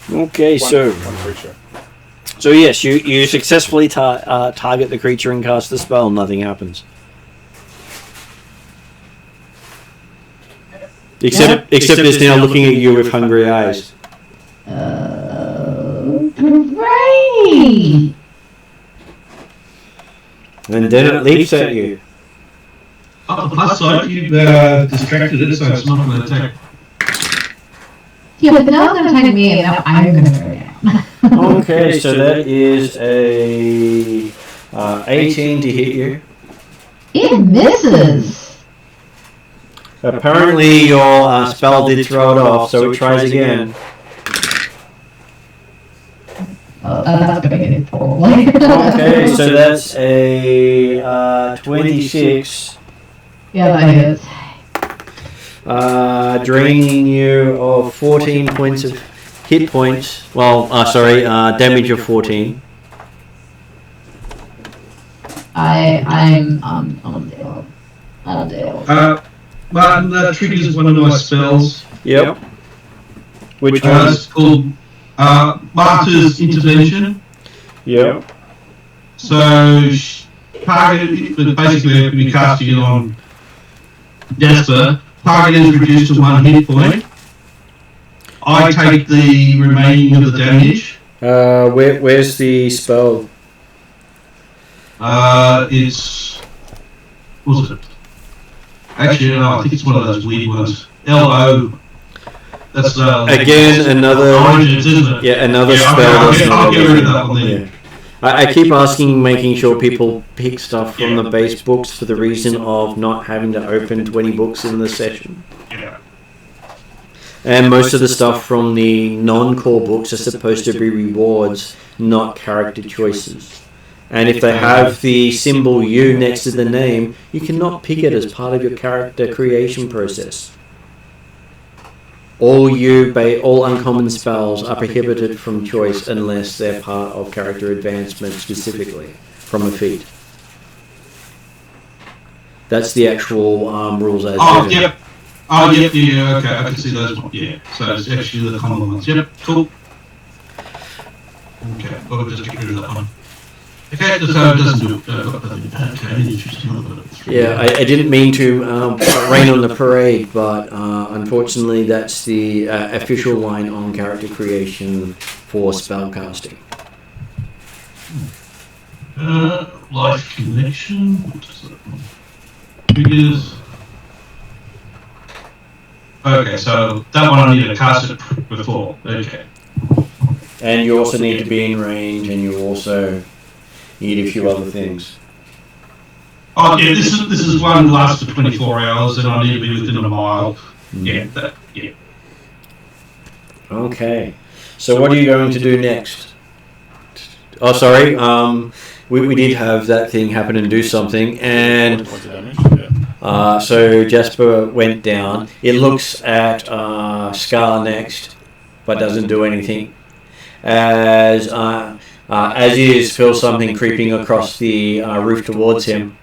Okay, so yes, you successfully target the creature and cast the spell. Nothing happens. Except it's now looking at you with hungry eyes. Great! And then it leaps at you. On the plus side, you've distracted it, so it's not going to attack. Yeah, but now it's going to attack me, and now I'm going to go down. Okay, so that is a 18 to hit you. It misses! Apparently your spell did throw it off, so it tries again. That's going to get it probably. Okay, so that's a 26. Yeah, that is. Draining you of 14 points of hit points. Well, damage of 14. I'm dead. Martin, that triggers one of my spells. Yep. Which one? It's called Martyr's Intervention. Yep. So, target, but basically it can be casting it on Jasper. Target is reduced to 1 hit point. I take the remaining of the damage. Where's the spell? It's... What was it? Actually, no, I think it's one of those weird ones. LO. That's again another. Origins, isn't it? Yeah, another spell. I'll get rid of that one then. Yeah. I keep asking, making sure people pick stuff from the base books for the reason of not having to open 20 books in the session. Yeah. And most of the stuff from the non-core books are supposed to be rewards, not character choices. And if they have the symbol U next to the name, you cannot pick it as part of your character creation process. All uncommon spells are prohibited from choice unless they're part of character advancement specifically from a feat. That's the actual rules as written. Yep. Oh, yep, yeah, okay, I can see those ones, yeah. So it's actually the common ones. Yep, cool. Okay, we'll just get rid of that one. Okay, so it doesn't do it. Okay, interesting. Yeah, I didn't mean to rain on the parade, but unfortunately that's the official line on character creation for spellcasting. Life connection. What is that one? Triggers. Okay, so that one I need to cast it before. Okay. And you also need to be in range, and you also need a few other things. Oh yeah, this is one that lasts for 24 hours, and I need to be within a mile. Yeah, yeah. Okay. So what are you going to do next? Oh, sorry. We did have that thing happen and do something, and So Jasper went down. It looks at Scar next, but doesn't do anything. As is, feels something creeping across the roof towards him.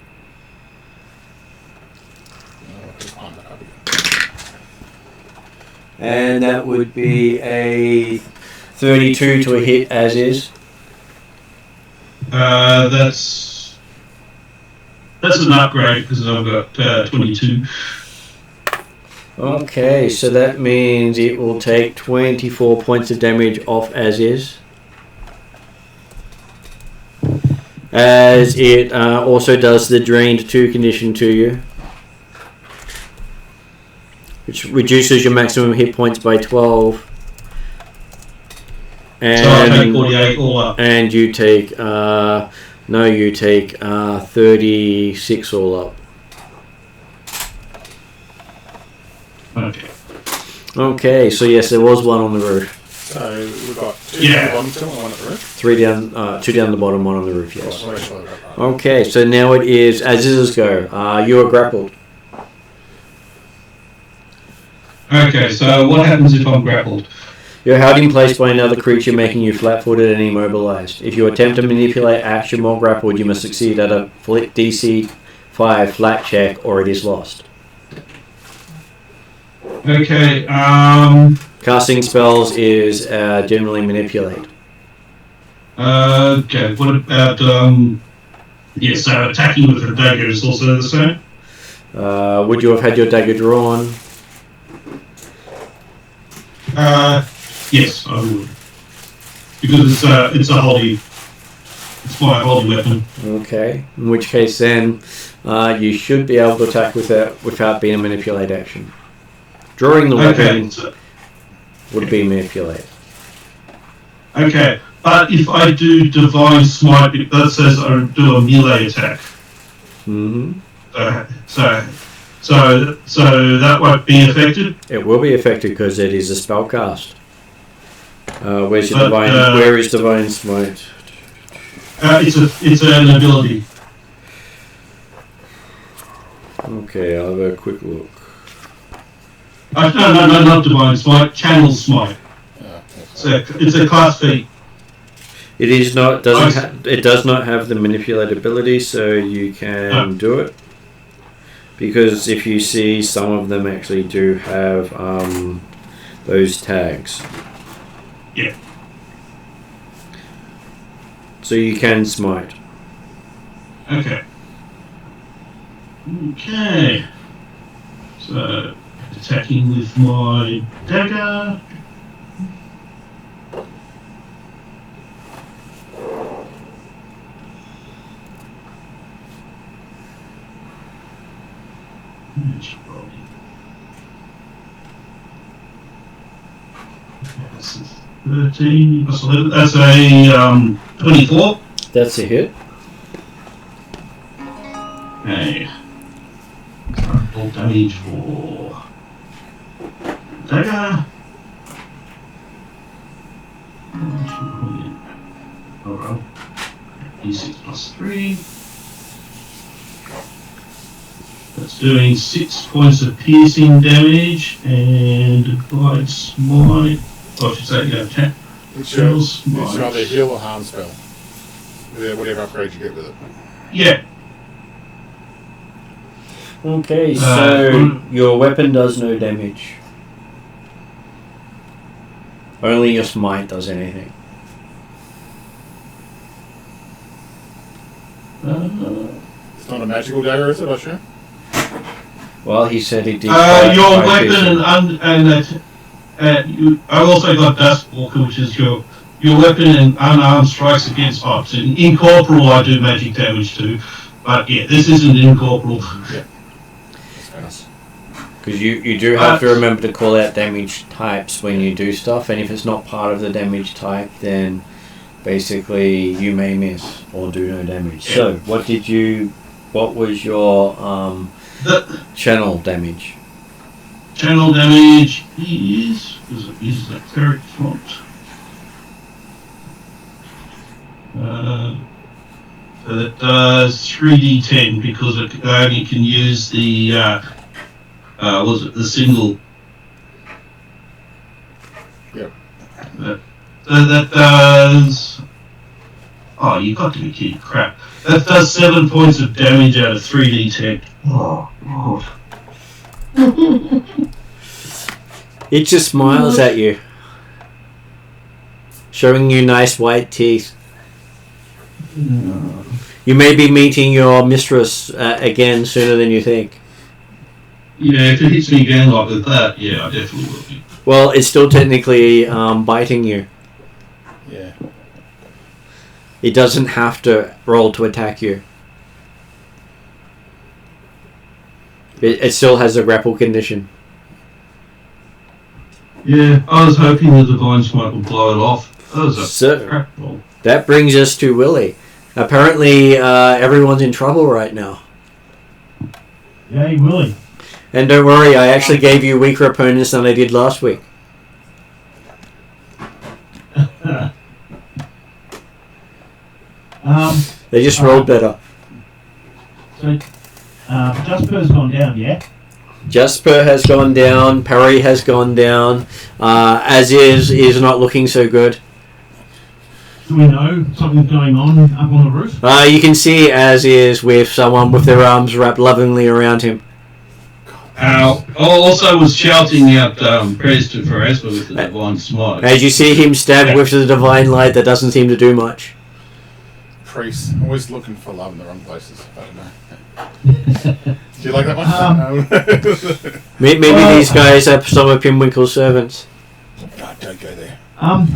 And that would be a 32 to a hit, as is. That's an upgrade because I've got 22. Okay, so that means it will take 24 points of damage off as is. As it also does the drained 2 condition to you, which reduces your maximum hit points by 12. And, so I take 48 all up. And you take, you take 36 all up. Okay. Okay, so yes, there was one on the roof. So we've got 2 down the bottom, 2 and 1 at the roof. 3 down, 2 down the bottom, 1 on the roof, yes. Okay, so now it is Aziz's go. You are grappled. Okay, so what happens if I'm grappled? You're held in place by another creature, making you flat-footed and immobilized. If you attempt to manipulate action while grappled, you must succeed at a DC 5 flat check, or it is lost. Okay, Casting spells is generally manipulate. Okay, what about, so attacking with a dagger is also the same? Would you have had your dagger drawn? Yes, I would. Because it's my holy weapon. Okay, in which case then you should be able to attack with that without being a manipulate action. Drawing the weapon would be manipulate. Okay, but if I do divine smite, that says I do a melee attack. Mm-hmm. So that won't be affected. It will be affected because it is a spell cast. Where's your divine? Where is divine smite? It's an ability. Okay, I'll have a quick look. No, not divine smite. Channel smite. It's a class feat. It is not. It does not have the manipulate ability, so you can do it. Because if you see, some of them actually do have those tags. Yeah. So you can smite. Okay. Okay. So attacking with my dagger. That's 13. That's a 24. That's a hit. Okay. Full damage for dagger. Alright. D6 plus 3. That's doing 6 points of piercing damage and applied smite. Oh, I should say, yeah, 10. It's either heal or harm spell. Whatever upgrade you get with it. Yeah. Okay, so your weapon does no damage. Only your smite does anything. It's not a magical dagger, is it? I'm sure. Well, he said he did. Your weapon I also got Dustwalker, which is your weapon and unarmed strikes against ops. In incorporeal, I do magic damage too, but yeah, this isn't incorporeal. Yeah. Because you do have to remember to call out damage types when you do stuff, and if it's not part of the damage type, then basically you may miss or do no damage. Yeah. So, what was your channel damage? Channel damage is the cleric font. It does 3d10 because it only can use the the single. Yep. So that does. Oh, you got to be kidding! Crap. That does 7 points of damage out of 3d10. Oh God. It just smiles at you, showing you nice white teeth. You may be meeting your mistress again sooner than you think. Yeah, if it hits me again like that, yeah, I definitely will be. Well, it's still technically biting you. Yeah. It doesn't have to roll to attack you. It still has a grapple condition. Yeah, I was hoping the Divine Smite would blow it off. That was a crap roll. That brings us to Willie. Apparently, everyone's in trouble right now. Yay, Willie. And don't worry, I actually gave you weaker opponents than I did last week. They just rolled better. So, Jasper's gone down, yeah? Jasper has gone down. Perry has gone down. As is not looking so good. Do we know something's going on up on the roof? You can see As is with someone with their arms wrapped lovingly around him. Also was shouting out praise to Varisia with the Divine Smite. As you see him stabbed with the divine light that doesn't seem to do much. Priests, always looking for love in the wrong places. I don't know. Do you like that one? Maybe these guys are some of Pinwinkle's servants. God, don't go there. I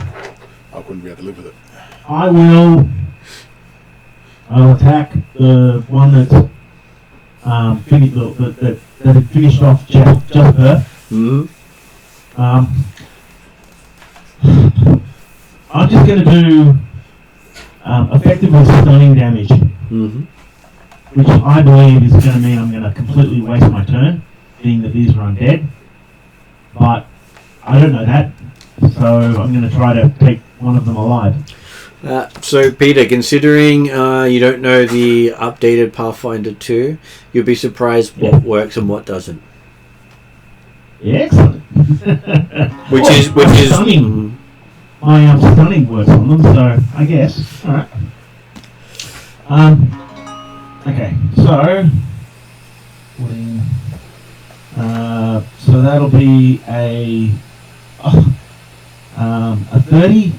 wouldn't be able to live with it. I'll attack the one that's that had finished off Jasper. Mm-hmm. I'm just going to do effectively stunning damage, which I believe is going to mean I'm going to completely waste my turn, being that these are undead. But I don't know that, so I'm going to try to take one of them alive. So, Peter, considering you don't know the updated Pathfinder 2, you'll be surprised what works and what doesn't. Yeah, excellent. Which is stunning. My stunning works on them, so I guess. All right. Okay, so 14. So that'll be a 30.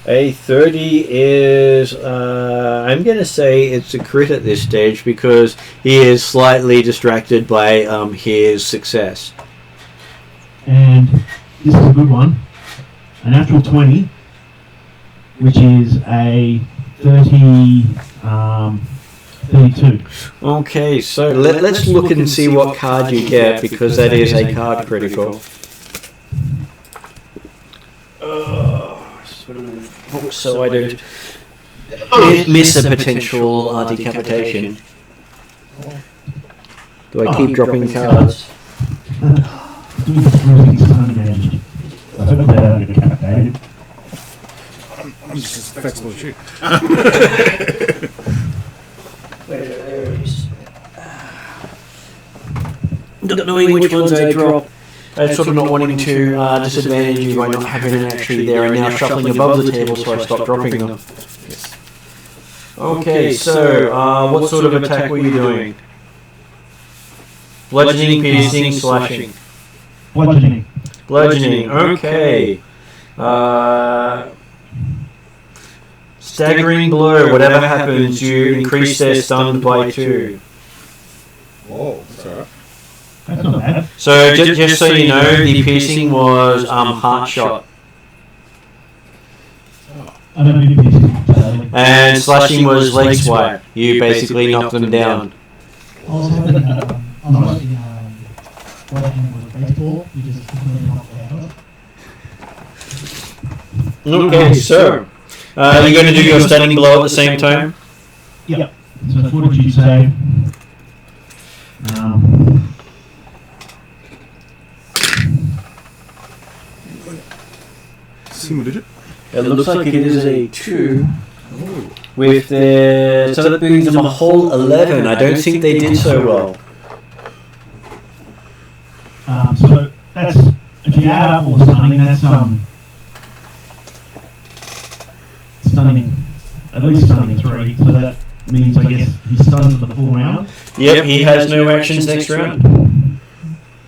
A 30 is, I'm going to say it's a crit at this stage because he is slightly distracted by his success. And this is a good one. A natural 20, which is a 32. Okay, so let's look and see what card you get because that is a card critical. So I don't miss a potential decapitation. Do I keep dropping cards? I'm just as flexible as you. There it is. Not knowing which ones I drop. I'm sort of not wanting to disadvantage you by not having it actually there and now shuffling above the table, so I stopped dropping them. Yes. Okay, so what sort of attack were you doing? Bludgeoning, piercing, slashing. Bludgeoning. Bludgeoning, okay. Staggering blow, whatever happens, you increase their stun by 2. Whoa, that's alright. That's not bad. So just so you know, the piercing was heart shot. I don't need piercing. And slashing was leg swipe. You basically knocked them down. Okay, so are you going to do your stunning blow at the same time? Yep. So that's what you say. Single digit? It looks like it is a 2. with their... So that brings them a whole 11. I don't think they did so well. So that's, if you add up all the stunning, that's stunning, at least stunning 3. So that means, I guess, he's stunned for the full round. Yep, he has no actions next round.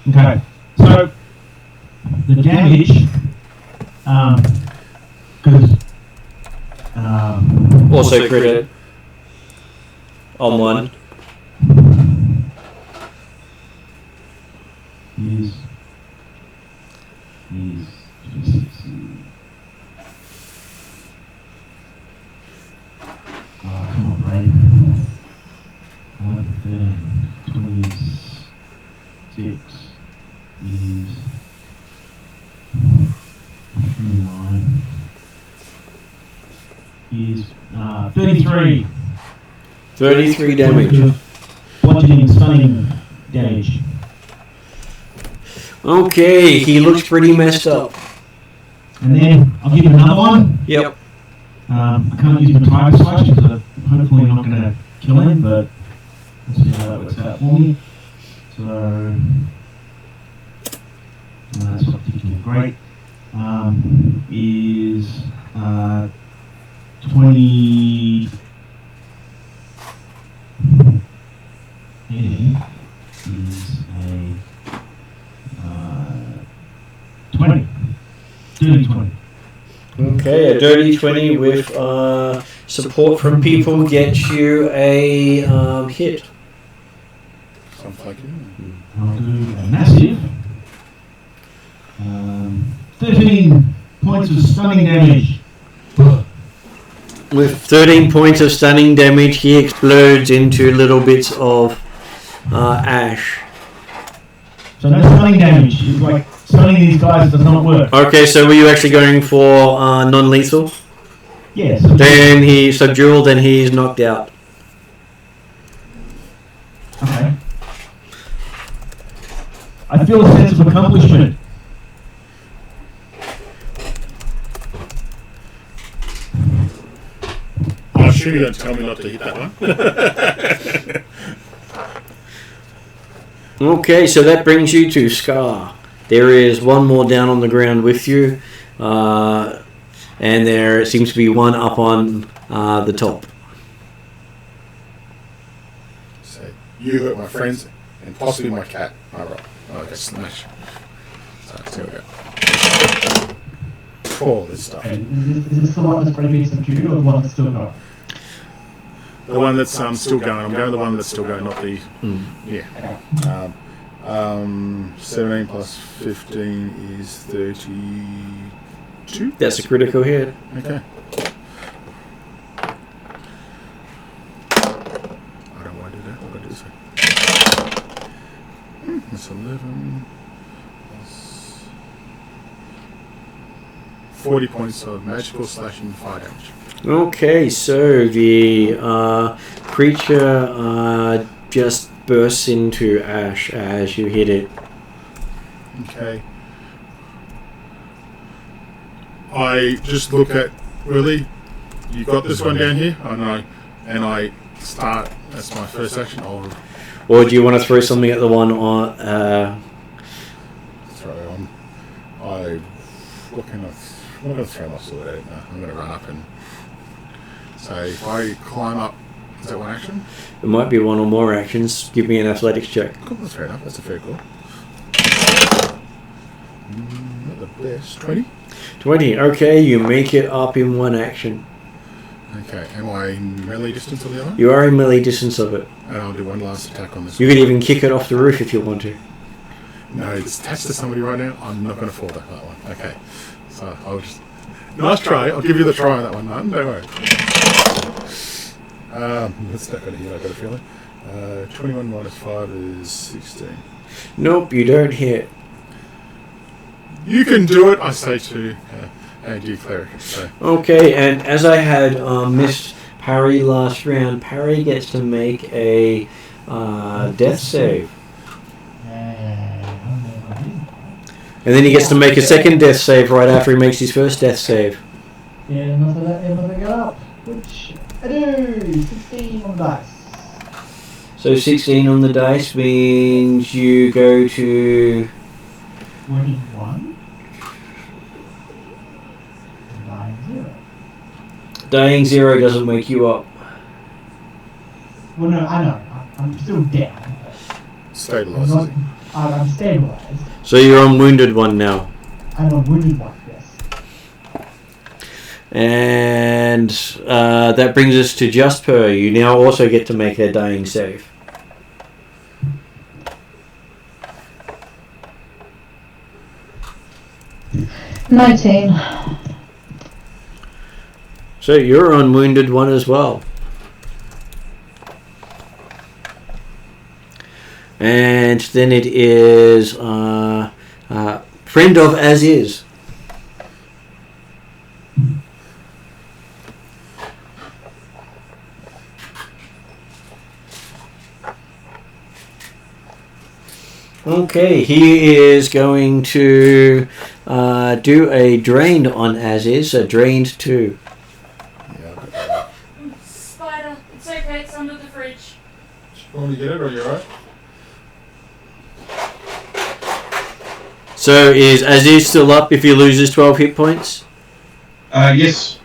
Okay, so the damage, because Also crit on 1. is come on, right? 26 is 29 is 33. 33 damage. Bludgeoning, stunning damage. Okay, he looks pretty messed up. And then I'll give him another one. Yep. I can't use my tiger slash because I'm hopefully not going to kill him, but let's see how that works out for me. So that's not particularly great. Is 20. Is a 20. Dirty 20. Okay, a dirty 20 with support from people gets you a hit. Sounds like it. I'll do a massive 13 points of stunning damage. With 13 points of stunning damage, he explodes into little bits of ash. So no stunning damage. It's like stunning these guys does not work. Okay, so were you actually going for non-lethal? Yes. Then dual, then he's knocked out. Okay. I feel a sense of accomplishment. I'm sure you don't tell me not to hit that one. Okay, so that brings you to Scar. There is one more down on the ground with you, and there seems to be one up on the top. So you hurt my friends and possibly my cat. Alright. Okay, smash. So here we go. All this stuff. Okay, is this the one that's probably subdued or the one that's still going? The one that's still going. I'm going to the one that's still going, not the... Yeah. 17 plus 15 is 32. That's a critical hit. Okay. I don't want to do that. I've got to do this. That's 11. Plus 40 points of magical slashing fire damage. Okay, so the creature just bursts into ash as you hit it. Okay. I just look at, really? You got this one down here? I know. And I start, that's my first action. Or do you want to throw something at the one on... throw on. I'm not going to throw my sword at it. No, I'm going to run up and... So if I climb up, is that one action? It might be one or more actions. Give me an athletics check. Cool, that's fair enough. That's a fair call. Not the best. 20? 20. Okay, you make it up in one action. Okay, am I in melee distance of the other? You are in melee distance of it. And I'll do one last attack on this. You could even kick it off the roof if you want to. No, it's attached to somebody right now. I'm not going to fall that one. Okay, so I'll just... Nice try. I'll give you the try on that one, Martin. Don't worry. That's not going to hit, I've got a feeling. 21 minus 5 is 16. Nope, you don't hit. You can do it, I say to AD Cleric. So. Okay, and as I had missed Parry last round, Parry gets to make a death save. And then he gets to make a second death save right after he makes his first death save. Yeah, nothing go up, which I do! 16 on the dice. So 16 on the dice means you go to... 21. 9-0. Dying 0 doesn't wake you up. Well, no, I know. I'm still down. Stabilizes. I'm stabilized. So you're on wounded 1 now. I'm a wounded one, yes. And that brings us to Jasper. You now also get to make a dying save. $19. So you're on wounded 1 as well. And then it is friend of as is. Okay, he is going to do a drained on as is, a drained 2. Yeah, I've got that. Spider, it's okay, it's under the fridge. You want to get it, or are you alright? So is Aziz still up if he loses 12 hit points? Yes.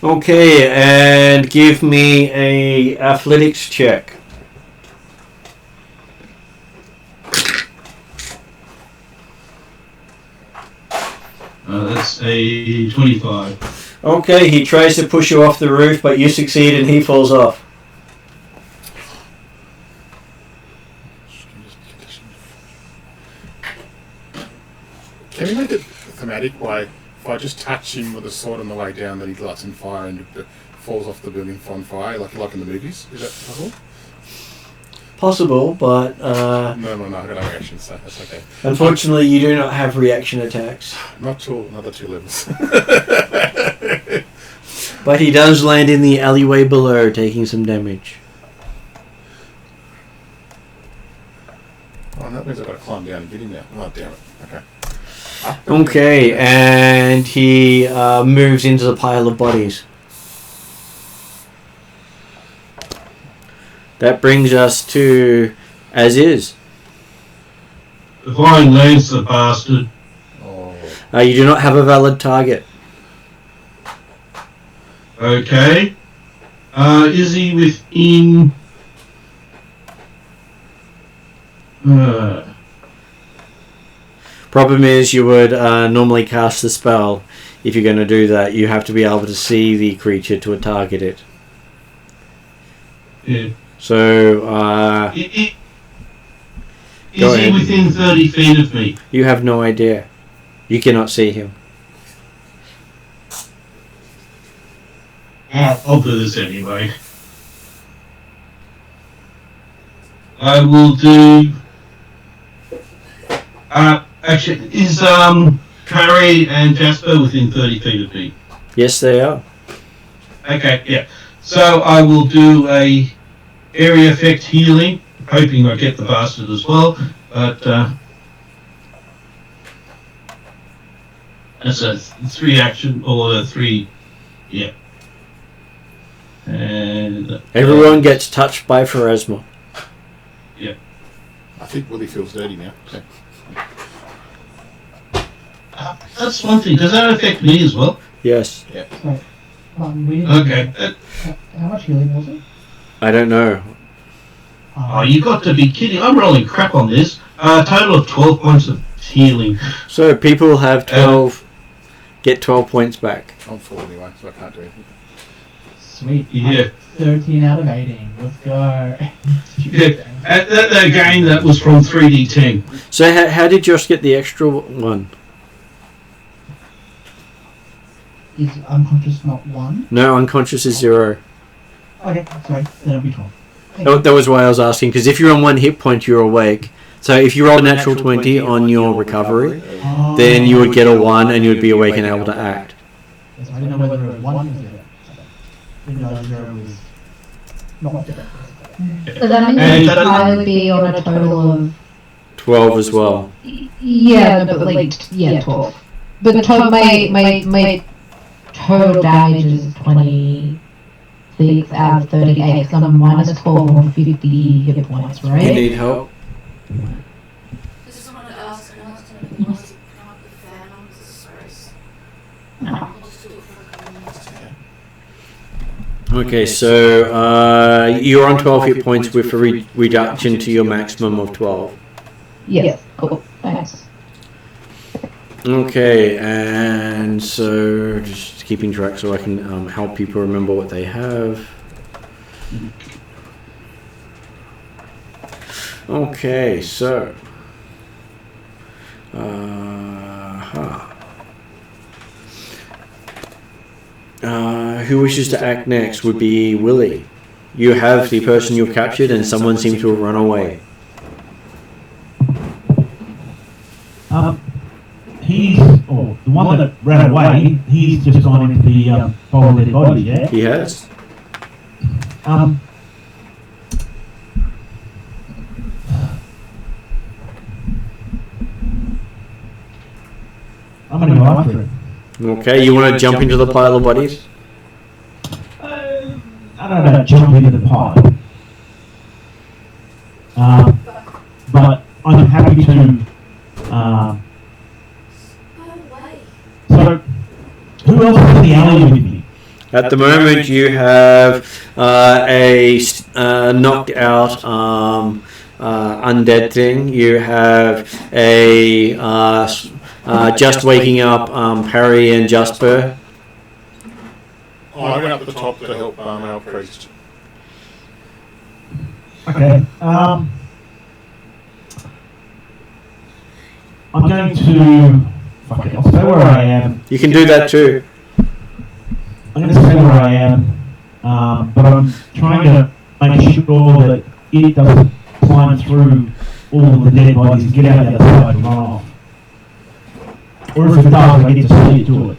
Okay, and give me a athletics check. That's a 25. Okay, he tries to push you off the roof, but you succeed and he falls off. Can we make it thematic by if I just touch him with a sword on the way down, then he lights on fire and falls off the building on fire, like in the movies? Is that possible? Possible, but No, I've got no reaction, so that's okay. unfortunately you do not have reaction attacks. Not till another 2 levels. But he does land in the alleyway below, taking some damage. Oh, that means I've got to climb down and get him now. Oh, damn it. Okay. Okay, and he moves into the pile of bodies. That brings us to as is. If I lance the bastard, Oh, You do not have a valid target. okay. Is he within... Problem is, you would normally cast the spell. If you're going to do that, you have to be able to see the creature to target it. yeah. So, Is Go he ahead. within 30 feet of me? you have no idea. You cannot see him. I'll do this anyway. I will do... actually, is Harry and Jasper within 30 feet of me? Yes, they are. Okay, yeah. So I will do a area effect healing, hoping I get the bastard as well, but that's a 3 action, or a 3, yeah. And Everyone gets touched by Pharasma. I think Willie feels dirty now. Okay. that's one thing. Does that affect me as well? Yes. Okay. How much healing was it? I don't know. Oh, you got to be kidding! I'm rolling crap on this. Total of 12 points of healing. So people have 12, get 12 points back. I'm full anyway, so I can't do anything. Sweet. Yeah. 13 out of 18. Let's go. Yeah. Again, that was from 3d10. So how did Josh get the extra one? Is unconscious not 1? No, unconscious is 0. Okay, sorry. Then it'll be 12. That was why I was asking, because if you're on 1 hit point, you're awake. So if you roll a natural 20 on your recovery, then you would get a 1 and you would be awake and able to act. Yes, I didn't know whether it was 1 or 0. I didn't know 0 was... Not dead. So that means I would be on a total of 12 as well. yeah, but like 12. But my total damage is 26 out of 38. So I'm minus 12 on 50 hit points, right? You need help? This is what I asked, and I asked him if he wants to come up with Phantoms as Spurs. I'll just do it for a couple minutes. Okay, so you're on 12 hit points with a reduction to your maximum of 12. Yes, cool. Thanks. Okay, and so just keeping track so I can help people remember what they have. Okay, so who wishes to act next would be Willie. You have the person you've captured and someone seems to have run away. The one that ran away, he's just gone into the pile of dead bodies, yeah? He has? I'm gonna go after him. Okay, you want to jump into the pile of bodies? I don't know, jump into the pile. But I'm happy to. So, who else is in the alley with me? At the moment, you have a knocked out undead thing. You have a just waking up Harry and Jasper. Oh, I went up the top to help our priest. Okay. I'm going to. Fuck it, I'll stay where I am. You can do that too. I'm going to stay where I am, but I'm trying to make sure that it doesn't climb through all of the dead bodies and get out the other side and run off. Or if it does, I get to see it do it.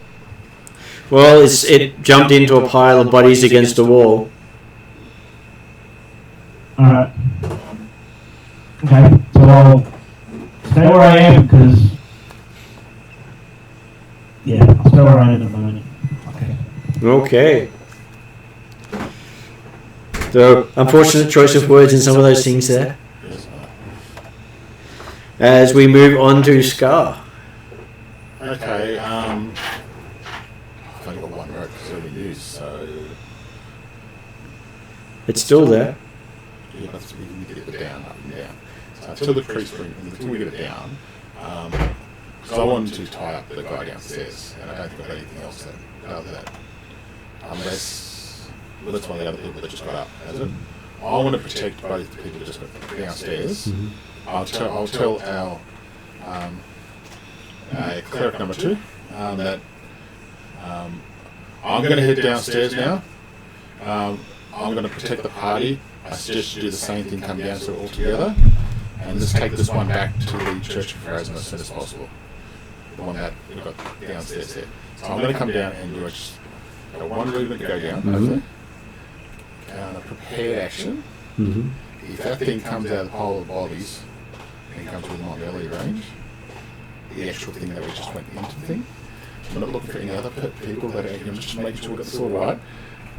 Well, it jumped into a pile of bodies against a wall. Alright. Okay, so I'll stay where I am because. Yeah, I'll stay where I am at the moment. Okay. So, unfortunate choice of words in some of those things there. As we move on to Scar. Okay, I've only got one rope to use, so... It's still there. Yeah, but we can get it down, up and down. So until the priest until we get it down, because I wanted to tie up the guy downstairs, and I don't think I've got anything else to do that. Unless, well, that's one of the other people that just got up, has it? I want to protect both the people that just got downstairs. Mm-hmm. I'll tell our cleric number 2 that I'm going to head downstairs now. I'm going to protect the party. I suggest you do the same thing, come down so we're all together, and let's take this one back to the Church of Varisan as soon as possible. The one that we've got downstairs here. So I'm going to come down and do just one movement to go down, hopefully. And a prepared action. Mm-hmm. If that thing comes out of the pile of bodies and comes within my melee range, the actual thing that we just went into the thing, I'm not looking for any other people that are just making sure we got this all right.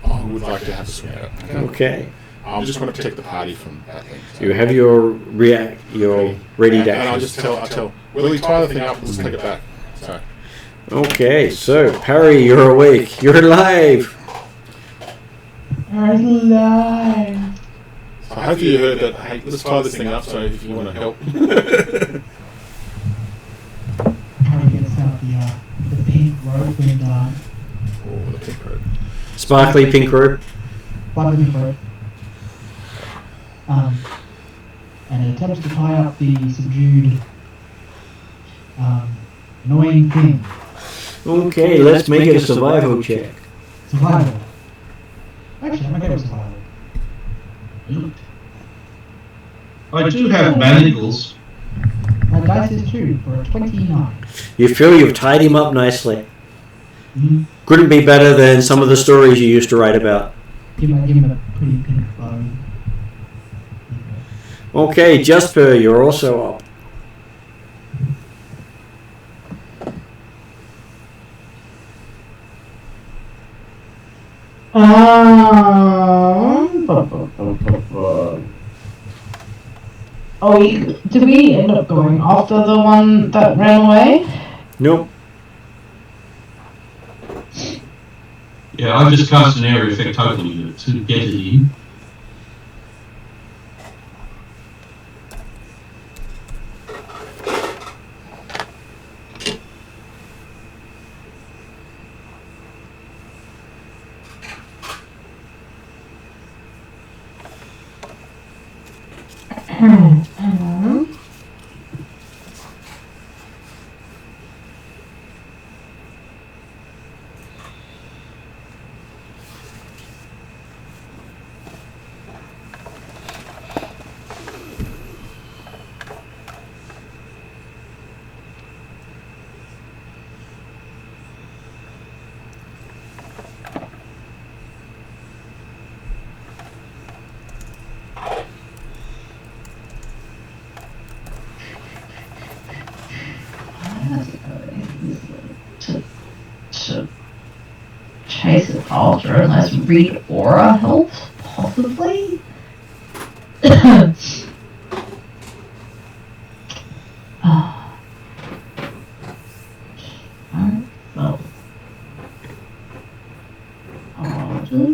I would like to have a swing at it. Okay. I'm just going to protect the party from that thing. So. You have your ready to And action. I'll tell Willie, tie the thing up, let's take it back. So. Okay, so Parry, you're awake. You're alive. I'm alive. So hopefully you heard that, hey, let's tie this thing up so if you want to help. Harry gets out the pink rope and Oh, the pink rope. Sparkly pink rope. sparkly pink rope. And it attempts to tie up the subdued annoying thing. Okay, let's make it a survival check. Survival. Actually, I'm okay with survival. I do have manacles. My dice is 2 for a 29. You feel you've tied him up nicely. Mm-hmm. Couldn't be better than some of the stories you used to write about. Give him a pretty pink bow. Okay, Jasper, you're also up. Did we end up going after the one that ran away? Nope. Yeah, I've just cast an area effect totally to get it in. To chase an altar unless read aura helps, possibly? Just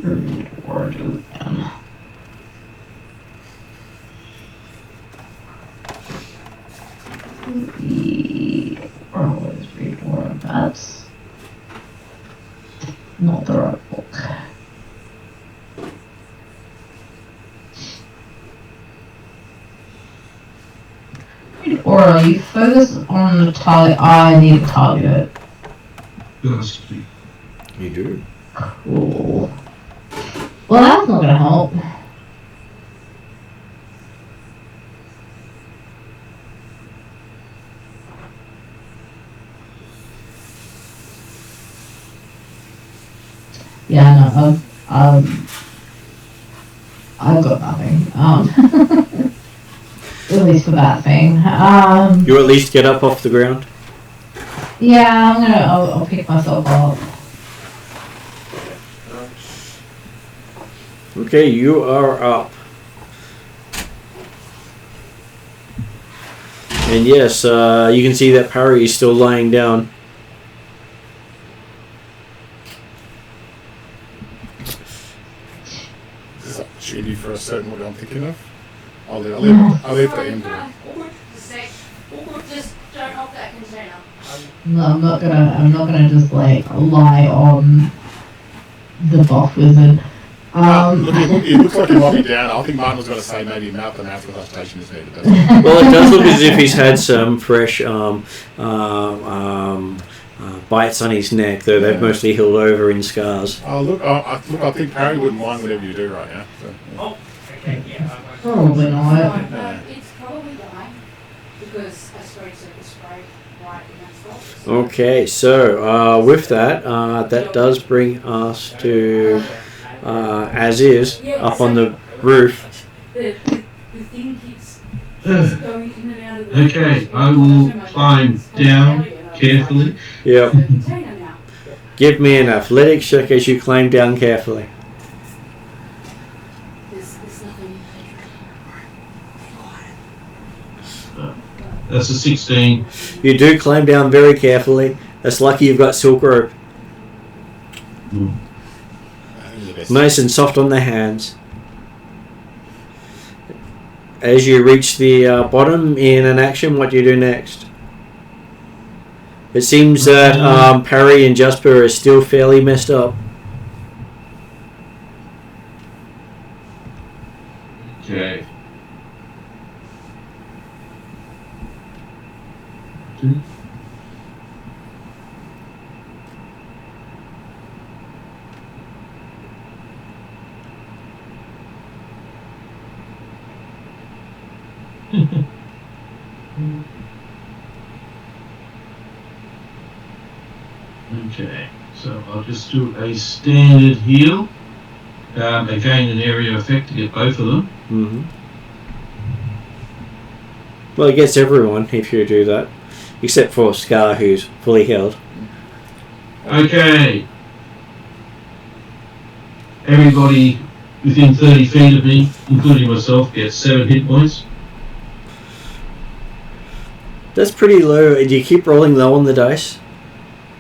read aura again. Always read aura, that's not the right book. Or you focus on the target. I need to target it. Yes. You do. Cool. Well, that's not gonna help. Yeah, no, I've got nothing. At least for that thing. You at least get up off the ground? Yeah, I'll pick myself up. Okay, you are up. And yes, you can see that Parry is still lying down. Is this opportunity for a certain what I'm thinking of? I'll leave to him to Just don't knock that container. No, I'm not gonna just like lie on the buff wizard. Look, it looks like he might be down. I think Martin was going to say maybe mouth-to-mouth resuscitation is needed. Doesn't it? Well, it does look as if he's had some fresh bites on his neck, though they've mostly healed over in scars. Oh, look, I think Parry wouldn't mind whatever you do right now. So, yeah. Okay, yeah. Probably not. No, it's probably dying because I sprayed circle spray right in that spot. Okay, so with that, that does bring us to as is up on the roof. The thing keeps going in and out of the Okay, I will climb down carefully. Yep. container now. Give me an athletics check as you climb down carefully. There's nothing. That's a 16. You do climb down very carefully. That's lucky you've got silk rope. Nice and soft on the hands. As you reach the bottom in an action, what do you do next? It seems that Parry and Jasper are still fairly messed up. Okay. Okay, so I'll just do a standard heal again an area effect to get both of them. Mm-hmm. Well, it gets everyone if you do that, except for Scar, who's fully healed. Okay. Everybody within 30 feet of me, including myself, gets 7 hit points. That's pretty low. Do you keep rolling low on the dice?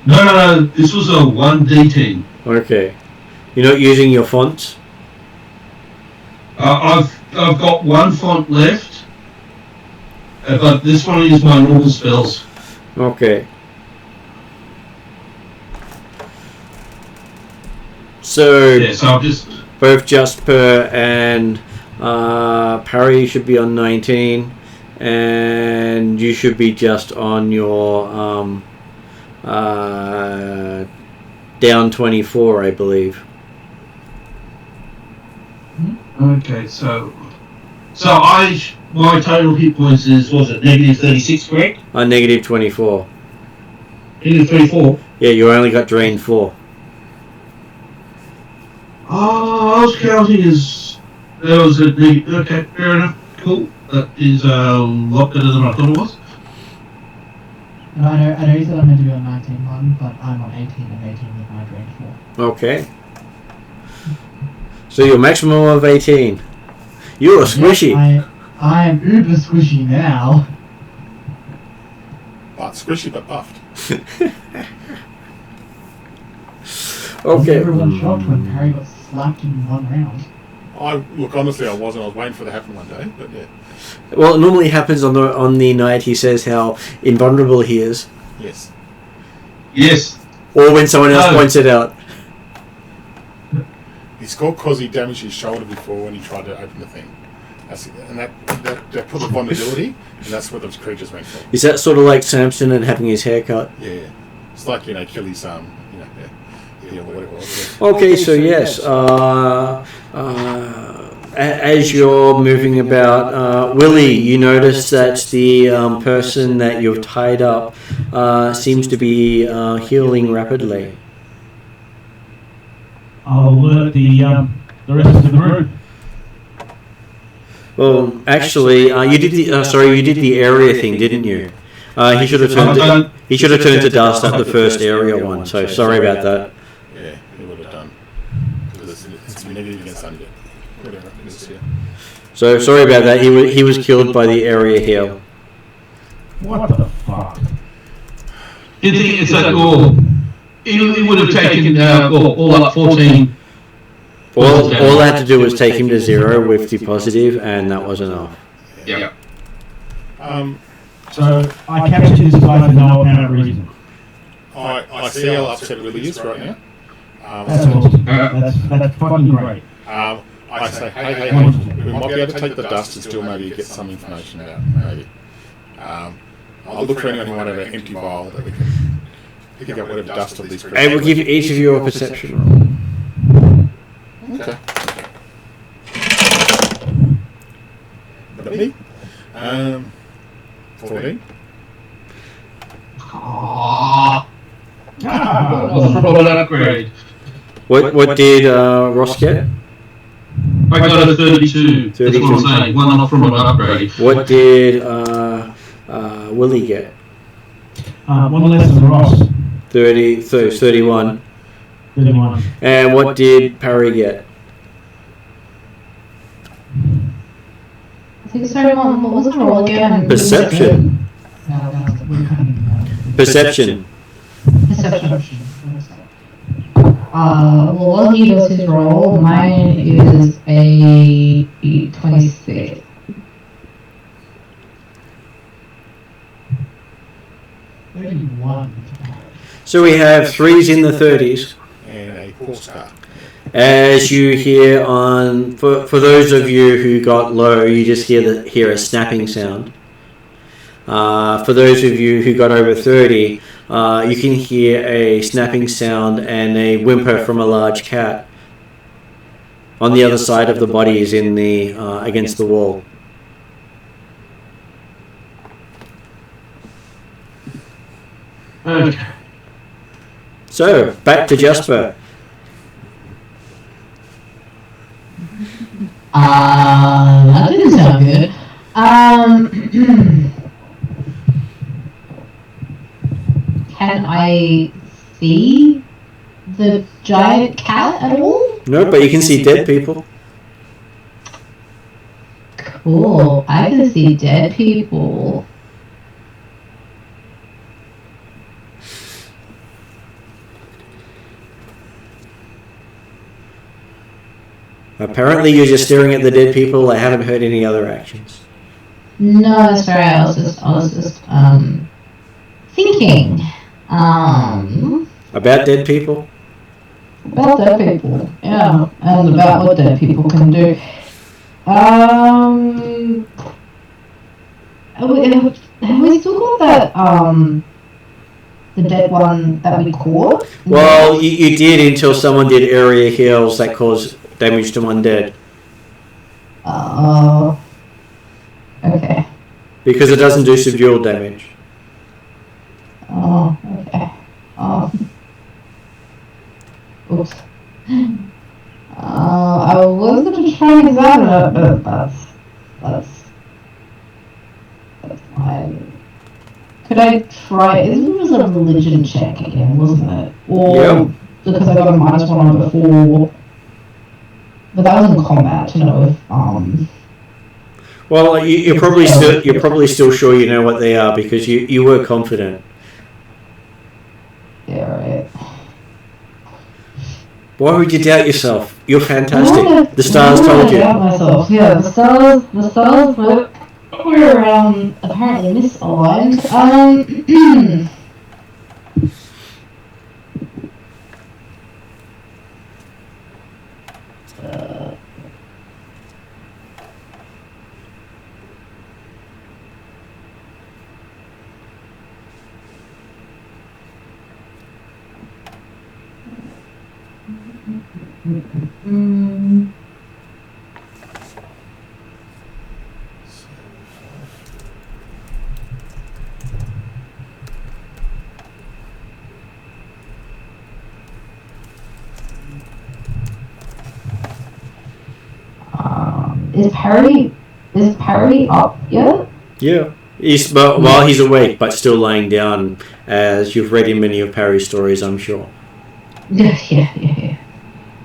No. This was a 1d10. Okay. You're not using your fonts? I've got one font left, but this one is my normal spells. Okay. So, Yeah, so I'll just... both Jasper and Parry should be on 19, and you should be just on your down 24, I believe. Okay, so my total hit points is, was it, negative 36, correct? Negative 24. Negative 34? Yeah, you only got drained 4. Oh, I was counting as... That was a negative... Okay, fair enough. Cool. That is a lot better than I thought it was. No, I know you said I'm meant to be on 19 but I'm on 18 and 18 with my drain 4. Okay. So your maximum of 18. You're squishy. I am uber squishy now. But squishy but buffed. Was everyone shocked when Parry got slapped in one round? Honestly, I wasn't. I was waiting for it to happen one day, but yeah. Well, it normally happens on the night he says how invulnerable he is. Yes. Yes. Or when someone else points it out. He scored because he damaged his shoulder before when he tried to open the thing. That put the vulnerability, and that's what those creatures went for. Is that sort of like Samson and having his hair cut? Yeah. It's like, Achilles, whatever it was. Yeah. Okay, so yes, as you're moving about, Willie, you notice that the person that you've tied up seems to be healing rapidly. I'll alert the rest of the group. Well, actually, you did the area thing, didn't you? He should have turned to dust at the first area one. So sorry about that. Yeah, he would have done. Because it's negative against undead. Whatever. So sorry about that. He was killed by the area heal. What the fuck? It's like, he would have taken all up 14. All I had to do was take him to 0 with the positive, and that was enough. Yeah. So I captured this guy for no apparent reason. I see how upset Willie is right now. That's awesome. That's fucking great. I say, hey, we might be able to take the dust and still maybe get some information out. Maybe. I'll look for anyone who might have an empty vial that we can pick up whatever dust of these creatures. And we'll give each of you a perception roll. Okay. But me? 14. From an upgrade. What did Ross get? I got a 32. 32. That's what I'm saying. One off from an upgrade. What did Willie get? One less than Ross. 31. 31. And what did Parry get? I think it's 31. What was the roll again? Perception. Perception. Perception. Well, he does his roll. Mine is a 26. So we have 3s in the 30s. And a horse car. As you hear for those of you who got low, you just hear a snapping sound. For those of you who got over 30, you can hear a snapping sound and a whimper from a large cat on the other side of the bodies in the against the wall. Okay. So back to Jasper. That didn't sound good. Can I see the giant cat at all? No, but you can see dead people. Cool. I can see dead people. Apparently you're just staring at the dead people. I haven't heard any other actions. No, that's right. I was just thinking. About dead people? About dead people, yeah, and about what dead people can do. Have we still got that, the dead one that we caught? Well, you did until someone did area heals that caused damage to undead. Okay. Because it doesn't do subdual damage. Oh, okay. Oops. I was going to try and examine it, but that's fine. Could I try? It was a religion check again, wasn't it? Or yep. Because I got a -1 on before, but that was in combat to know if Well, you're probably still sure you know what they are because you were confident. Yeah, right. Why would you doubt yourself? You're fantastic. The stars told you. Doubt myself. Yeah, the stars were apparently misaligned. Is Perry up yet? Yeah. While he's awake, but still laying down, as you've read in many of Parry's stories, I'm sure. Yeah.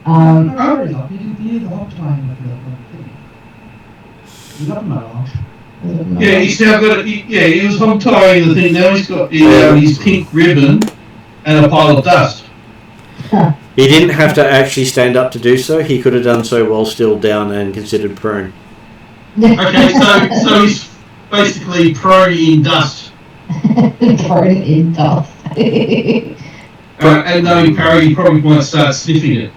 Perry's up. He did the hop time with the thing. He's up now. Yeah, he's now got he was hog tying the thing, now he's got his pink ribbon and a pile of dust. He didn't have to actually stand up to do so. He could have done so while still down and considered prone. Okay, so he's basically prone in dust. Prone in dust. And knowing Parry, he probably might start sniffing it.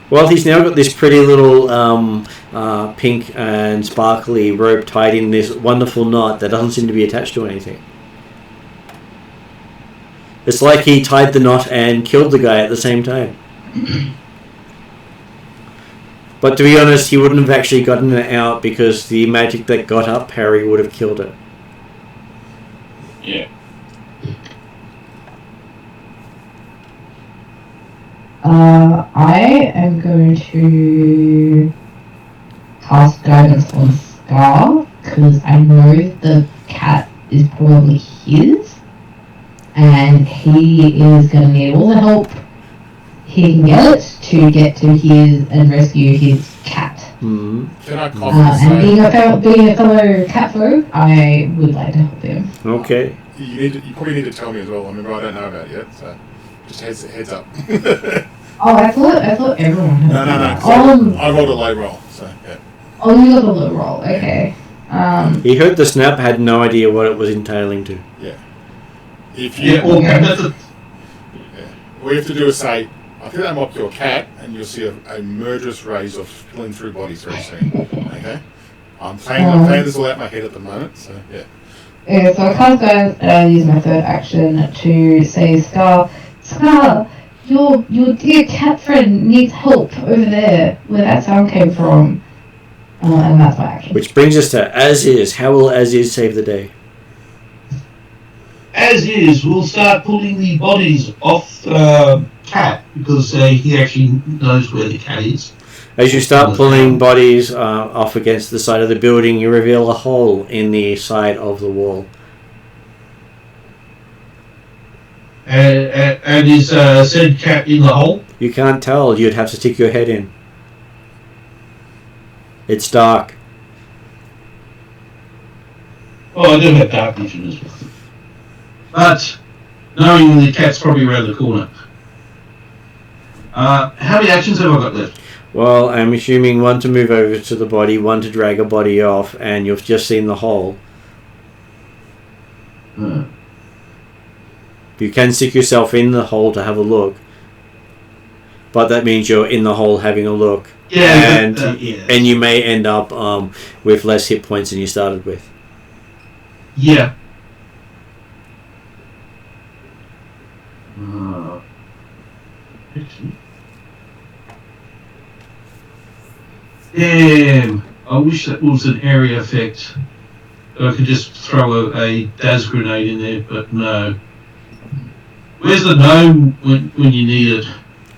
Well, he's now got this pretty little pink and sparkly rope tied in this wonderful knot that doesn't seem to be attached to anything. It's like he tied the knot and killed the guy at the same time. But to be honest, he wouldn't have actually gotten it out because the magic that got up Harry would have killed it. Yeah. I am going to cast guidance on Scar because I know the cat is probably his, and he is going to need all the help he can get to his and rescue his cat. Mm-hmm. Can I and being a fellow cat folk, I would like to help him. Okay. You probably need to tell me as well. I remember I don't know about it yet, so just heads up. Oh, I thought everyone had. No. I rolled a low roll, so yeah. Oh, you got a low roll. Okay. He heard the snap, had no idea what it was entailing to. Yeah. If you. Yeah. Yeah. All you have to do is say, I think that might be your cat, and you'll see a murderous rays of spilling through bodies very soon. Okay. I'm playing this all out my head at the moment, so yeah. Okay, so I cast guidance and I use my third action to say, Scar, your dear cat friend needs help over there, where that sound came from. And that's my action. Which brings us to As-Is. How will As-Is save the day? As is, we'll start pulling the bodies off cat because he actually knows where the cat is. As you start pulling bodies off against the side of the building, you reveal a hole in the side of the wall. And is said cat in the hole? You can't tell. You'd have to stick your head in. It's dark. Oh, I do have dark vision as well. But knowing the cat's probably around the corner. How many actions have I got left? Well, I'm assuming one to move over to the body, one to drag a body off, and you've just seen the hole. You can stick yourself in the hole to have a look, but that means you're in the hole having a look. Yeah, and you may end up with less hit points than you started with. Yeah. Damn! I wish that was an area effect. I could just throw a Daz grenade in there, but no. Where's the gnome when you need it?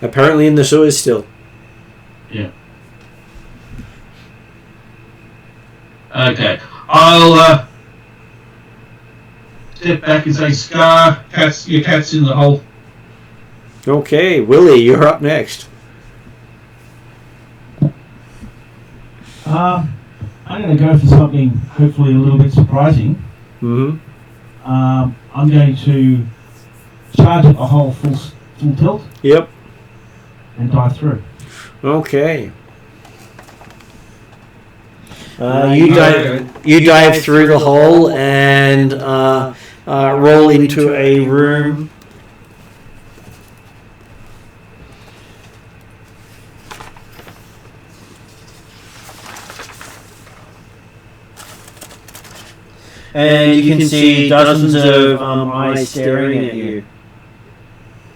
Apparently in the sewers still. Yeah. Okay. I'll step back and say, Scar, your cat's in the hole. Okay, Willie, you're up next. I'm going to go for something hopefully a little bit surprising. Mm-hmm. I'm going to charge at the hole full tilt. Yep. And dive through. Okay. You dive through the hole and roll into a room. And you can see dozens of eyes staring at you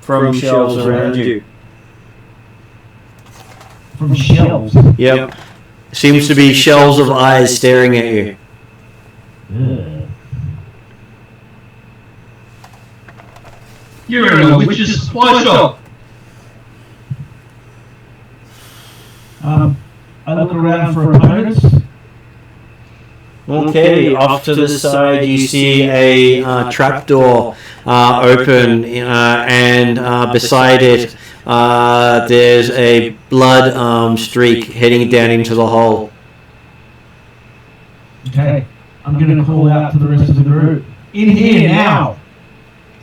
from shelves around you. From shelves? Yep. Seems to be shelves of eyes staring at you. You're in a witch's supply shop. I look around for opponents. Okay, off to the side you see a trapdoor open, and beside it there's a blood streak heading down into the hole. Okay, I'm going to call out to the rest of the group. In here now!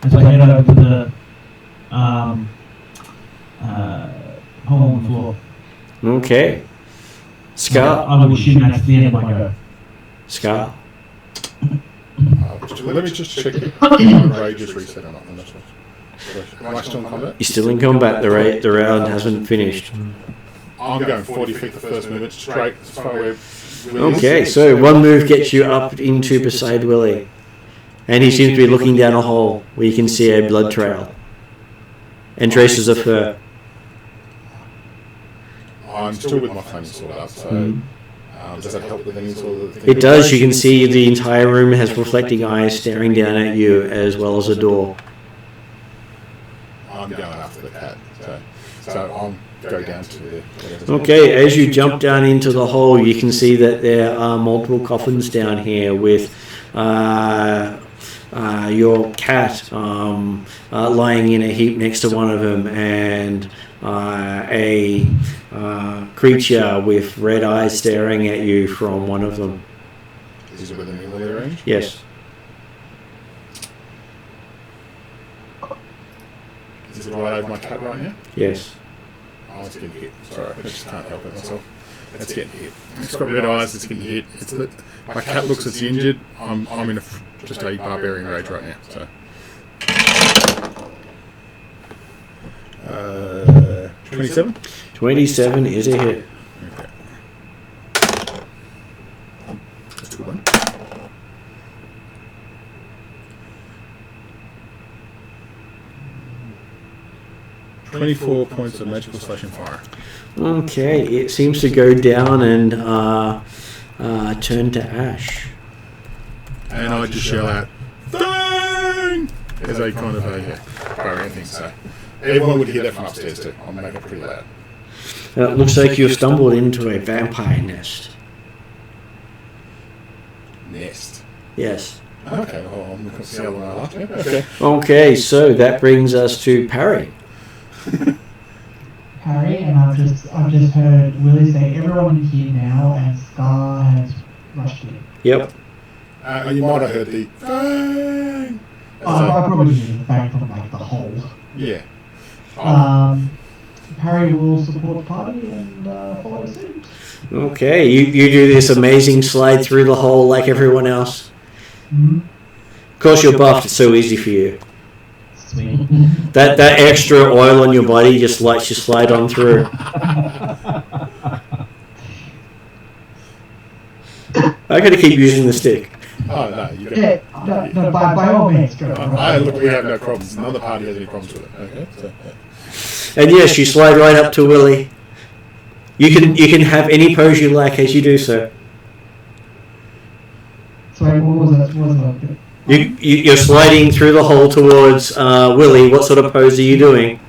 As I head over to the hole on the floor. Okay. Scar? I will assume that's the end of my go. Scar? Let me just check if my rage is reset or not. Am I still in combat? You're still in combat. The round hasn't finished. I'm going 40 feet the first movement straight as far away. Okay, so one move gets you up into beside Willie. And he seems to be looking down a hole where you can see a blood trail. And traces of fur. I'm still with my flaming sword up, so does that help with any sort of thing? It does. You can see the entire room has reflecting eyes staring down at you, as well as a door. I'm going after the cat, so I'll go down to the... Okay, as you jump down into the hole, you can see that there are multiple coffins down here with your cat lying in a heap next to one of them, and a creature with red eyes staring at you from one of them. Is it within melee range? Yes. Is it right over my cat right now? Yes. Oh, it's getting hit. Sorry, I just can't help it myself. It's getting hit. It's got red eyes, it's getting hit. My cat looks as injured. I'm in just a barbarian rage right now, so... 27? 27 is a hit. Okay. That's a good one. .24 points of magical slashing fire. Okay, it seems to go down and turn to ash. And I just yell out, "Thing!" as a kind of a barbarian thing, so... Everyone would hear that from upstairs too. I'll make it pretty loud. It looks like you've stumbled into a vampire nest. Nest. Yes. Okay, well, I'm going to see how long I last. Yeah, okay. Okay, so that brings us to Parry. Harry, and I've just heard Willie say everyone here now, and Scar has rushed in. Yep. You might have heard the bang. I probably hear the bang from like the hole. Yeah. Harry will support the party and follow suit. Okay, you do this amazing slide through the hole like everyone else. Mm-hmm. Of course, you're buffed. It's so easy for you. Sweet. That extra oil on your body just lets you slide on through. I gotta keep using the stick. Oh, no, you got Yeah, no, by all means, go. Look, we have no problems. None of the party has any problems with it. Okay, so, yeah. And yes, you slide right up to Willie. You can have any pose you like as you do so. Sorry, what was that? You're sliding through the hole towards Willie. What sort of pose are you doing?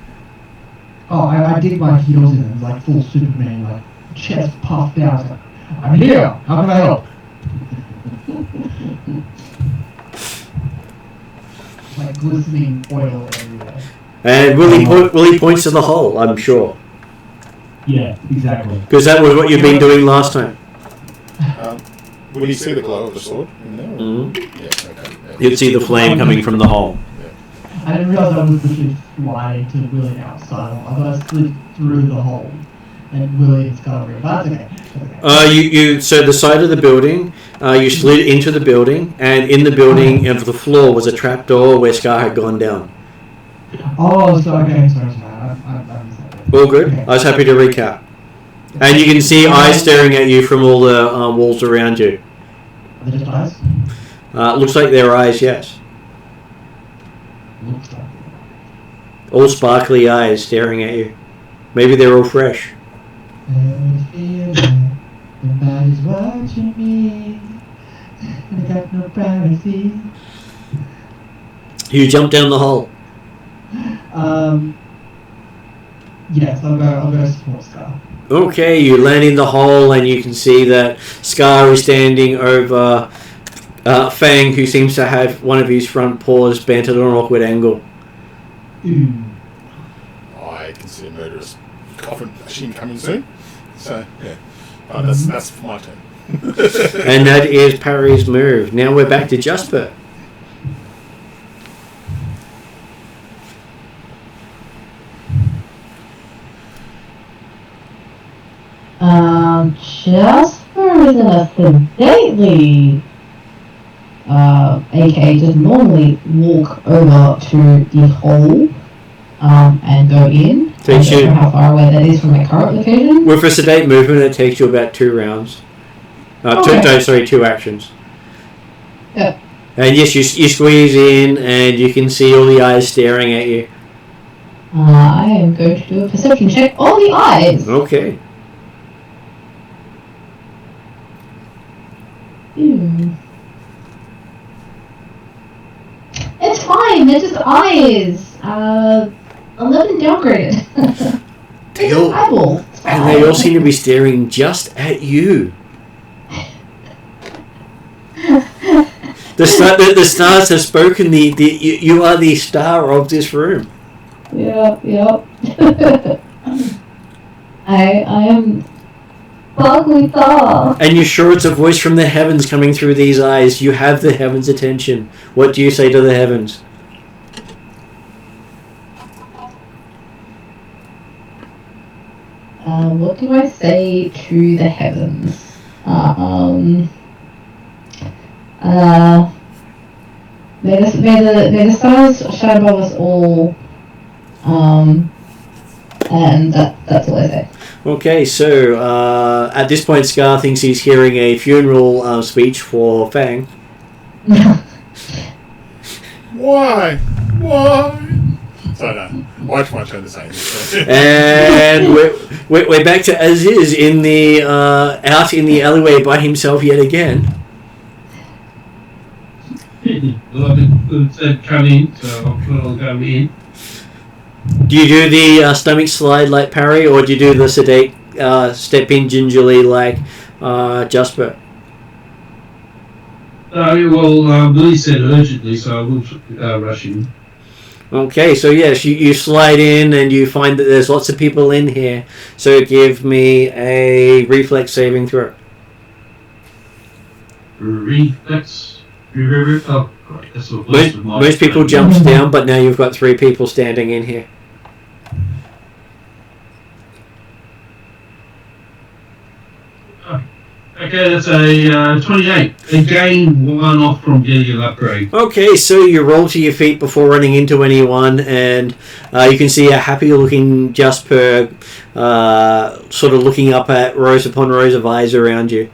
Oh, I dig my heels in, like full Superman, like chest puffed out. Like, I'm here. How can I help? Like glistening oil everywhere. And Willie points to the hole, I'm sure. Yeah, exactly. Because that was what you've been doing last time. Will you see the glow of the sword in there? Mm-hmm. Yeah, okay. Yeah. You'd see the flame coming from the hole. I didn't realize I was literally flying to Willie outside. I thought I slid through the hole. And Willie is kind of real. That's okay. So the side of the building, you slid into the building, and in the building, of the floor was a trap door where Scar had gone down. Oh, so okay, sorry. I missed that. All good. Okay. I was happy to recap. And you can see eyes staring at you from all the walls around you. Are they just eyes? Looks like they're eyes, yes. Looks like. All sparkly eyes staring at you. Maybe they're all fresh. Nobody's watching me. I got no privacy. You jump down the hole. Yes, I'll go support Scar. Okay, you land in the hole and you can see that Scar is standing over Fang, who seems to have one of his front paws bent at an awkward angle. I can see a murderous coffin machine coming soon. So, yeah. Oh, that's my turn. And that is Parry's move. Now we're back to Jasper. Jasper is in a sedately, aka just normally walk over to the hole, and go in. I don't know how far away that is from my current location. With a sedate movement, it takes you about 2 rounds. Okay. 2 actions. Yeah. And yes, you squeeze in and you can see all the eyes staring at you. I am going to do a perception check on the eyes. Okay. It's fine, they're just eyes. 11 downgraded. They all, eyeball. and they all seem to be staring just at you. The stars have spoken. You are the star of this room. Yeah. I am ugly star. And you're sure it's a voice from the heavens coming through these eyes. You have the heavens' attention. What do you say to the heavens? What do I say to the heavens? May the stars shine above us all. And that's all I say. Okay, so at this point, Scar thinks he's hearing a funeral speech for Fang. Why? So no, watch my turn to say this. And we're back to Aziz in the out in the alleyway by himself yet again. Well, I said come in, so I'm sure I'll go in. Do you do the stomach slide like Parry, or do you do the sedate step in gingerly like Jasper? Billy said urgently, so I will rush in. Okay, so yes, you slide in and you find that there's lots of people in here. So give me a reflex saving throw. Reflex. Oh, right. That's what Most people jumps down, but now you've got 3 people standing in here. Okay, that's a 28. And gain 1 off from getting an upgrade. Okay, so you roll to your feet before running into anyone, and you can see a happy-looking Jasper sort of looking up at rows upon rows of eyes around you.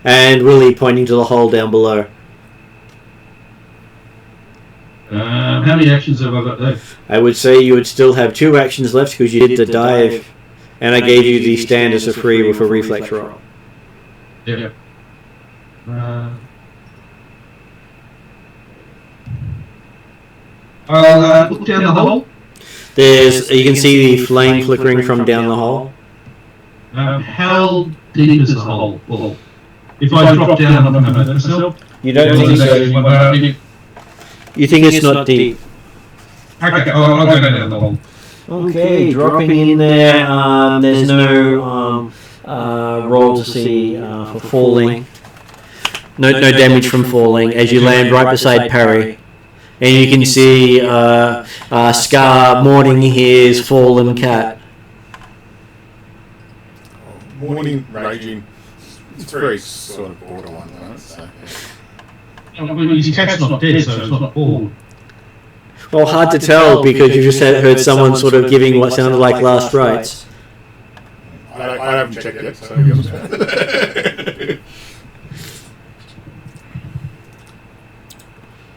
And Willie pointing to the hole down below. How many actions have I got left? I would say you would still have 2 actions left because you did the dive, and I gave you the stand as a free with a reflex roll. Yep. I'll look down the hole. You can see the flame flickering from down the hole. How deep is the hole? Well, if I drop down, I'm not going to hurt myself. You don't think so? You think it's not deep? Okay, I'll go down the hole. Okay, dropping in there. There's no roll to see for falling. No damage from falling as you land right beside Parry. And you can see Scar mourning his fallen cat. Morning raging. It's very sort of borderline, right? So, His cat's not dead, so it's not bored. Well, hard to tell because you just heard someone sort of giving what sounded like last rites. I haven't checked yet, so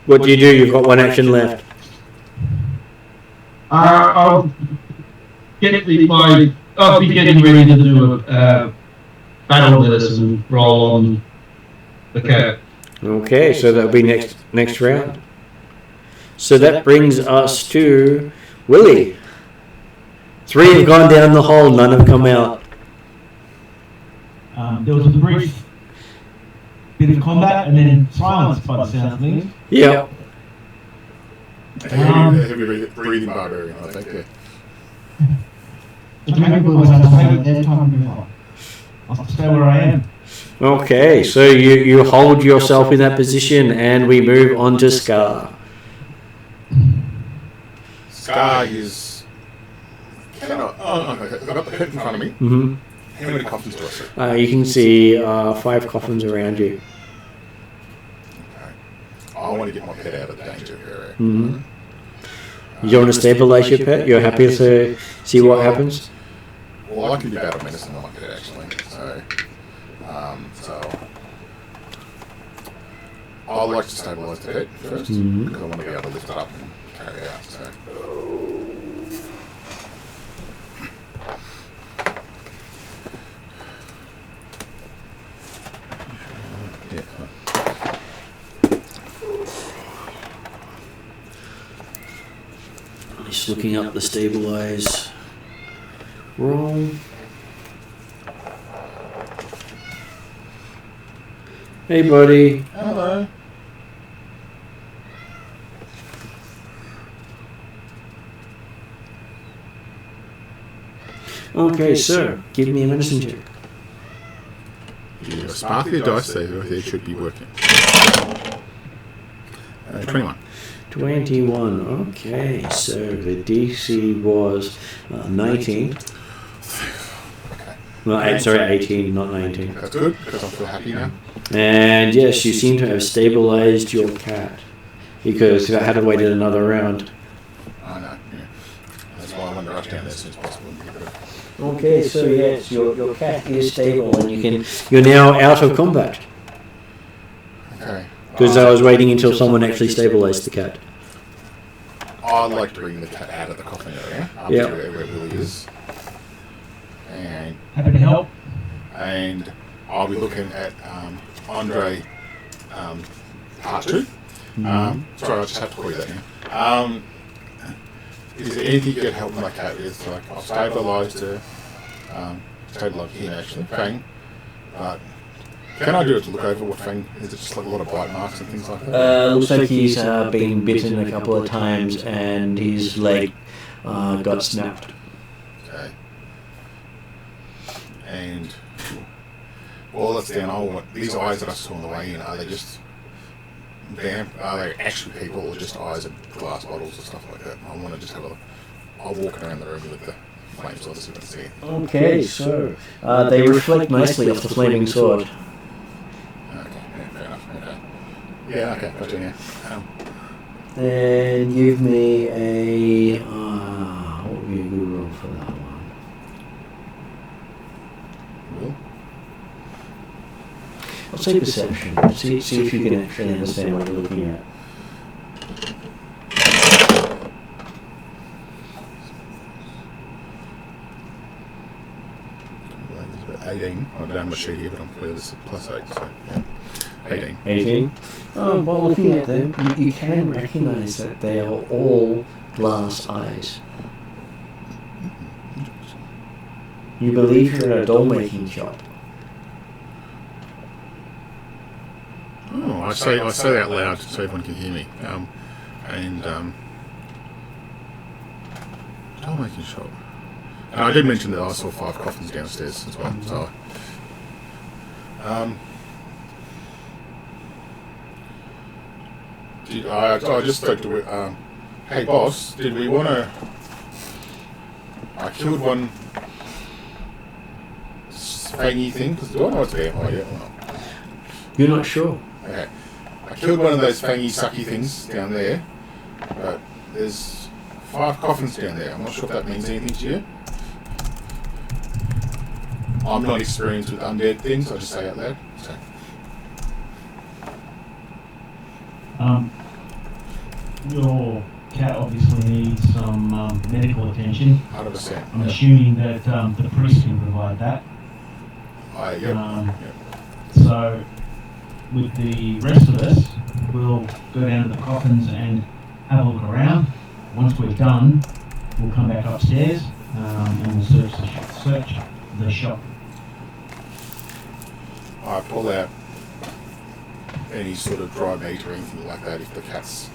What do you do? You've got 1 action left. I'll I'll be getting ready to do a battle medicine roll on the cat. Okay, so that'll be next round. So that brings us to Willie. 3 have gone down the hole, none have come out. There was a brief bit of combat and then silence by the sound of things. Yep. heavy breathing barbarian, I think. Yeah. I'll stay where I am. Okay, so you hold yourself in that position and we move on to Scar. Scar is. Okay. I've got the pit in front of me. Mm-hmm. How many coffins do I see? You can see 5 coffins around you. Okay. I want to get my pet out of the danger area. Mm-hmm. You want to stabilize your pet? You're happy to see what happens? Well, I can do battle medicine on my pet actually. So I'd like to stabilise the pet first because I want to be able to lift it up and carry it out. So. Just looking up the stabilize roll. Hey, buddy. Hello. Okay, sir. Give me a medicine check. Yeah, sparkly dice, they should be working. 21. 21. Okay, so the DC was 19. No, 18, not 19. That's good, because I feel happy now. And yes, you seem to have stabilized your cat. Because if I had waited another round. I know, yeah. That's why I want to rush down there as soon as possible. Okay, so yes, your cat is stable and you're now out of combat. Okay. Because I was waiting until someone actually stabilized the cat. I'd like to bring the cat out of the coffin area, up Yeah. to where Willie is. And Happy to help. I'll be looking at Andre part 2. Sorry, I just have to call you that now. Is there anything you can help my cat with? Like, I've stabilised her. Stabilised him actually, Fang. But can I do it to look over what Fang is? It just like a lot of bite marks and things like that? Looks like he's been bitten a couple of times and his leg got snapped. Okay. And all that's down. These eyes that I saw on the way in, are they just vamp? Are they actually people or just eyes of glass bottles or stuff like that? I want to just have a look. I'll walk around the room with the flames on to see what I see. Okay, so they reflect nicely off the flaming sword. Okay, yeah, fair enough. Okay. Yeah, okay, got you now. And give me a what would be a good roll for that one? Will? I'll say perception. See if you can actually understand what you're looking at. It's about 18. I don't have my sheet here, but I'm clear this is +8, so yeah. 18. 18? Oh, while looking at them, you can recognise that they are all glass eyes. You believe you're in a doll making shop. Oh, I say that out loud so everyone can hear me. Doll making shop. And I did mention that I saw 5 coffins downstairs as well. So, I just spoke to hey boss, did we want to? I killed one fangy thing because do I know it's vampire yet or not? You're not sure? Okay. I killed one of those fangy sucky things down there, but there's 5 coffins down there. I'm not sure if that means anything to you. I'm not experienced with undead things, I'll just say out loud. So. Your cat obviously needs some medical attention. 100%. I'm assuming that the priest can provide that. Yep. So, with the rest of us, we'll go down to the coffins and have a look around. Once we're done, we'll come back upstairs and we'll search the shop. I pull out any sort of dry meat or anything like that if the cat's...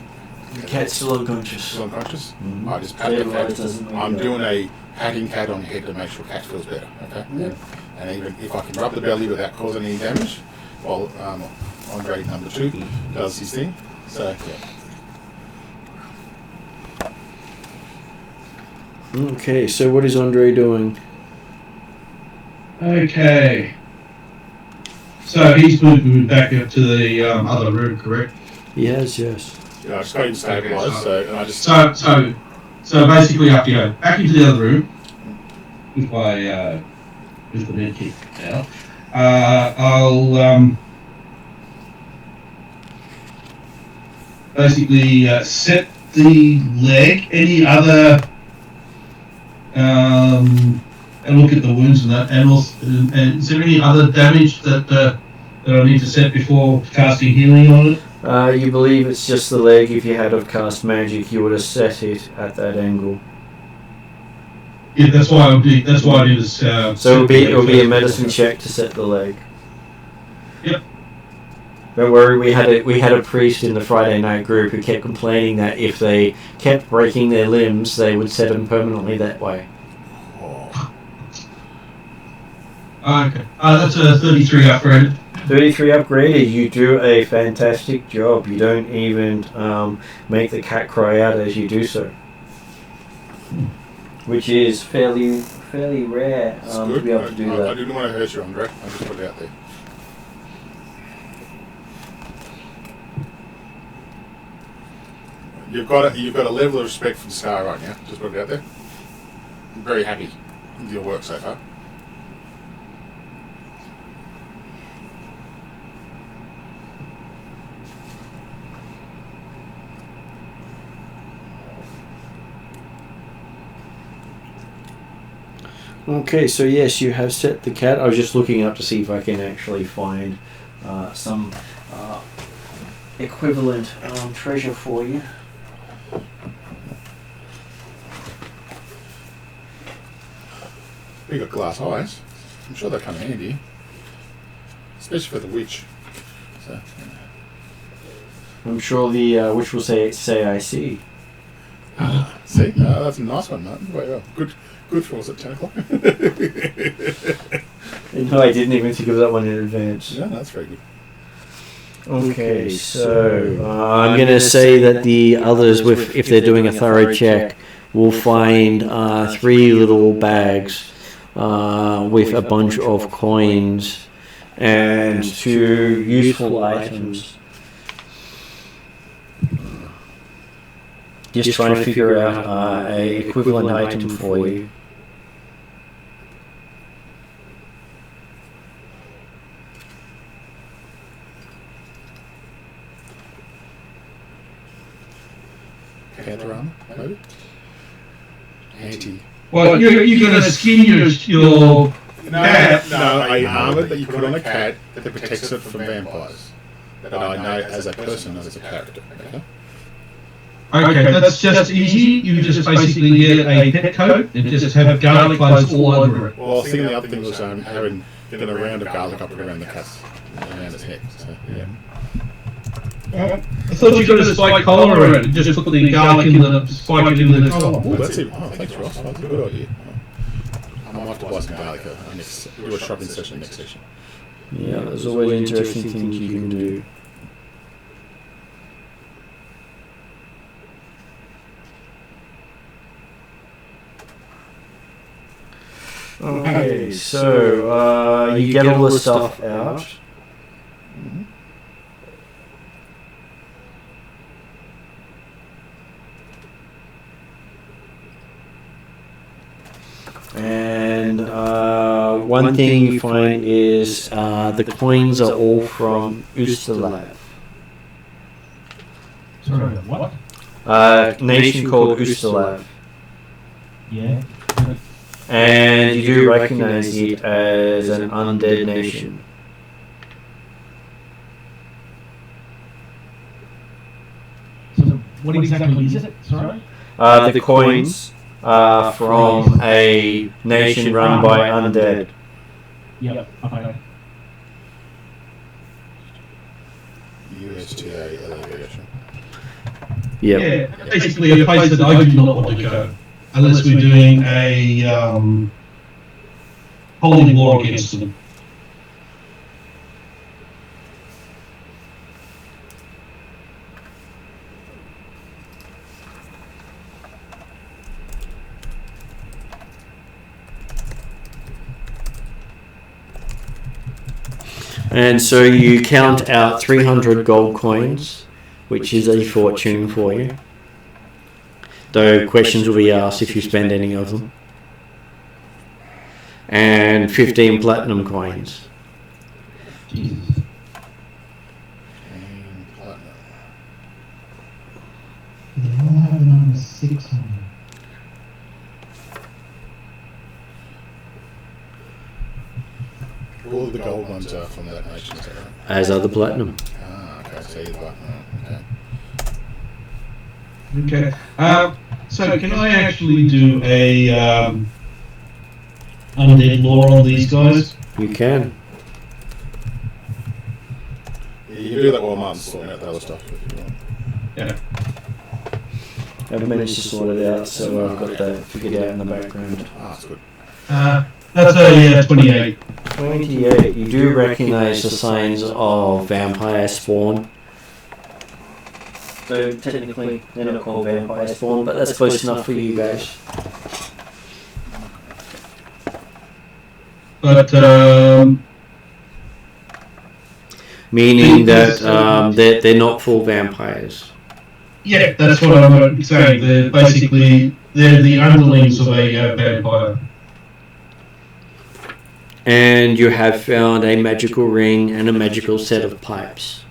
The cat's still unconscious. Still unconscious? Mm-hmm. I just pat the cat. I'm doing a patting cat on the head to make sure cat feels better, okay? Yeah. And even if I can rub the belly without causing any damage, while Andre number 2 does his thing. So, yeah. Okay, so what is Andre doing? Okay. So he's moving back up to the other room, correct? Yes, yes. Yeah, I just got him stabilised, and I just... So basically I have to go back into the other room with my with the med kit now. I'll basically set the leg. Any other and look at the wounds and that. And is there any other damage that I need to set before casting healing on it? You believe it's just the leg. If you had have cast magic, you would have set it at that angle. Yeah, that's why I did this. So it'll be a medicine check to set the leg. Yep. Don't worry, we had a priest in the Friday night group who kept complaining that if they kept breaking their limbs, they would set them permanently that way. Okay. That's a 33 upgrade. 33 upgraded. You do a fantastic job. You don't even make the cat cry out as you do so, which is fairly rare to be able to do that. I didn't want to hurt you, Andre. I just put it out there. You've got a level of respect for the Scar right now. Just put it out there. I'm very happy with your work so far. Okay, so yes, you have set the cat. I was just looking up to see if I can actually find some equivalent treasure for you. You got glass eyes. I'm sure they'll come in handy, especially for the witch. So, I'm sure the witch will say I see. see, that's a nice one, Martin. Well, good for us at 10 o'clock. No, I didn't even think of that one in advance. No, that's very good. Okay, so I'm going to say that the others, if they're doing a thorough check, will find 3 little bags with a bunch of coins and 2 useful items. Just trying to figure out a equivalent item for you. Counter-armor, maybe? Anti. Well, you're going to skin your cat. No, a armor that you put on a cat that protects it from vampires. That I know as a person, not as a character. Okay, that's just easy. You just basically get a pet coat and just have garlic cloves all over it. Well, I was thinking the other thing was having a round of garlic up around the cat's, around its head. So, yeah. I thought you got a spike collar around it. Just put the garlic in the spike it in the collar. Oh, that's it. Oh, thanks, Ross. That's a good idea. I might have to buy some garlic. Do a shopping session next session. Yeah, there's always interesting things you can do. Okay, so you get all the stuff out. Mm-hmm. And one thing you find is the coins are all from Ustalav. Sorry, what? A nation called Ustalav. Yeah. And you do recognize it as an undead nation. So what exactly is it? Sorry? The coins are from a nation run by undead. Yep. Okay. USTA elevation. Yep. Yeah, basically a place that I do not want to go. Unless we're doing a holy war against them. And so you count out 300 gold coins, which is a fortune for you. Though questions will be asked if you spend any of them. And 15 platinum coins. Jesus. And platinum. They all have the number 6 on them. All of the gold ones are from that nation, is that right? As are the platinum. Ah, okay, so you're platinum. Okay. Okay. So can I actually do a undead lore on these guys? You can. Yeah, you can do that while Martin's sorting out the other stuff if you want. Yeah. I've managed to sort it out, so I've got that figured out in the background. Ah, that's good. That's a 28. 28. You do recognize the signs of vampire spawn. So technically, they're not called vampire spawn, but that's close enough for you guys. But Meaning that they're not full vampires. yeah, that's what I'm saying. They're the underlings of a vampire. And you have found a magical ring and a magical set of pipes.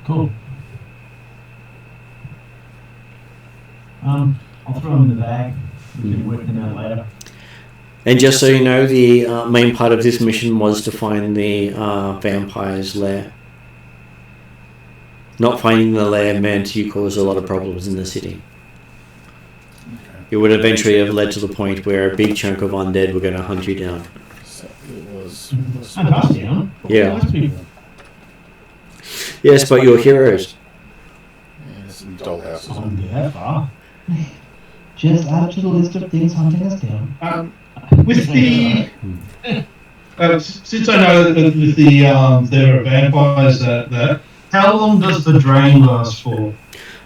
Cool. I'll throw them in the bag. We can work them out later. And just so you know, the main part of this mission was to find the vampire's lair. Not finding the lair meant you caused a lot of problems in the city. It would eventually have led to the point where a big chunk of undead were going to hunt you down. So it was And us down. Yeah. Nice people. Yes, but you're heroes. yeah, some dollhouses. I wouldn't get that far. Just add to the list of things hunting us down. With the since I know that with the there are vampires that how long does the drain last for?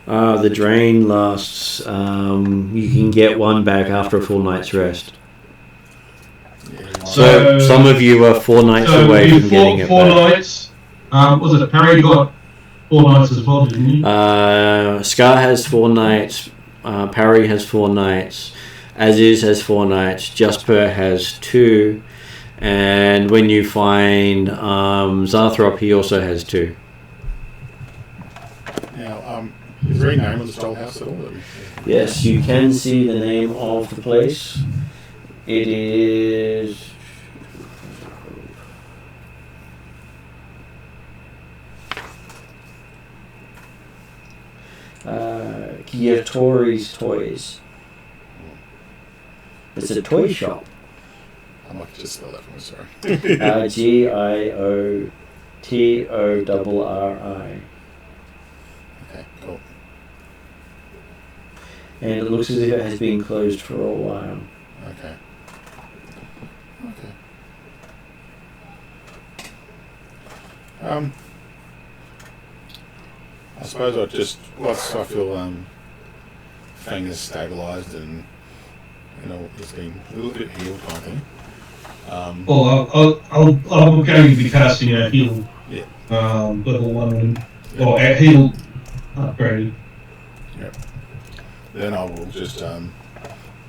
The drain lasts, you can get one back after a full night's rest. Yeah, So some of you are 4 nights away you from getting it four back. nights. Was it Harry got 4 nights as well, didn't he? Scar has 4 nights, Parry has 4 nights, Aziz has 4 nights, Jasper has 2, and when you find Zarthrop, he also has 2. now, is there any name on this dollhouse at all? Yes, you can see the name of the place. It is... Kiatori's Toys. It's a toy shop. I might just spell that for me, sorry. Giottorri. Okay, cool. And it looks as if it has been closed for a while. Okay. I suppose I just once I feel Fang is stabilised and it's been a little bit healed kind of thing. Well, I'm going to be casting a heal. Yeah. Level 1 or a heal upgrade. Yep. Then I will just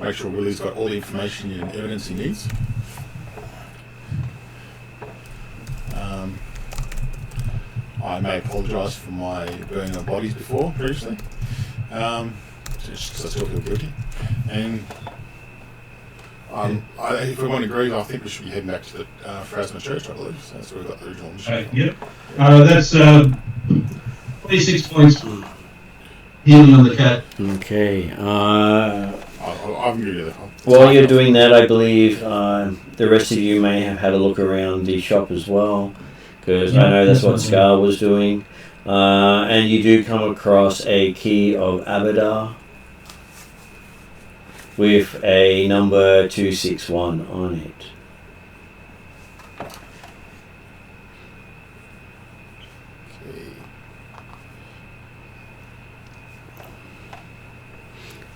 make sure Willie's got all the information and evidence he needs. I may apologise for my burning of bodies previously, just because I still feel guilty. And if everyone agrees, I think we should be heading back to the Phrasma Church, I believe. So that's where we've got the original mission. Yep. That's 26 points for healing on the cat. Okay. I'm going to do that. While you're doing that, I believe the rest of you may have had a look around the shop as well, because I know that's what Scar was doing. And you do come across a key of Abadar with a number 261 on it.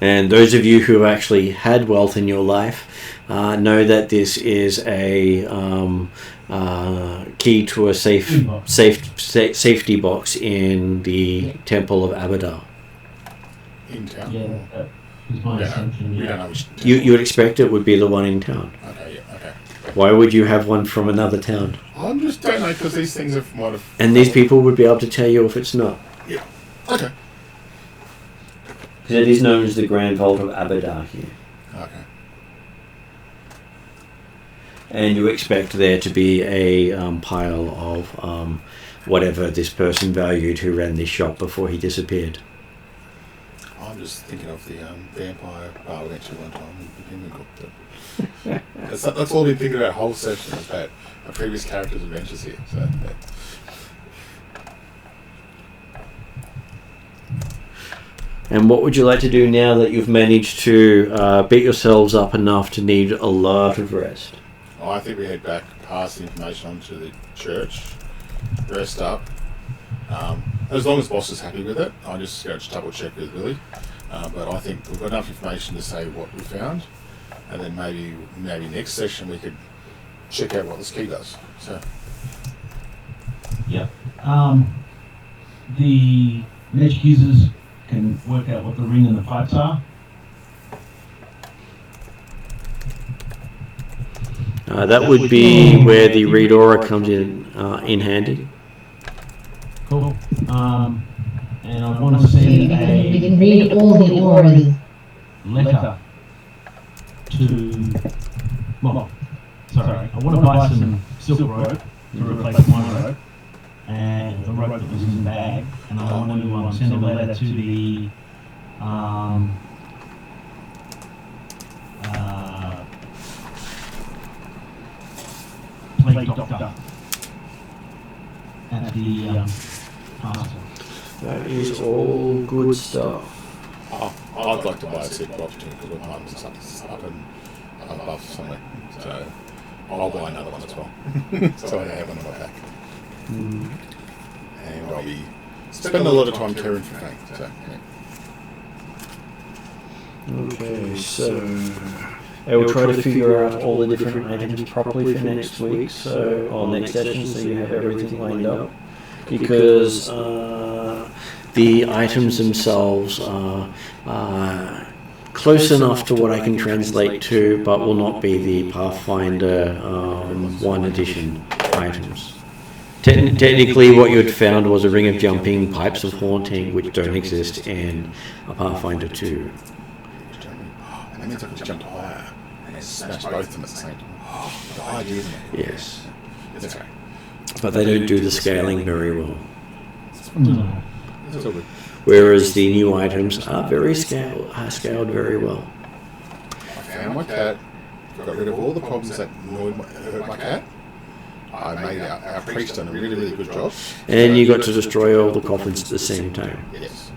And those of you who have actually had wealth in your life know that this is a key to a safety box in the Temple of Abadar. In town? Yeah, that was my assumption. We Yeah. don't know which town. You would expect it would be the one in town. Okay, yeah, okay. Why would you have one from another town? I just don't know, because these things might have... And these people would be able to tell you if it's not. Yeah. Okay. Because it is known as the Grand Vault of Abadar here. Okay. And you expect there to be a pile of whatever this person valued who ran this shop before he disappeared. I'm just thinking of the vampire bar we went to one time in Pimlico. That's all I've been thinking about whole session, is about a previous character's adventures here. So, yeah. And what would you like to do now that you've managed to beat yourselves up enough to need a lot of rest? Oh, I think we head back, pass the information on to the church, rest up. As long as boss is happy with it, I'll just go to double check with Willie. But I think we've got enough information to say what we found, and then maybe next session we could check out what this key does. So Yeah. The magic users can work out what the ring and the pipes are. That would be where the read aura comes in handy. Cool. And I want to send You a can read all the auras. letter to. Well, sorry. I want to buy some silk rope to replace my rope. and the rope that was in the bag, and I want to send a letter to the plague doctor at the castle. That is all good stuff. I'd like to buy a seat box too, because mine was up and above somewhere. So I'll buy another one as well. So I have one on my back. And I'll be spending a lot of time caring for Frank. So, yeah. Okay, so I will try to figure out all the different items properly for next week, so or next session, so you have everything lined up. Because the items themselves are close enough to what I can translate to, but will not be the Pathfinder 1 edition items. Technically, what you had found was a ring of jumping, pipes of haunting, which don't exist in a Pathfinder 2. And that means I can jump higher and smash both of them at the same time. The idea, isn't it? Yes. That's right. But they don't do the scaling very well. That's all good. Whereas the new items are very scaled very well. I found my cat, got rid of all the problems that hurt my cat. I made our priest done a really, really good job. And you got to destroy all the coffins at the same time. Yes.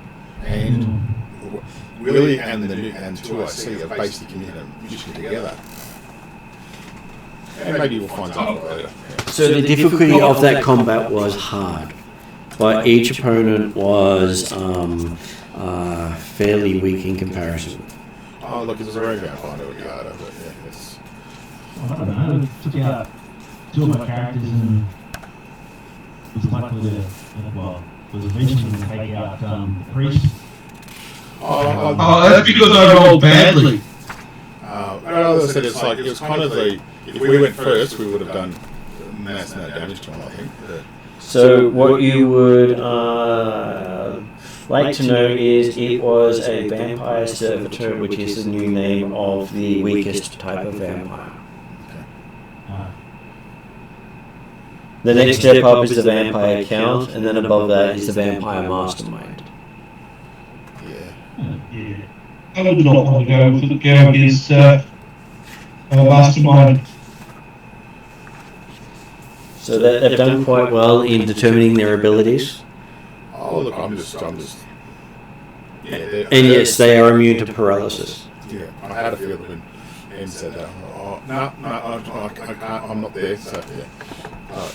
And Willie and the 2IC have basically committed a mission together. And maybe we'll find something later. So the difficulty of that combat was hard, but each opponent was fairly weak in comparison. Oh, look, it's a very Pathfinder, it would be harder, but yeah, it's... I don't know, took out two of my characters and was likely to, was eventually going to take out the priest. Oh, that's because I rolled badly. Well, as I said, it's like, it was kind of the... If we went first, we would have done mass amount of damage to him, I think. But So what you would like to know is it was a vampire servitor, which is the new name of the weakest type of vampire. The next step up is the vampire count, and then above that is the vampire mastermind. Yeah. I would not want to go against mastermind. So they've done quite well in determining their abilities. oh, look, I'm just... Yeah, And yes, they are immune to paralysis. Yeah, I had a feeling when Ian said that. Oh, no, I can't, I'm not there, so yeah.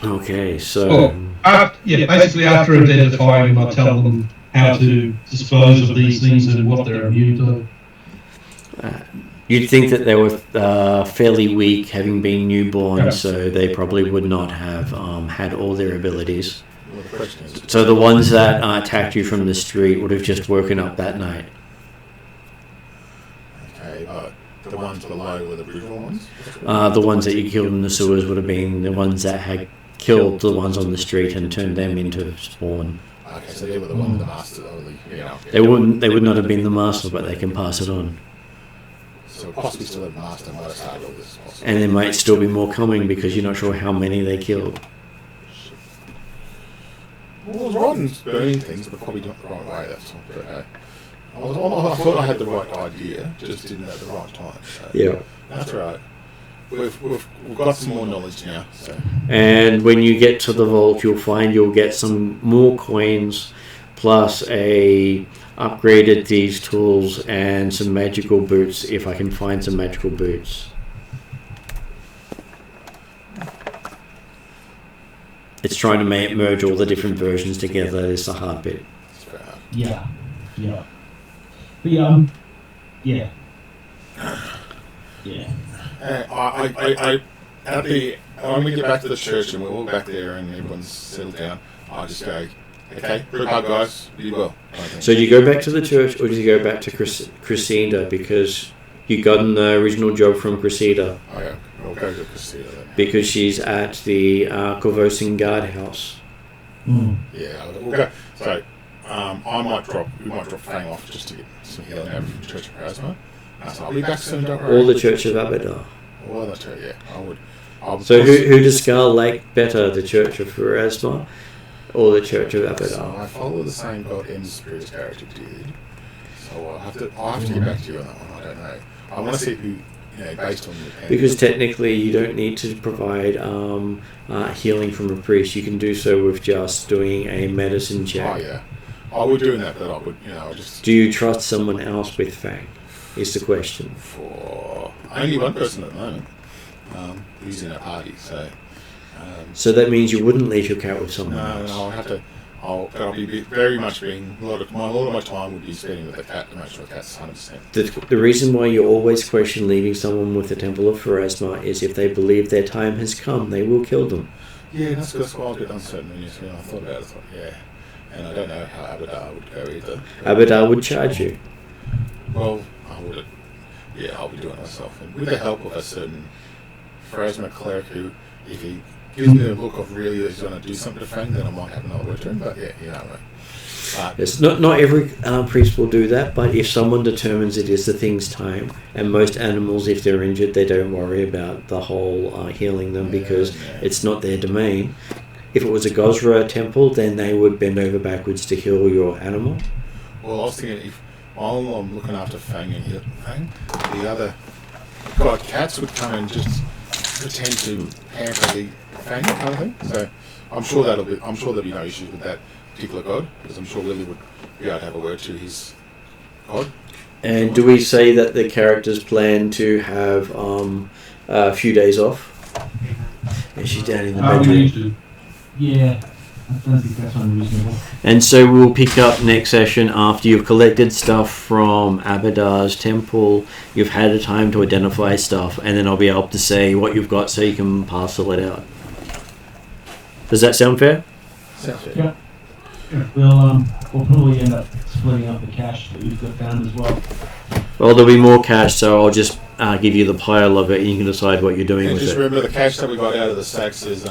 Okay, so... Basically after identifying them, I tell them how to dispose of these things and what they're immune to. You'd think that they were fairly weak, having been newborn, so they probably would not have had all their abilities. Well, the question is, So the ones that attacked you from the street would have just woken up that night. okay, but the ones below were the brutal ones? The ones that you killed in the sewers would have been the ones that had killed the ones on the street and turned them into spawn. Okay, so they were the ones, the master, They would not have been the master, but they can pass it on. So possibly still the master might have started all this. Possibly. And there might still be more coming because you're not sure how many they killed. Well, I was writing burning things, but probably not the right way, that's all. But, I thought I had the right idea, just didn't at the right time. So Yeah. that's right. We've got some more knowledge now. So. And when you get to the vault, you'll find you'll get some more coins, plus a upgraded these tools and some magical boots, if I can find some magical boots. It's trying to merge all the different versions together. It's the hard bit. Yeah. But yeah. When we get back to the church and we're all back there and everyone's settled down, I just go, okay, good luck, guys, be well. So do you go back to the church or do you go back to Cressida, because you got the original job from Cressida? Oh yeah, we'll go to Cressida then. Because she's at the Korvosa guardhouse. Yeah, we'll go. So, we might drop Fang off just to get some healing over from Church of Prasma. So I'll be back soon, don't worry. Or the Church of Abadar. Well, that's right, yeah, I would. So who does Scar like better, the Church of Pharasma or the Church of Abadar? So I follow the same God and Spirit's character did. So I'll have to get back to you on that one. I don't know. I want to see who, based on the... Because technically you don't need to provide healing from a priest. You can do so with just doing a medicine check. Oh, yeah. I would do that, but I would, just... Do you trust someone else with Fang? Is the question. For only one person at the moment. Who's in a party, so... So that means you wouldn't leave your cat with someone else? No, I'll have to... I'll be very much being... A lot of my time would be spending with the cat to make sure the cat's 100%. The reason why you always question leaving someone with the Temple of Pharasma is if they believe their time has come, they will kill them. Yeah, that's why I was a bit uncertain when I thought about it. Yeah. And I don't know how Abadar would go either. Abadar would charge you. Well, I would. Yeah, I'll be doing it myself. And with the help of a certain Pharasma cleric who, if he gives me a look of really that he's going to do something to Fang, then I might have another word to him. But yeah, It's not every priest will do that, but if someone determines it is the thing's time, and most animals, if they're injured, they don't worry about the whole healing them because it's not their domain. If it was a Gosra temple, then they would bend over backwards to heal your animal. Well, I was thinking while I'm looking after Fang and healing Fang, the other cats would come and just pretend to pamper the Fang kind of thing. So I'm sure there'll be no issues with that particular god, because I'm sure Willie would be able to have a word to his god. And do we say that the characters plan to have a few days off? And she's down in the bedroom. Yeah, I don't think that's unreasonable. And so we'll pick up next session after you've collected stuff from Abadar's temple, you've had a time to identify stuff, and then I'll be able to say what you've got so you can parcel it out. Does that sound fair? Sounds fair. Yeah. We'll probably end up splitting up the cash that we've got found as well. Well, there'll be more cash, so I'll just give you the pile of it and you can decide what you're doing with just it. Remember the cash that we got out of the sacks is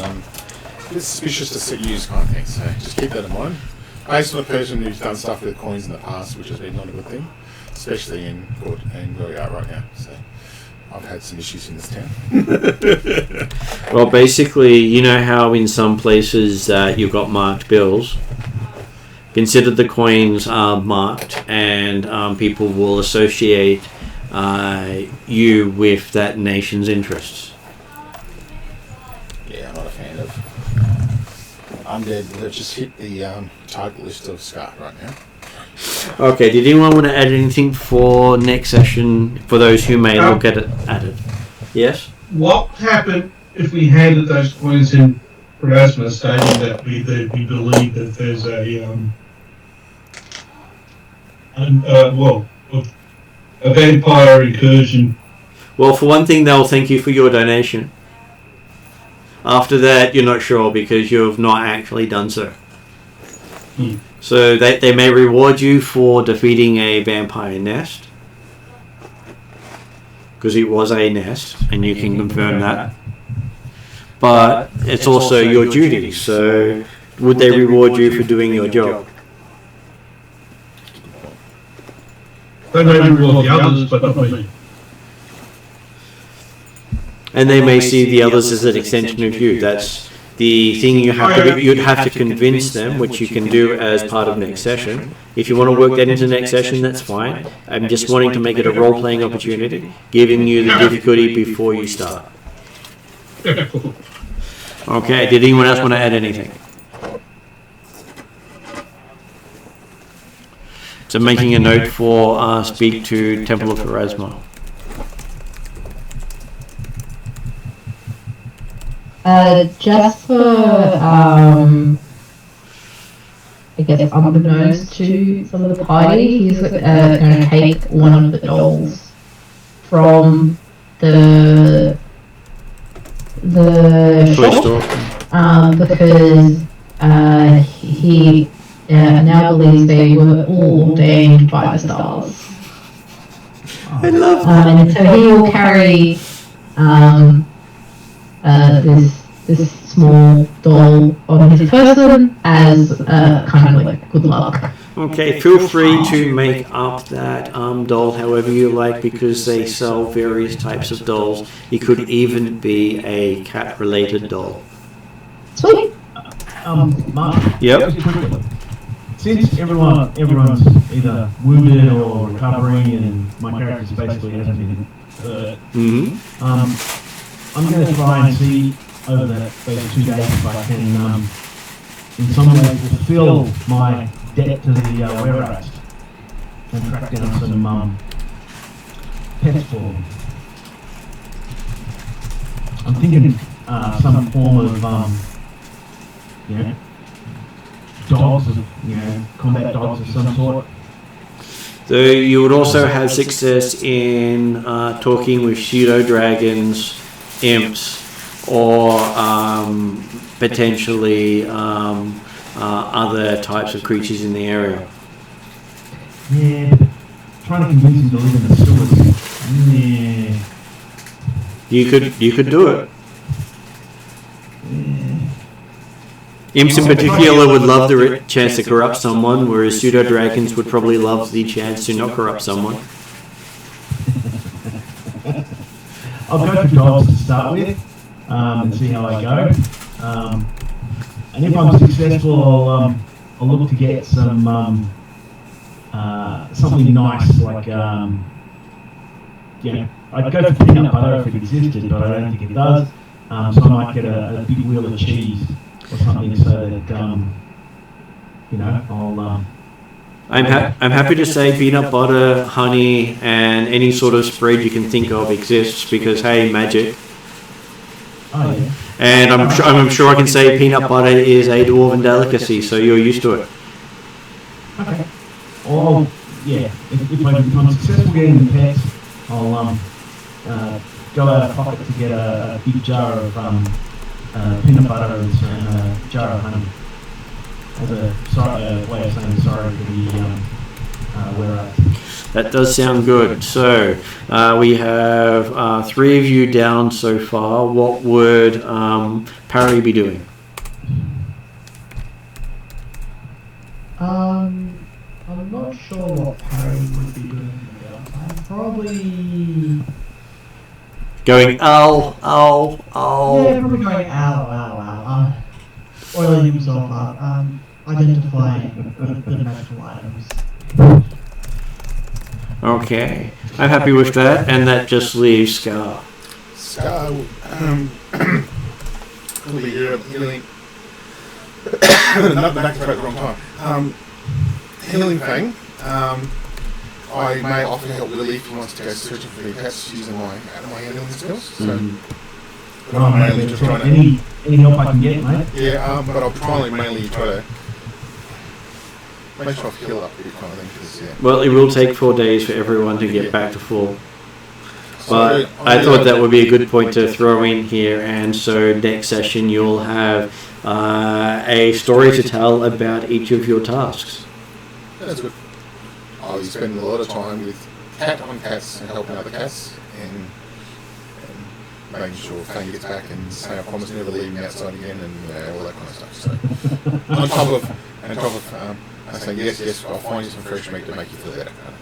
it's suspicious to use kind of thing, so just keep that in mind. Based on a person who's done stuff with coins in the past, which has been not a good thing, especially in Court and where we are right now. So I've had some issues in this town. Well, basically, you know how in some places you've got marked bills? Consider the coins are marked, and people will associate you with that nation's interests. Yeah, I'm not a fan of undead. Let's just hit the target list of Scar right now. Okay, did anyone want to add anything for next session for those who may look at it added? Yes? What would happen if we handed those coins in Pharasma stating that we believe that there's a vampire incursion? Well, for one thing, they'll thank you for your donation. After that, you're not sure because you've not actually done so. So they may reward you for defeating a vampire nest, because it was a nest, and you can confirm that. But it's also your duty, so would they reward you for doing your job? They may reward the others, but not me. And they may see the others as an extension of you. That's the thing you have to do. You'd have to convince them, which you can do as part of next session. If you want to work that into next session, that's fine. I'm just wanting to make it a role-playing opportunity, giving you the difficulty before you start. Okay, did anyone else want to add anything? So making a note for speak to Temple of Pharasma. Just for, I guess, unbeknownst to some of the party, he's going to take one of the dolls from the shop, because he now believes they were all ordained by the stars. I love that. And so he will carry this small doll on his person as kind of like good luck. Okay, feel free to make up that doll however you like, because they sell various types of dolls. It could even be a cat-related doll. Sweet. Mark. Yep. Just quickly, since everyone's either wounded or recovering, and my character basically hasn't been hurt, I'm going to try and see over those 2 days if I can, in some way, fulfill my debt to the wererats and track down some pets for them. I'm thinking some form of, dogs, combat dogs of some sort. So you would also have success in talking with pseudo-dragons, imps, or potentially other types of creatures in the area. Yeah, trying to convince him to live in the sewers. Yeah. You could do it. Imps in particular would love the chance to corrupt someone, whereas pseudo-dragons would probably love the chance to not corrupt someone. I'll go for dogs to start with, and see how I go. And if I'm successful, I'll look to get some something nice, like I'd go for peanut butter if it existed, but I don't think it does. So I might get a big wheel of cheese or something, so that I'll. I'm happy to say peanut butter, honey, and any sort of spread you can think of exists because hey, magic. Oh yeah. And I'm sure I can say peanut butter is a dwarven delicacy, so you're used to it. Okay. Or yeah, if I'm successful getting the pets, I'll go out of pocket to get a big jar of peanut butter and a jar of honey as a way of saying sorry for the wererats. That does sound good. So we have 3 of you down so far. What would Parry be doing? I'm not sure what Parry would be doing. I'm probably... Going ow, ow, ow. Yeah, probably going ow, ow, ow. Oiling himself up, identifying the magical items. Okay, I'm happy with that, and that just leaves Scar. Scar will be healing. Not back to the wrong time. Healing Fang. I may offer help Lily if he wants to go searching for the cats using my healing skills. So, but I'm mainly just trying to. Any help I can get, mate? Yeah, but I'll probably mainly try to make sure I heal up a bit, kind of thing. Cause, yeah. Well, it will take 4 days for everyone to get back to full. But I thought that would be a good point to throw in here, and so next session you'll have a story to tell about each of your tasks. That's good. I'll be spending a lot of time with cats and helping other cats and making sure Fang gets back and say I promise never leave him outside again and all that kind of stuff. So on top of I say yes, I'll find you some fresh meat to make you feel better. Kind of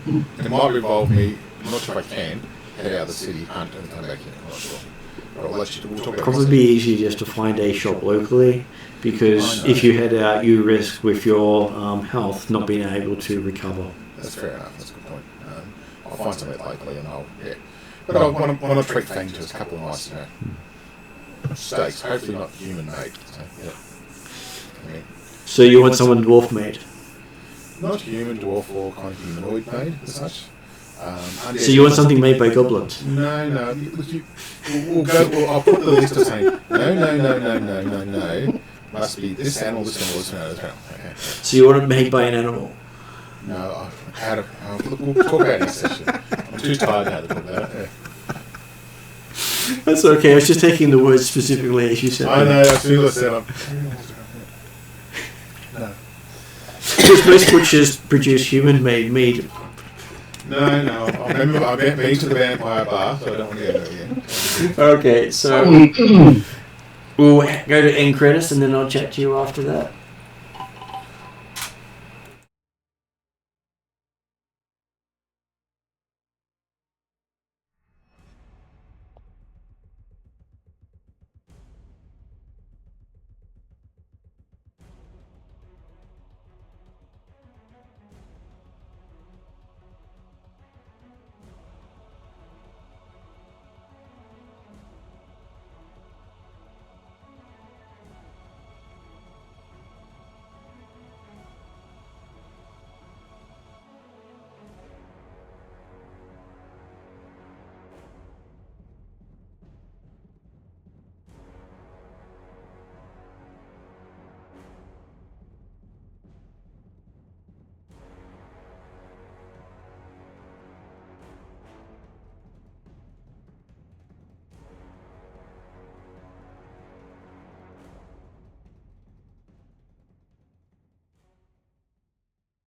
thing. So it might involve me. I'm not sure if I can head out of the city, hunt and come back in. I'm not sure. But I'll let you. We'll talk about Probably be easier just to find a shop locally, because if you head out, you risk with your health not being able to recover. That's fair enough. That's a good point. I'll find something locally and But I want to treat things to a couple of nice, steaks. Hopefully not human made. So, yeah. So you want someone dwarf made? Not human, dwarf, or kind of humanoid made as such. So you want something made by goblins? No. I'll put the list of saying no. Must be this animal, this animal. Okay. So you want it made by an animal? No, we'll talk about it next session. I'm too tired now to talk about it. Yeah. That's okay. I was just taking the words specifically as you said. I know. As soon as I said them. No. Because most butchers produce human-made meat. No. I've been to the vampire bar, so I don't want to go there again. Okay, so we'll go to end credits and then I'll chat to you after that.